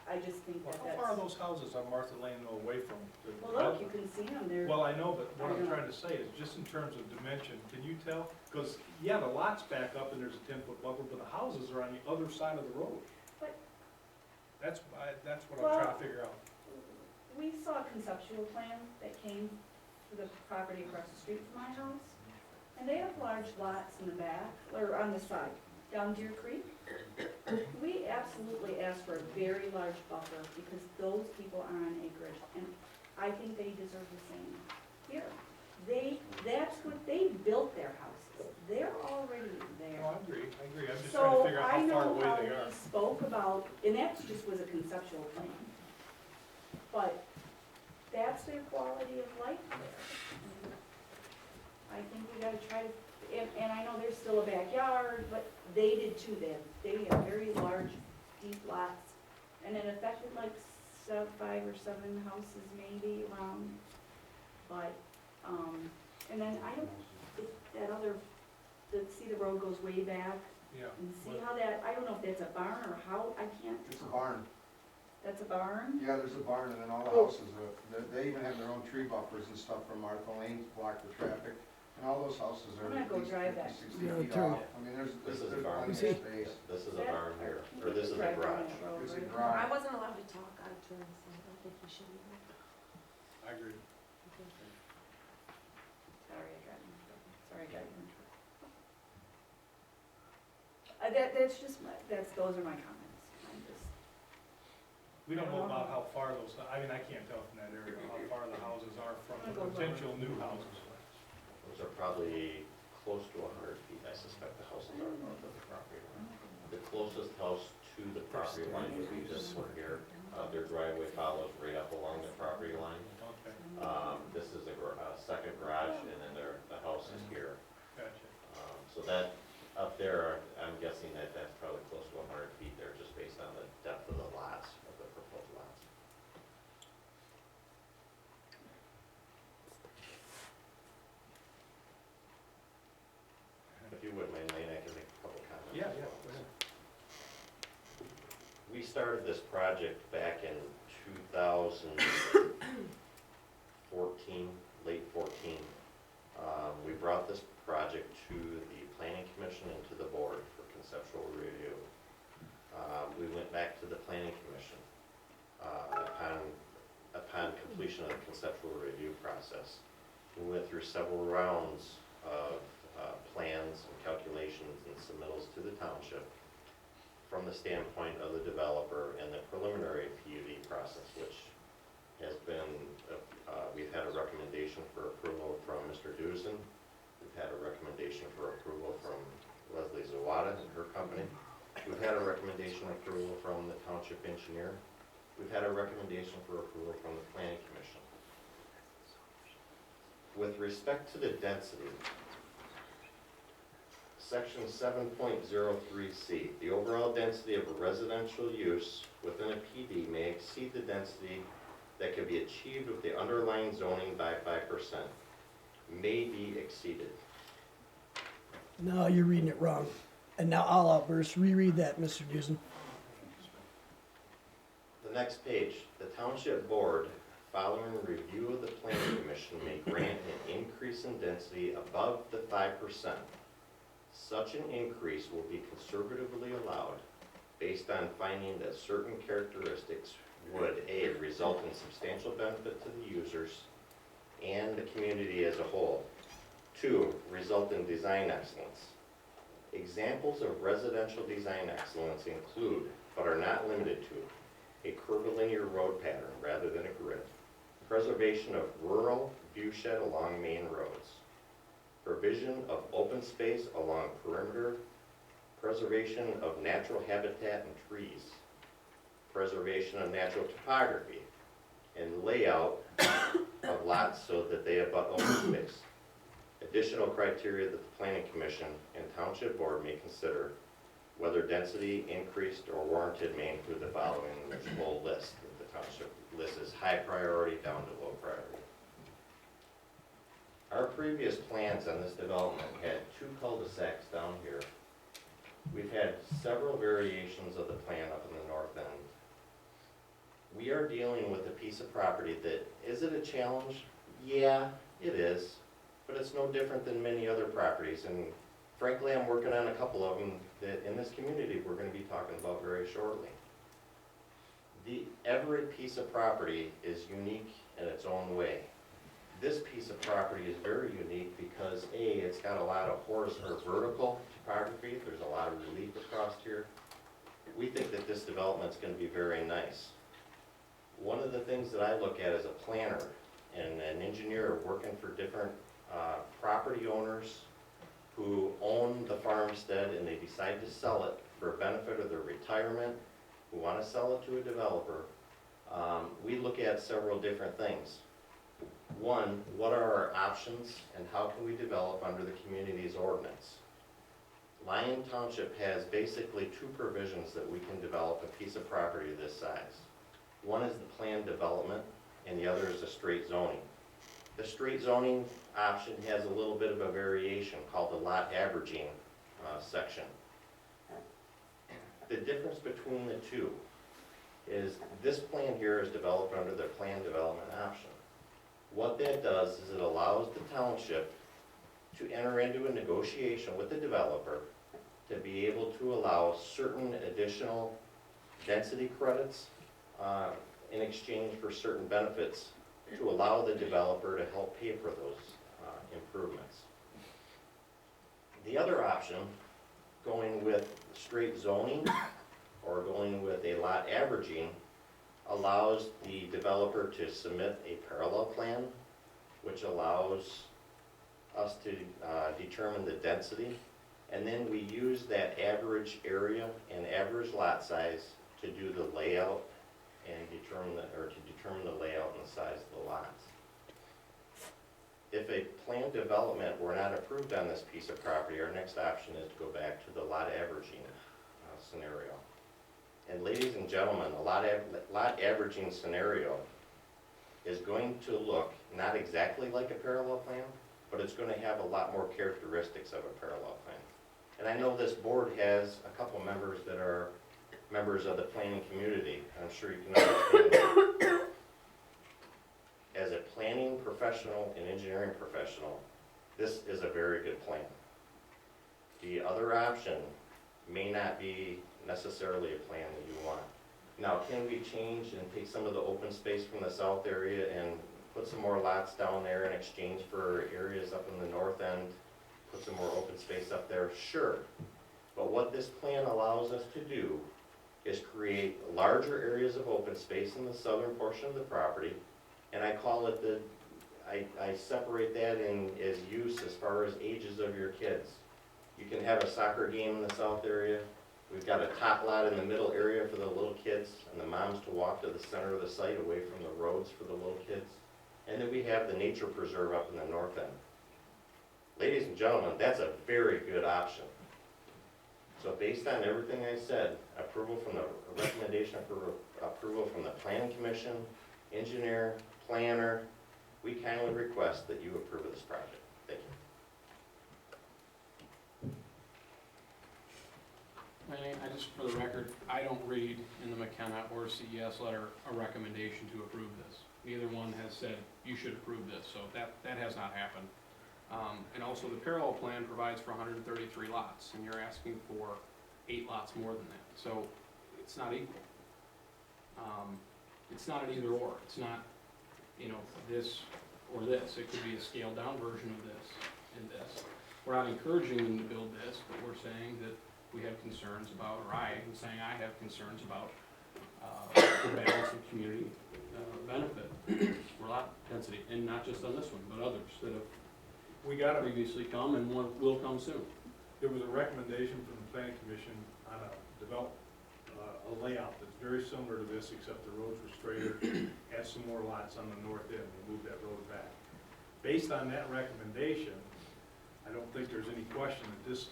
I just think that How far are those houses on Martha Lane away from the Well, look, you can see them, they're. Well, I know, but what I I'm know. trying to say is, just in terms of dimension, can you tell? Because, yeah, the lots back up and there's a 10-foot buffer, but the houses are on the other side of the road. But- That's what I'm Well- trying to figure out. We saw a conceptual plan that came for the property across the street from my house, and they have large lots in the back, or on the side, down Deer Creek. We absolutely asked for a very large buffer, because those people are on acreage, and I think they deserve the same here. That's what, they built their houses, they're already there. No, I agree. I'm just trying to figure out how far away they So I know are. how we spoke about, and that just was a conceptual plan, but that's their quality of life there. I think we gotta try to, and I know there's still a backyard, but they did too, they have very large, deep lots, and it affected like 5 or 7 houses maybe around, but, and then I don't, that other, see the road goes way back, Yeah. and see how that, I don't know if that's a barn or how, I can't It's a tell. barn. That's a barn? Yeah, there's a barn, and then all the Oh. houses, they even have their own tree buffers and stuff from Martha Lane to block the traffic. And all those houses are I'm gonna at go least drive 50, that. 60 Yeah, feet turn. off. I mean, there's This is a there's barn. plenty of See? space. This is a barn here, or this is a Drive down garage. that road, It's a right? garage. I wasn't allowed to talk on turns, so I don't think you should either. I agree. Sorry, I got you. That's just my, those are my comments. I'm just, We don't know about how far those, I mean, I can't tell from that area how far the houses are from the potential new houses. Those are probably close to 100 feet, I suspect the houses are north of the property line. The closest house to the property line would be this one here. Their driveway follows right up along the property line. Okay, This is a second garage, and then the house is here. gotcha. So that, up there, I'm guessing that that's probably close to 100 feet there, just based on the depth of the lots, of the proposed lots. If you wouldn't mind, Lane, I can make a couple comments. Yeah, as yeah, well. go ahead. We started this project back in 2014, late 14. We brought this project to the Planning Commission and to the board for conceptual review. We went back to the Planning Commission upon completion of the conceptual review process. We went through several rounds of plans and calculations and submittals to the township from the standpoint of the developer and the preliminary PUD process, which has been, we've had a recommendation for approval from Mr. Dusen. We've had a recommendation for approval from Leslie Zawada and her company. We've had a recommendation approval from the township engineer. We've had a recommendation for approval from the planning commission. With respect to the density, section 7.03C, the overall density of a residential use within a PD may exceed the density that can be achieved with the underlying zoning by 5%, may be exceeded. No, you're reading it wrong. And now I'll outburst. Reread that, Mr. Dusen. The next page, the township board, following review of the planning commission, may grant an increase in density above the 5%. Such an increase will be conservatively allowed based on finding that certain characteristics would, A, result in substantial benefit to the users and the community as a whole. 2, result in design excellence. Examples of residential design excellence include, but are not limited to, a curvilinear road pattern rather than a grid, preservation of rural viewshed along main roads, provision of open space along perimeter, preservation of natural habitat and trees, preservation of natural topography, and layout of lots so that they abut open space. Additional criteria that the Planning Commission and Township Board may consider, whether density increased or warranted, may include the following, which whole list that the Township list is high priority down to low priority. Our previous plans on this development had 2 cul-de-sacs down here. We've had several variations of the plan up in the north end. We are dealing with a piece of property that, is it a challenge? Yeah, it is, but it's no different than many other properties, and frankly, I'm working on a couple of them that in this community we're going to be talking about very shortly. Every piece of property is unique in its own way. This piece of property is very unique because A, it's got a lot of horizontal or vertical topography. There's a lot of relief across here. We think that this development's going to be very nice. One of the things that I look at as a planner and an engineer working for different property owners who own the farmstead and they decide to sell it for benefit of their retirement, who want to sell it to a developer, we look at several different things. One, what are our options and how can we develop under the community's ordinance? Lyon Township has basically 2 provisions that we can develop a piece of property this size. One is the planned development and the other is the straight zoning. The straight zoning option has a little bit of a variation called the lot averaging section. The difference between the 2 is this plan here is developed under the planned development option. What that does is it allows the township to enter into a negotiation with the developer to be able to allow certain additional density credits in exchange for certain benefits to allow the developer to help pay for those improvements. The other option, going with straight zoning or going with a lot averaging, allows the developer to submit a parallel plan, which allows us to determine the density, and then we use that average area and average lot size to do the layout and determine the layout and the size of the lots. If a planned development were not approved on this piece of property, our next option is to go back to the lot averaging scenario. And ladies and gentlemen, the lot averaging scenario is going to look not exactly like a parallel plan, but it's going to have a lot more characteristics of a parallel plan. And I know this board has a couple members that are members of the planning community, and I'm sure you can understand that. As a planning professional and engineering professional, this is a very good plan. The other option may not be necessarily a plan that you want. Now, can we change and take some of the open space from the south area and put some more lots down there in exchange for areas up in the north end, put some more open space up there? Sure. But what this plan allows us to do is create larger areas of open space in the southern portion of the property, and I call it I separate that in as use as far as ages of your kids. You can have a soccer game in the south area. We've got a top lot in the middle area for the little kids and the moms to walk to the center of the site away from the roads for the little kids. And then we have the nature preserve up in the north end. Ladies and gentlemen, that's a very good option. So based on everything I said, recommendation for approval from the Planning Commission, engineer, planner, we kindly request that you approve of this project. Thank you. I just, for the record, I don't read in the McKenna or CES letter a recommendation to approve this. Neither one has said you should approve this, so that has not happened. And also the parallel plan provides for 133 lots, and you're asking for 8 lots more than that. So it's not equal. It's not an either or. It's not, you know, this or this. It could be a scaled down version of this and this. We're not encouraging them to build this, but we're saying that we have concerns about, or I am saying I have concerns about the balance of community benefit for lot density, and not just on this one, but others that have previously come and one will come soon. There was a recommendation from the Planning Commission on a layout that's very similar to this, except the roads were straighter, had some more lots on the north end, they moved that road back. Based on that recommendation, I don't think there's any question that this,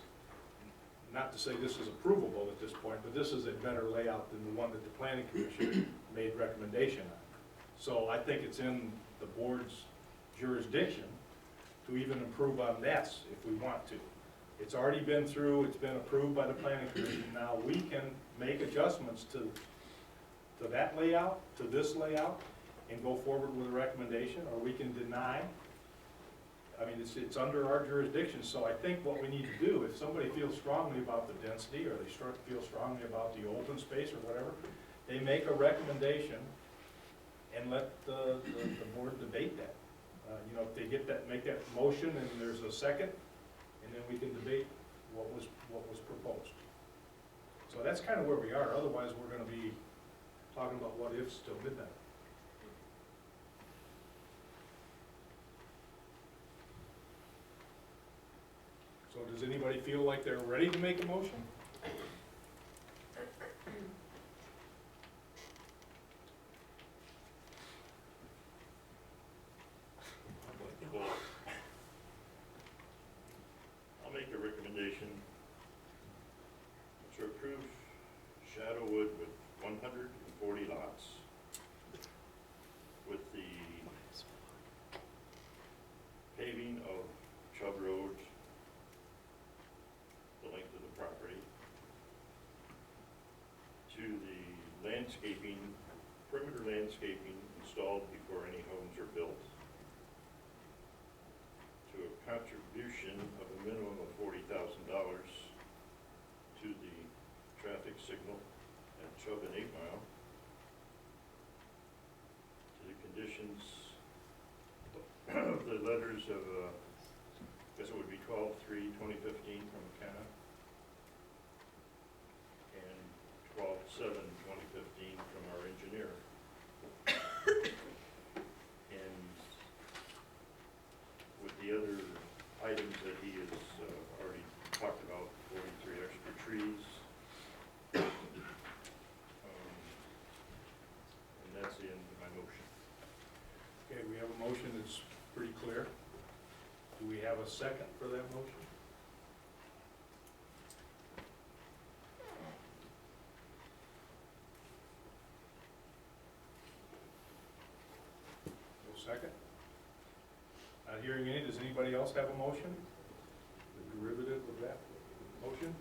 not to say this is approvable at this point, but this is a better layout than the one that the Planning Commission made recommendation on. So I think it's in the board's jurisdiction to even improve on this if we want to. It's already been through, it's been approved by the Planning Commission. Now we can make adjustments to that layout, to this layout, and go forward with a recommendation, or we can deny. I mean, it's under our jurisdiction, so I think what we need to do, if somebody feels strongly about the density, or they feel strongly about the open space or whatever, they make a recommendation and let the board debate that. You know, if they get that, make that motion and there's a second, and then we can debate what was proposed. So that's kind of where we are. Otherwise, we're going to be talking about what ifs till midnight. So does anybody feel like they're ready to make a motion? I'll make a recommendation to approve Shadowood with 140 lots with the paving of Chubb Road, the length of the property, to the landscaping, perimeter landscaping installed before any homes are built, to a contribution addition of a minimum of $40,000 to the traffic signal at Chubb and 8 Mile. To the conditions of the letters of, I guess it would be 12/3/2015 from McKenna, and 12/7/2015 from our engineer. And with the other items that he has already talked about, 43 extra trees. And that's the end of my motion. Okay, we have a motion that's pretty clear. Do we have a second for that motion? No second? Not hearing any, does anybody else have a motion? The derivative of that motion?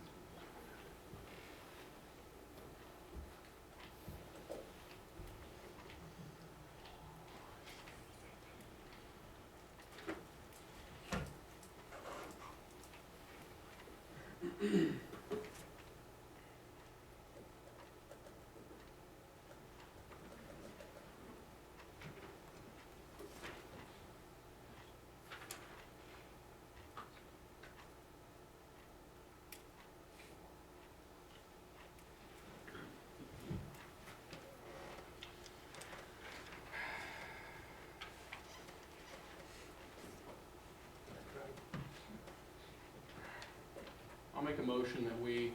I'll make a motion that we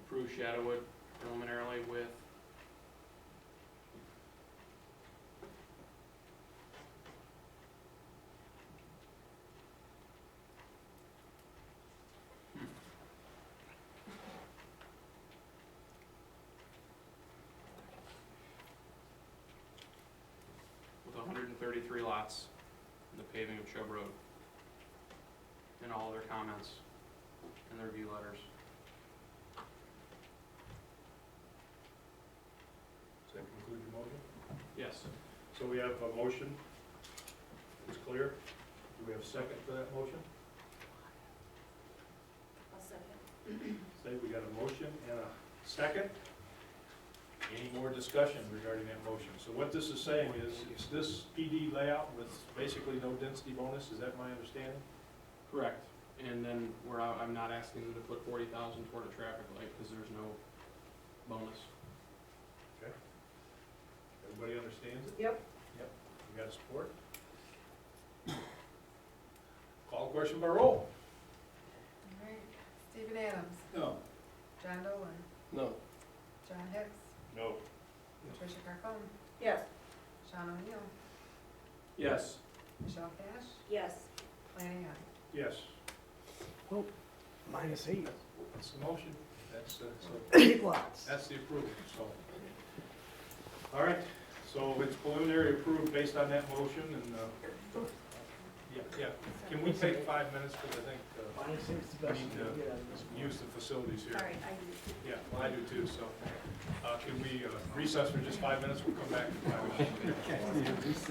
approve Shadowood preliminarily with with 133 lots in the paving of Chubb Road and all their comments and their review letters. Does that conclude your motion? Yes. So we have a motion. It's clear. Do we have a second for that motion? I'll second. Say we got a motion and a second. Any more discussion regarding that motion? So what this is saying is, it's this PD layout with basically no density bonus, is that my understanding? Correct. And then I'm not asking them to put 40,000 toward a traffic light because there's no bonus. Okay. Everybody understands it? Yep. Yep. You got support? Call question by roll. All right, Stephen Adams, No. John Dolan, No. John Hicks, No. Patricia Carcone, Yes. Sean O'Neill, Yes. Michelle Cash, Yes. Lanny Young. Yes. Well, -8. That's the motion. That's, so 8 lots. that's the approval, so. All right, so it's preliminary approved based on that motion and, yeah. Can we take 5 minutes, because I think, -6 is we best. need to use the facilities here. All right, I do. Yeah, well, I do too, so, can we recess for just 5 minutes? We'll come back in 5 minutes.